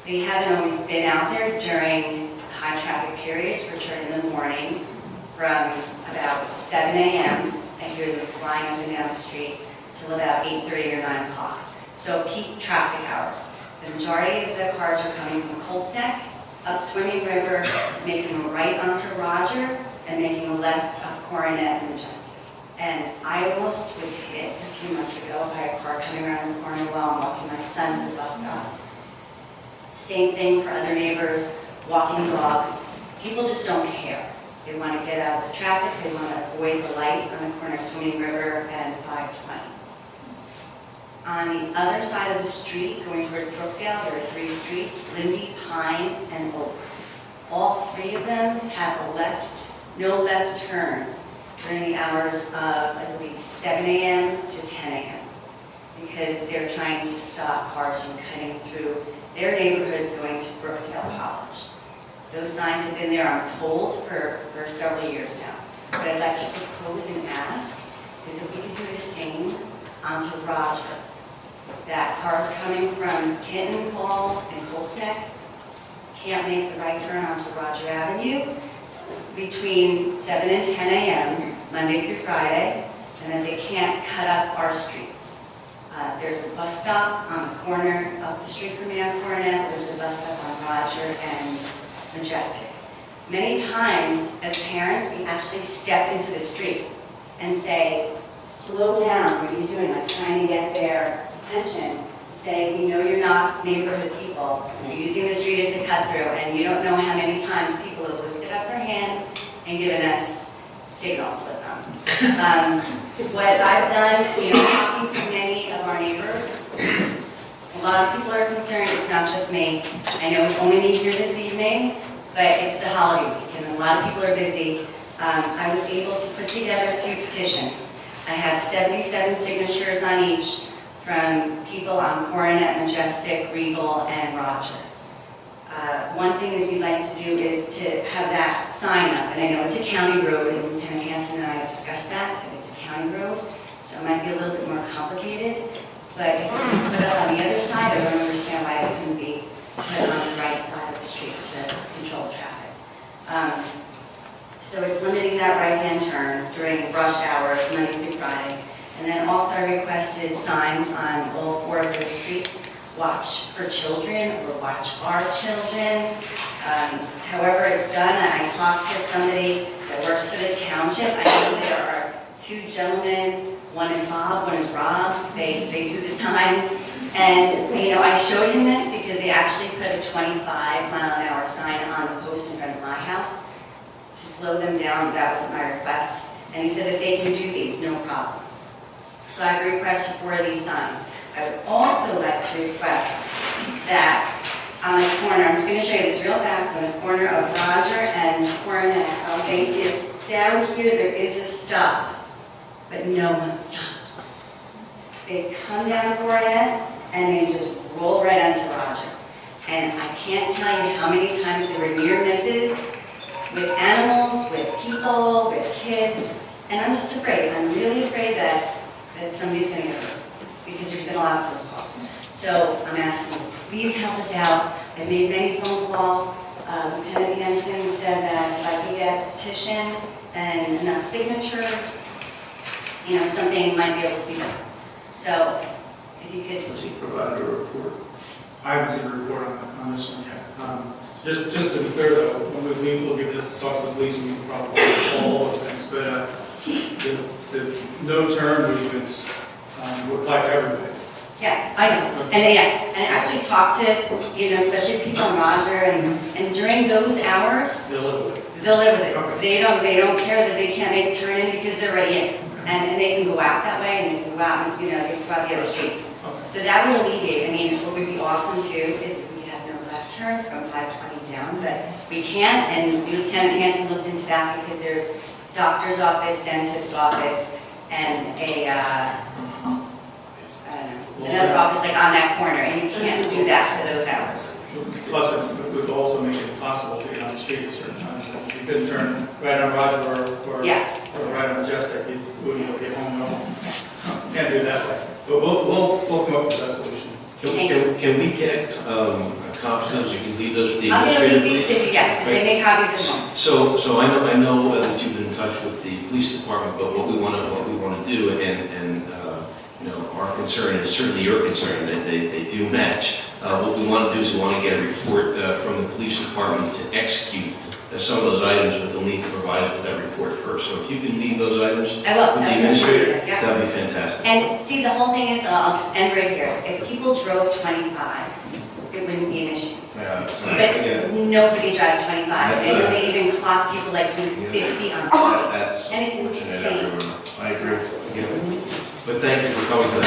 They haven't always been out there during high traffic periods, which are in the morning from about 7 a.m. I hear them flying up and down the street till about 8:30 or 9 o'clock. So peak traffic hours. The majority of the cars are coming from Colts Neck, up Swimming River, making a right onto Roger, and making a left up Coronet and Majestic. And I almost was hit a few months ago by a car coming around the corner while I'm walking my son to the bus stop. Same thing for other neighbors walking dogs. People just don't care. They want to get out of the traffic, they want to avoid the light on the corner of Swimming River and 520. On the other side of the street, going towards Brookdale, there are 3 streets, Lindy, Pine, and Oak. All 3 of them have a no left turn during the hours of, I believe, 7 a.m. to 10 a.m. because they're trying to stop cars from cutting through their neighborhoods going to Brookdale College. Those signs have been there, I'm told, for several years now. What I'd like to propose and ask is if we could do the same onto Roger. That cars coming from Tinton Falls and Coltec can't make the right turn onto Roger Avenue between 7 and 10 a.m., Monday through Friday, and then they can't cut up our streets. There's a bus stop on the corner up the street from me on Coronet. There's a bus stop on Roger and Majestic. Many times, as parents, we actually step into the street and say, slow down, what are you doing? Like trying to get their attention, say, we know you're not neighborhood people, you're using the street as a cut through, and you don't know how many times people have lifted up their hands and given us signals with them. What I've done, talking to many of our neighbors, a lot of people are concerned, it's not just me. I know it's only me here this evening, but it's the holiday week, and a lot of people are busy. I was able to put together 2 petitions. I have 77 signatures on each from people on Coronet, Majestic, Regal, and Roger. One thing is we'd like to do is to have that sign up, and I know it's a county road, and Lieutenant Hanson and I have discussed that it's a county road, so it might be a little bit more complicated, but if we can put it on the other side, I don't understand why it couldn't be put on the right side of the street to control traffic. So it's limiting that right-hand turn during rush hours, Monday through Friday. And then also I requested signs on all 4 of those streets, watch for children or watch our children. However it's done, I talked to somebody that works for the township. I know there are 2 gentlemen, one is Bob, one is Rob. They do the signs. And I showed him this because they actually put a 25-mile-an-hour sign on the post in front of my house to slow them down. That was my request. And he said that they can do these, no problem. So I've requested 4 of these signs. I would also like to request that on the corner, I'm just going to show you this real fast, on the corner of Roger and Coronet, thank you. Down here there is a stop, but no one stops. They come down Coronet and they just roll right onto Roger. And I can't tell you how many times there were near misses with animals, with people, with kids, and I'm just afraid, I'm really afraid that somebody's going to get hurt, because there's been a lot of those calls. So I'm asking, please help us out. I've made many phone calls. Lieutenant Hanson said that if I could get a petition and enough signatures, something might be able to be done. So if you could. Does he provide a report? I haven't seen a report on this one yet. Just to be clear though, when we leave, we'll give this, talk to the police and we can probably all those things, but the no turn movements would apply to everybody. Yeah, I know. And I actually talked to, especially people on Roger, and during those hours, They'll live with it. they'll live with it. Okay. They don't care that they can't make a turn in because they're already in. And they can go out that way, and they can go out and, they can go out the other streets. Okay. So that would alleviate, what would be awesome too is if we could have no left turn from 520 down, but we can't, and Lieutenant Hanson looked into that because there's doctor's office, dentist's office, and another office like on that corner, and you can't do that for those hours. Plus, it would also make it possible to get on the street at certain times. You couldn't turn right on Roger or right on Majestic, you wouldn't be able to get home at all. Can't do it that way. But we'll come up with that solution. Can we get copies of those? You can leave those with the I'm going to administrator? leave these to you, yes, because they make copies at home. So I know that you've been in touch with the police department, but what we want to do, and our concern is certainly your concern, that they do match. What we want to do is we want to get a report from the police department to execute some of those items, but they'll need to provide us with that report first. So if you can leave those items I will. with the administrator, that'd be fantastic. And see, the whole thing is, I'll just end right here. If people drove 25, it wouldn't be an issue. So But again, nobody drives 25. That's I know a- they even clock people like doing 50 on the That's And it's unfortunate, insane. everyone. I agree. But thank you for coming to that.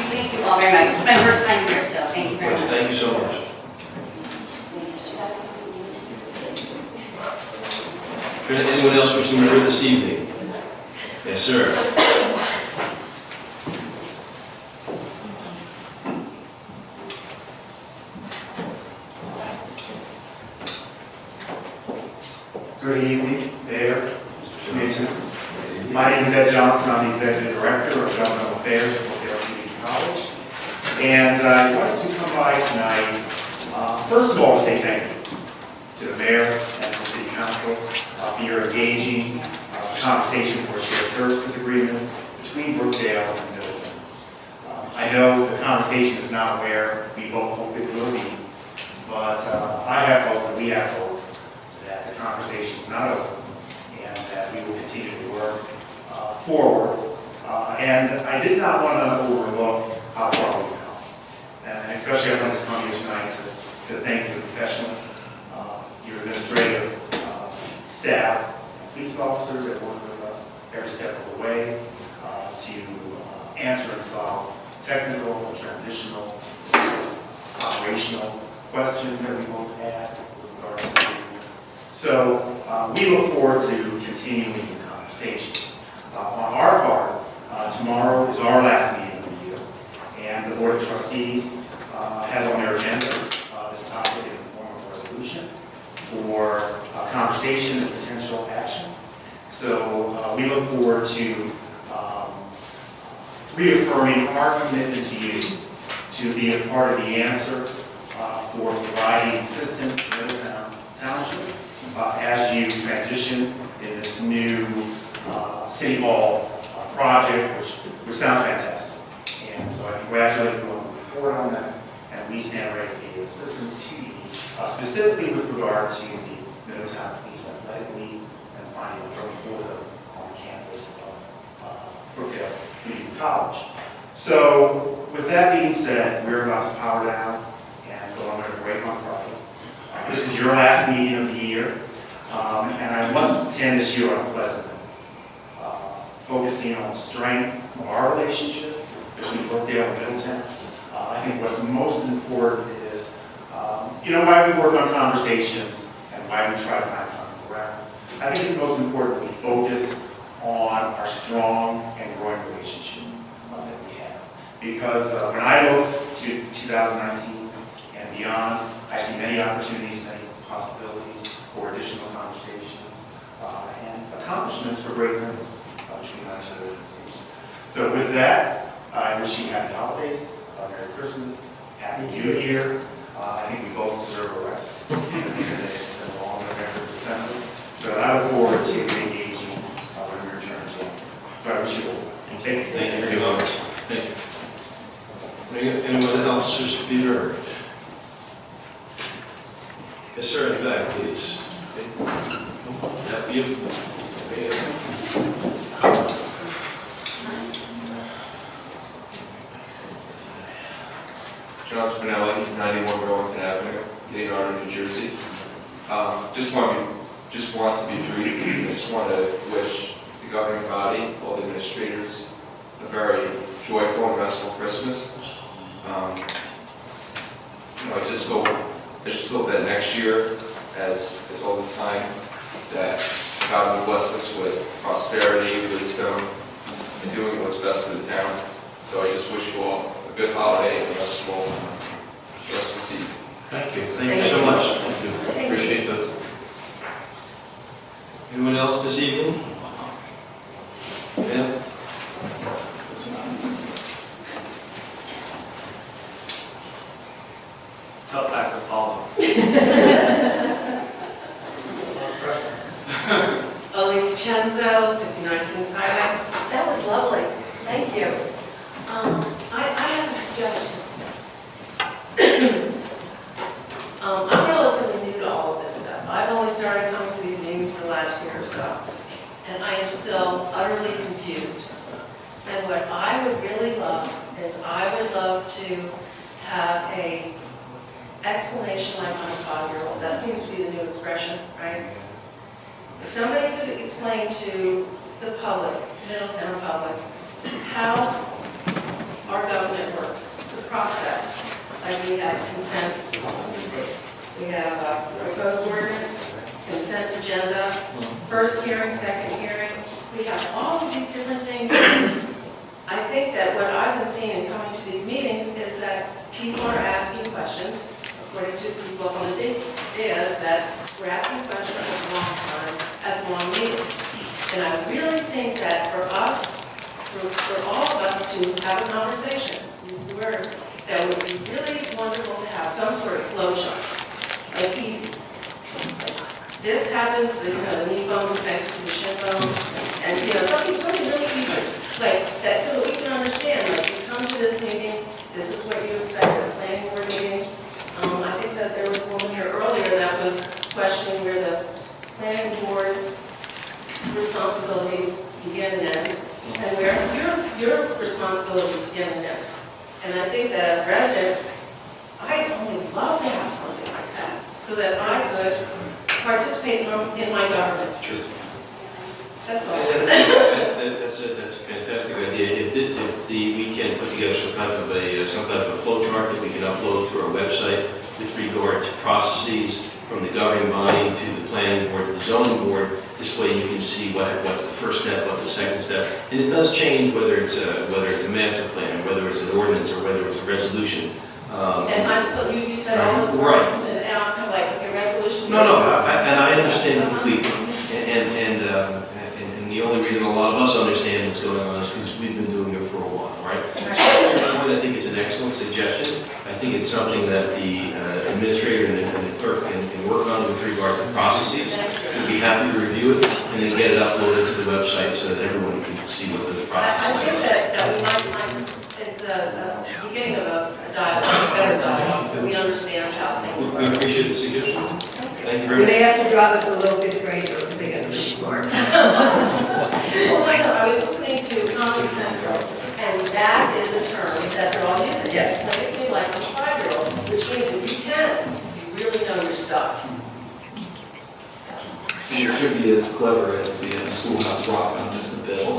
Thank you all very much. It's my first time here, so thank you very much. Thank you so much. Anyone else wishing to be here this evening? Yes, sir. Good evening, Mayor, Commission. My name is Ed Johnson. I'm the Executive Director of Governmental Affairs at Brookdale Community College. And I wanted to come by tonight, first of all, to say thank you to the Mayor and the City Council for your engaging conversation for a shared services agreement between Brookdale and Middletown. I know the conversation is not where we both hope it will be, but I have hope and we have hope that the conversation is not over and that we will continue to work forward. And I did not want to overlook how far we've come. And especially I wanted to come here tonight to thank your professionals, your administrative staff, police officers that work with us every step of the way to answer and solve technical, transitional, operational questions that we both had with regards to the agreement. So we look forward to continuing the conversation. On our part, tomorrow is our last meeting of the year, and the Board of Trustees has on their agenda this topic in the form of a resolution for conversation and potential action. So we look forward to reaffirming our commitment to you to be a part of the answer for providing assistance to Middletown Township as you transition in this new City Hall project, which sounds fantastic. And so I congratulate you on the report on that, and we stand ready to be of assistance to you, specifically with regard to the Middletown Police Athletic League and finding a drug border on the campus of Brookdale Community College. So with that being said, we're about to power down and go on a break on Friday. This is your last meeting of the year, and I want to end this year on a pleasant note, focusing on the strength of our relationship between Brookdale and Middletown. I think what's most important is, why we work on conversations and why we try to find common ground. I think it's most important we focus on our strong and growing relationship that we have. Because when I look to 2019 and beyond, I see many opportunities, many possibilities for additional conversations and accomplishments for great things between our two organizations. So with that, I wish you happy holidays, Merry Christmas, Happy New Year. I think we both deserve a rest. It's been a long November, December. So I look forward to engaging when we return to you. So I wish you all. Thank you. Thank you very much. Thank you. Anyone else wish to be heard? Yes, sir, in the back, please. Yeah, you. John Spinelli, 91 Burlington Avenue, Leonardo, New Jersey. Just want to be brief. I just want to wish the governing body, all the administrators, a very joyful and restful Christmas. I just hope that next year, as all the time, that God will bless us with prosperity, wisdom, and doing what's best for the town. So I just wish you all a good holiday and a restful season. Thank you. Thank you so much. Thank you. Appreciate that. Anyone else this evening? Yeah? Tough act to follow. Oli DiCenzo, 59 Kings Highway. That was lovely. Thank you. I have a suggestion. I'm relatively new to all of this stuff. I've only started coming to these meetings for the last year or so, and I am still utterly confused. And what I would really love is I would love to have a explanation like I'm a 5-year-old. That seems to be the new expression, right? If somebody could explain to the public, Middletown public, how our government works, the process. Like we have consent, we have proposed ordinance, consent agenda, first hearing, second hearing. We have all of these different things. I think that what I've been seeing in coming to these meetings is that people are asking questions, according to people on the data, that we're asking questions at the wrong time, at the wrong meetings. And I really think that for us, for all of us to have a conversation, use the word, that would be really wonderful to have some sort of flow chart, like easy. This happens, the knee bone's connected to the shin bone, and something really easy, like that, so that we can understand, like you come to this meeting, this is what you expect at a planning board meeting. I think that there was a woman here earlier that was questioning where the planning board responsibilities begin and end, and where your responsibilities begin and end. And I think that as a resident, I'd only love to have something like that, so that I could participate in my government. Sure. That's all. That's a fantastic idea. If we can put together some type of a flow chart that we can upload to our website with regard to processes from the governing body to the planning board to the zoning board. This way you can see what's the first step, what's the second step. And it does change whether it's a master plan, whether it's an ordinance, or whether it's a resolution. And I'm still, you said all those words, and I'm kind of like, okay, resolution. No, and I understand completely. And the only reason a lot of us understand what's going on is because we've been doing it for a while, right? So I think it's an excellent suggestion. I think it's something that the administrator and the clerk can work on with regard to processes. We'd be happy to review it and then get it uploaded to the website so that everyone can see what the process I think that we might, it's a beginning of a dialogue, a better dialogue, so we understand how things We work. appreciate the suggestion. Thank you You very may much. have to drop it to a little bit greater because they get really smart. Well, I was listening to Comedy Central, and that is a term that they're all using. Yes. It makes me like a 5-year-old, which means that you really know your stuff. You should be as clever as the Schoolhouse Rock on just a bill.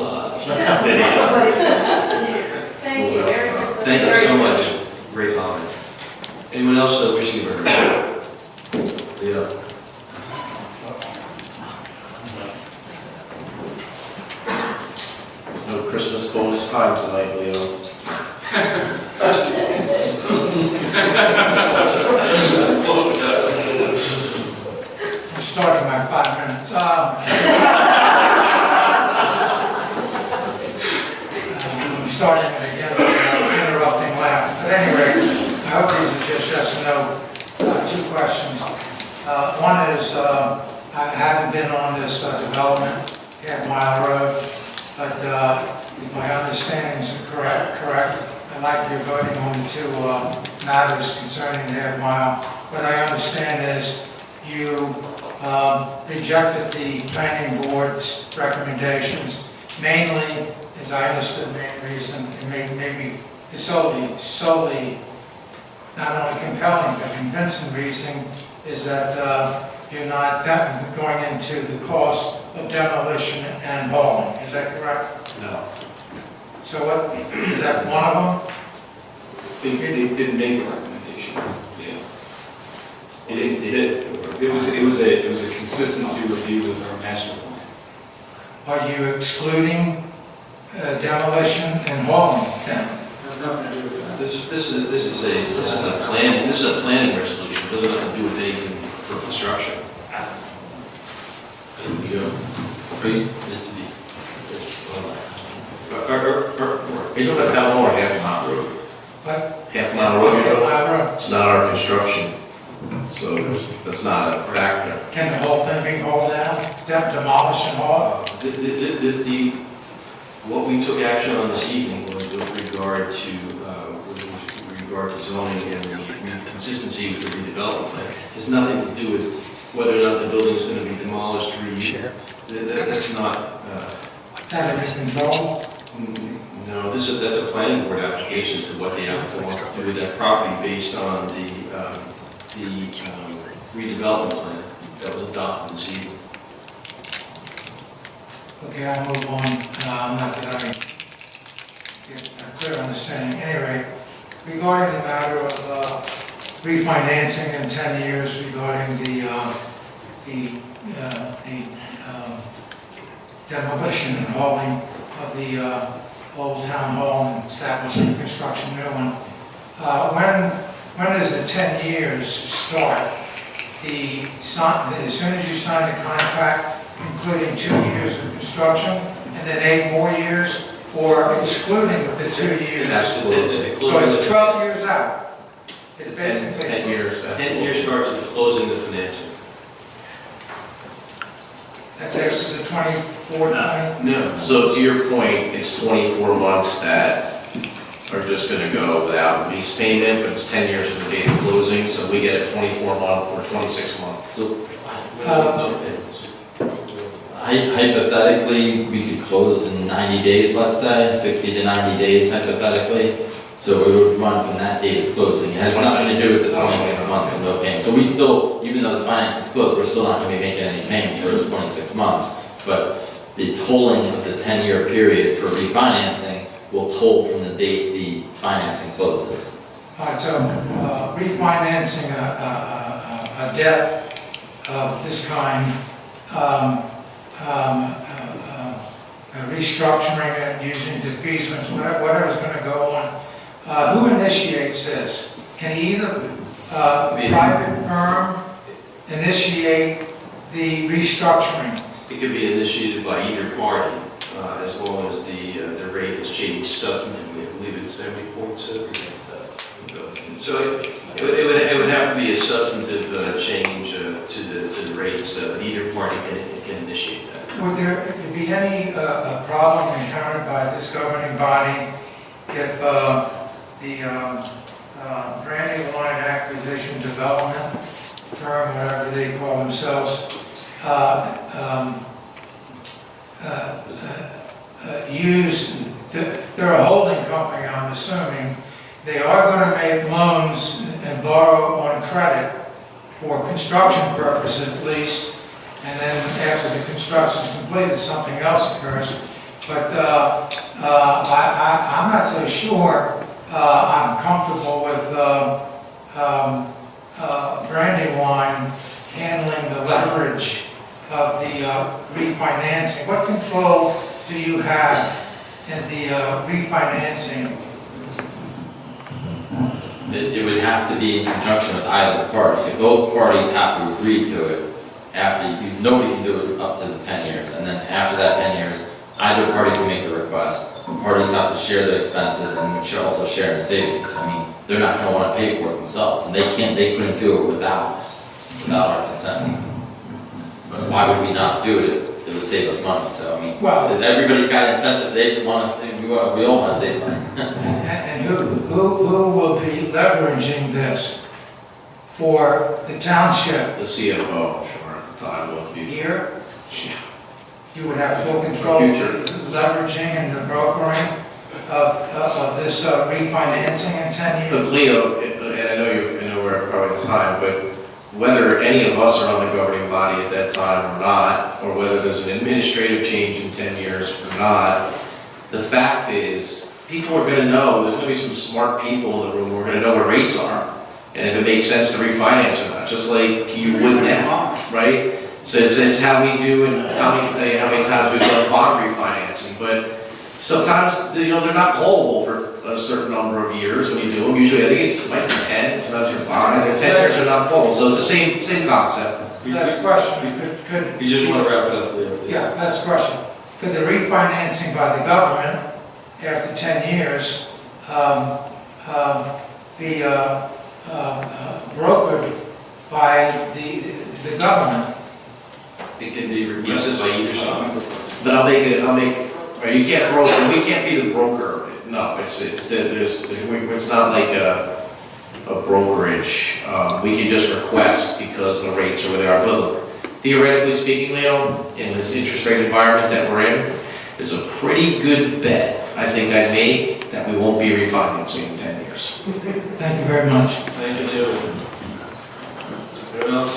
Thank you, very much. Thank you so much. Great comment. Anyone else wishing to be heard? Yeah. No Christmas bonus time tonight, Leo. I'm starting my 5 minutes. I'm starting it again, interrupting laugh. At any rate, I hope these are just yes and no. 2 questions. One is, I haven't been on this development, Half Mile Road, but if my understanding is correct, I'd like you voting on the 2 matters concerning the Half Mile. What I understand is you rejected the planning board's recommendations, mainly, as I understood the main reason, and maybe the solely, not only compelling, but convincing reason is that you're not going into the cost of demolition and hauling. Is that correct? No. So what, is that one of them? They didn't make a recommendation. Yeah. It was a consistency review with our master plan. Are you excluding demolition and hauling then? Has nothing to do with that. This is a planning resolution. It doesn't have to do with anything for construction. Here we go. Mr. D. Are you talking about Town Hall or Half Mile Road? What? Half Mile Road? Half Mile Road. It's not our construction, so that's not a factor. Can the whole thing be hauled down, demolished and hauled? What we took action on this evening was with regard to zoning and the consistency with the redevelopment plan. It has nothing to do with whether or not the building is going to be demolished or that's not. That is involved? No, that's a planning board application as to what they have to do with that property based on the the redevelopment plan that was adopted this evening. Okay, I'll move on, not that I get a clear understanding. Anyway, regarding the matter of refinancing in 10 years regarding the demolition and hauling of the old town hall and establishing construction new one. When does the 10 years start? As soon as you sign the contract, including 2 years of construction, and then 8 more years, or excluding the 2 years? So it's 12 years out. It's basically 10 years. 10 years starts at the closing of the financing. That's after the 24, 20? No. So to your point, it's 24 months that are just gonna go without lease payment, but it's 10 years from the date of closing, so we get a 24-month or 26-month. Hypothetically, we could close in 90 days, let's say, 60 to 90 days hypothetically. So it would run from that date of closing. It has nothing to do with the 26 months of no payment. So we still, even though the finance is closed, we're still not going to be making any payments for those 26 months. But the tolling of the 10-year period for refinancing will toll from the date the financing closes. All right, so refinancing a debt of this kind, restructuring it using defeasance, whatever's going to go on. Who initiates this? Can either private firm initiate the restructuring? It could be initiated by either party, as long as the rate has changed substantively. I believe it's 70.7. So it would have to be a substantive change to the rates. Either party can initiate that. Would there be any problem encountered by this governing body if the Brandywine Acquisition Development firm, whatever they call themselves, they're a holding company, I'm assuming. They are going to make loans and borrow on credit for construction purposes at least, and then after the construction is completed, something else occurs. But I'm not so sure I'm comfortable with Brandywine handling the leverage of the refinancing. What control do you have in the refinancing? It would have to be in conjunction with either party. If both parties have to agree to it, nobody can do it up to the 10 years. And then after that 10 years, either party can make the request. Parties have to share the expenses and we should also share the savings. I mean, they're not going to want to pay for it themselves, and they couldn't do it without us, without our consent. But why would we not do it? It would save us money. So I mean, well, everybody's got incentive. They want us. We all want to save money. And who will be leveraging this for the township? The CFO, I'm sure, at the time will be. Here? Yeah. You would have full control, leveraging and the brokering of this refinancing in 10 years? But Leo, and I know we're probably at the time, but whether any of us are on the governing body at that time or not, or whether there's an administrative change in 10 years or not, the fact is, people are gonna know, there's gonna be some smart people in the room who are gonna know what rates are, and if it makes sense to refinance or not, just like you would now, right? So it's how we do, and Tommy can tell you how many times we've done bond refinancing, but sometimes, they're not callable for a certain number of years when you do them. Usually, I think it might be 10, sometimes you're 5, and 10 years are not callable. So it's the same concept. Last question, could... You just want to wrap it up, Leo? Yeah, last question. Could the refinancing by the government after 10 years be brokered by the government? It can be requested by either side. But right, you can't broker, we can't be the broker. No, it's not like a brokerage. We can just request because the rates are where they are. But look, theoretically speaking, Leo, in this interest rate environment that we're in, it's a pretty good bet I think I'd make that we won't be refinancing in 10 years. Thank you very much. Thank you, Leo. Anyone else?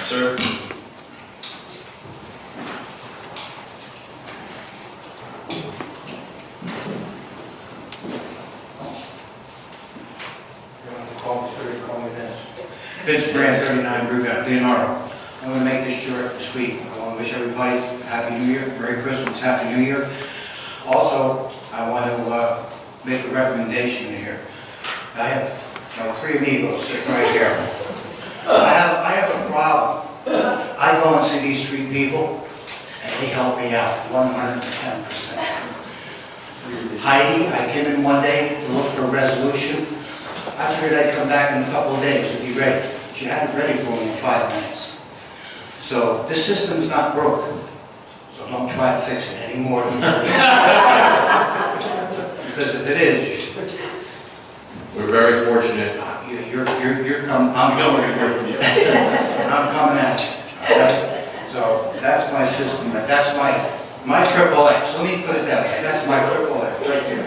Sir? Vince Grant, 39 Brewback, Leonardo. I'm going to make this short and sweet. I want to wish everybody Happy New Year, Merry Christmas, Happy New Year. Also, I want to make a recommendation here. I have my three amigos sitting right here. I have a problem. I go and see these three people, and they help me out 110%. Heidi, I came in one day to look for a resolution. I figured I'd come back in a couple of days and be ready. She had it ready for me in 5 minutes. So this system's not broken, so don't try to fix it anymore. Because if it is, We're very fortunate. you're coming, I'm coming from you. I'm coming at you, okay? So that's my system, that's my triple X. Let me put it that way, that's my triple X right there.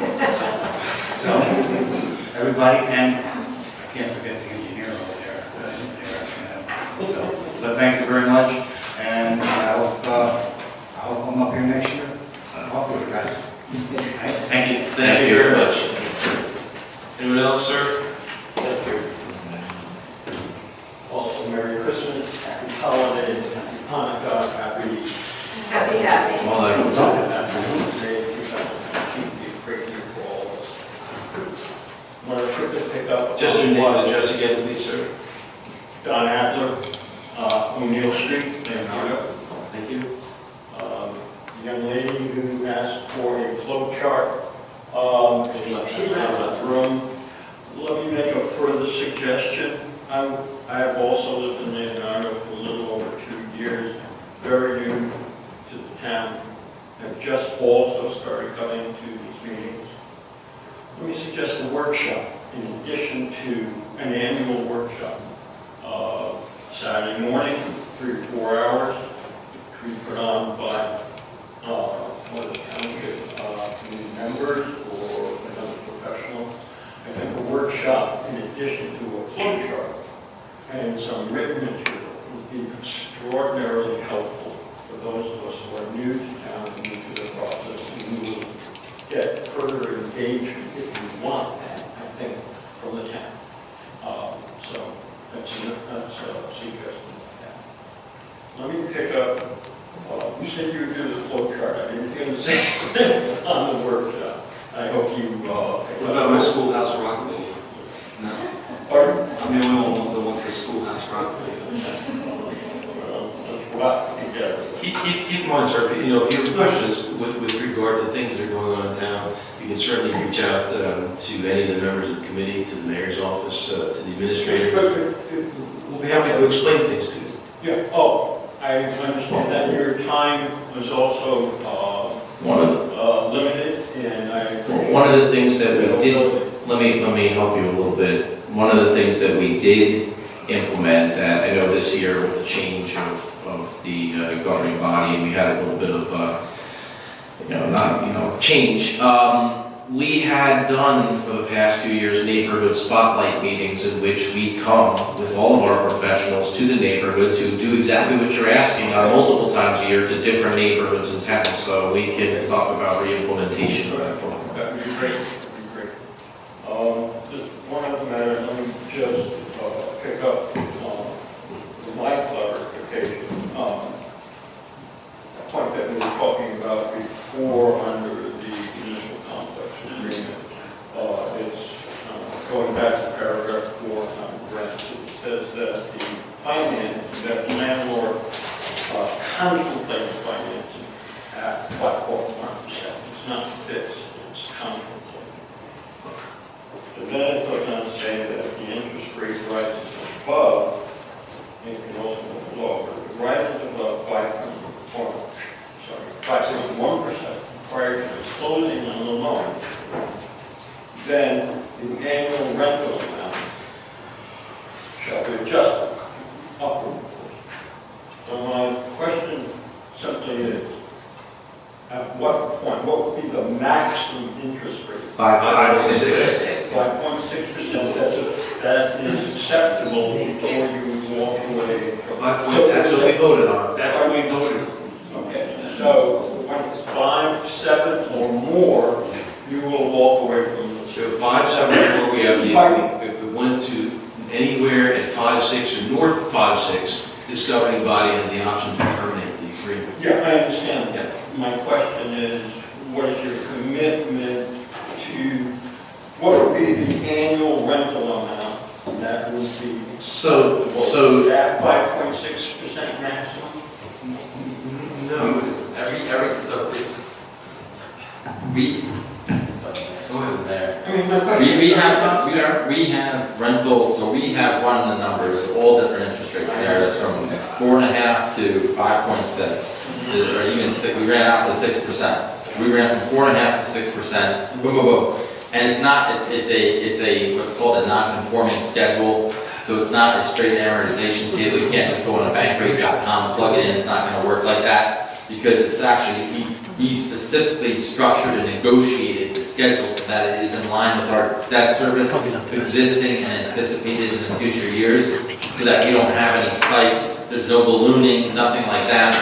So, everybody, and I can't forget the engineer over there. But thank you very much, and I hope I'm up here next year. I hope you're guys. Thank you. Thank you very much. Anyone else, sir? Thank you. Also, Merry Christmas, Happy Holidays, Happy Hanukkah, Happy Well, Day, 2019, be a great year for all of us. Want to quickly pick up. Just your name and address again, please, sir. Don Adler, O'Neill Street, Leonardo. Thank you. Young lady who asked for a flow chart. She's out of the room. Let me make a further suggestion. I have also lived in Leonardo for a little over 2 years, very new to the town. I've just also started coming to these meetings. Let me suggest a workshop in addition to an annual workshop. Saturday morning, 3 or 4 hours, to be put on by one of the township members or another professional. I think a workshop in addition to a flow chart and some written material would be extraordinarily helpful for those of us who are new to town and new to the process, and who will get further engagement if we want that, I think, from the town. So that's a suggestion. Let me pick up, you said you would do the flow chart. I didn't hear you say on the workshop. I hope you What about my schoolhouse rockabilly? No. Pardon? I'm the only one that wants the schoolhouse rockabilly. Keep in mind, sir, if you have questions with regard to things that are going on in town, you can certainly reach out to any of the members of the committee, to the mayor's office, to the administrator. We'll be happy to explain things to you. Yeah, I understand that your time was also limited, and one of the things that we did, let me help you a little bit. One of the things that we did implement, that I know this year with the change of the governing body, and we had a little bit of, change. We had done for the past 2 years neighborhood spotlight meetings in which we come with all of our professionals to the neighborhood to do exactly what you're asking on multiple times a year to different neighborhoods in town. So we can talk about re-implementation of that program. that would be great. Just one other matter, let me just pick up my clarification. A point that we were talking about before under the municipal complex agreement. It's going back to paragraph 4 on grants. It says that the finance, that the landlord contemplates financing at 5.1%. It's not fixed, it's contemplated. So then it goes on to say that if the interest rate rises above, it can also go below, but if it rises above 5.1% prior to the closing on the loan, then the annual rental amount shall be adjusted upward. So my question simply is, at what point, what would be the maximum interest rate? 5.6. 5.6%, that is acceptable rentable before you walk away from. That's what we voted on. That's what we voted. Okay, so when it's 5, 7, or more, you will walk away from the. So 5, 7, or we have the, if we went to anywhere at 5, 6 or north of 5, 6, this governing body has the option to terminate the agreement. Yeah, I understand that. My question is, what is your commitment to, what would be the annual rental amount that would be? So That 5.6% maximum? No. So it's, we, Go ahead. there. I mean, my question. We have rental, so we have run the numbers, all different interest rate scenarios from 4.5 to 5.6, or even 6, we ran out to 6%. We ran from 4.5 to 6%, boom, boom, boom. And it's not, it's a, what's called a non-conforming schedule, so it's not a straight amortization table. You can't just go on a bankrate.com, plug it in, it's not gonna work like that. Because it's actually, we specifically structured and negotiated the schedule so that it is in line with our debt service existing and anticipated in the future years, so that we don't have any spikes, there's no ballooning, nothing like that.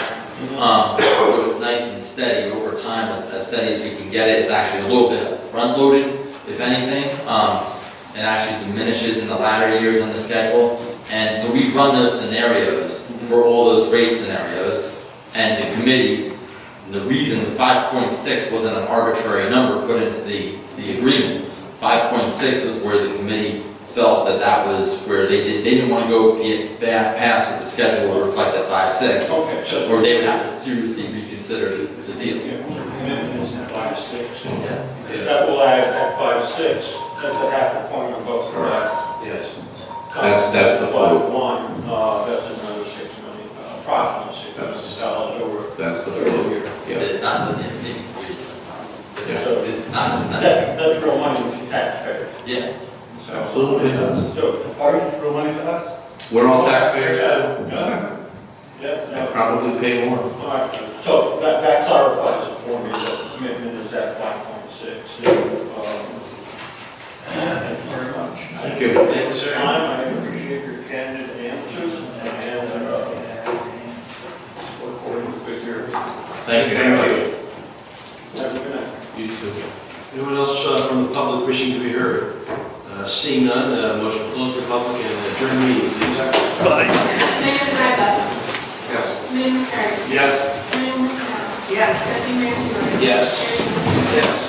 So it's nice and steady over time, as steady as we can get it. It's actually a little bit front-loaded, if anything, and actually diminishes in the latter years on the schedule. And so we've run those scenarios for all those rate scenarios. And the committee, the reason the 5.6 wasn't an arbitrary number put into the agreement. 5.6 is where the committee felt that that was where they didn't want to go past with the schedule to reflect that 5.6. Okay, so. Or they would have to seriously reconsider the deal. Commitment is 5.6. Yeah. That will add at 5.6, that's a half a point of both, correct? Yes. That's the flow. 5.1, that's another $6 million, approximately $6 million over. That's the year. flow. Yeah. It's not the, it's not necessary. That's real money to taxpayers. Yeah. Absolutely. So, pardon? Real money to us? We're all taxpayers too. Yeah. And probably pay more. All right, so that clarifies it for me, that the commitment is at 5.6. Thank you very much. Thank you. At this time, I appreciate your candid answers and look forward to good hearings. Thank you very much. Have a good night. You too. Anyone else from the public wishing to be heard? Seeing none, motion to close the public and adjourn the meeting, please. Mayor Raga. Yes. Mayor McCarthy. Yes. Mayor Middletown. Yes. Deputy Mayor Fiore. Yes. Yes.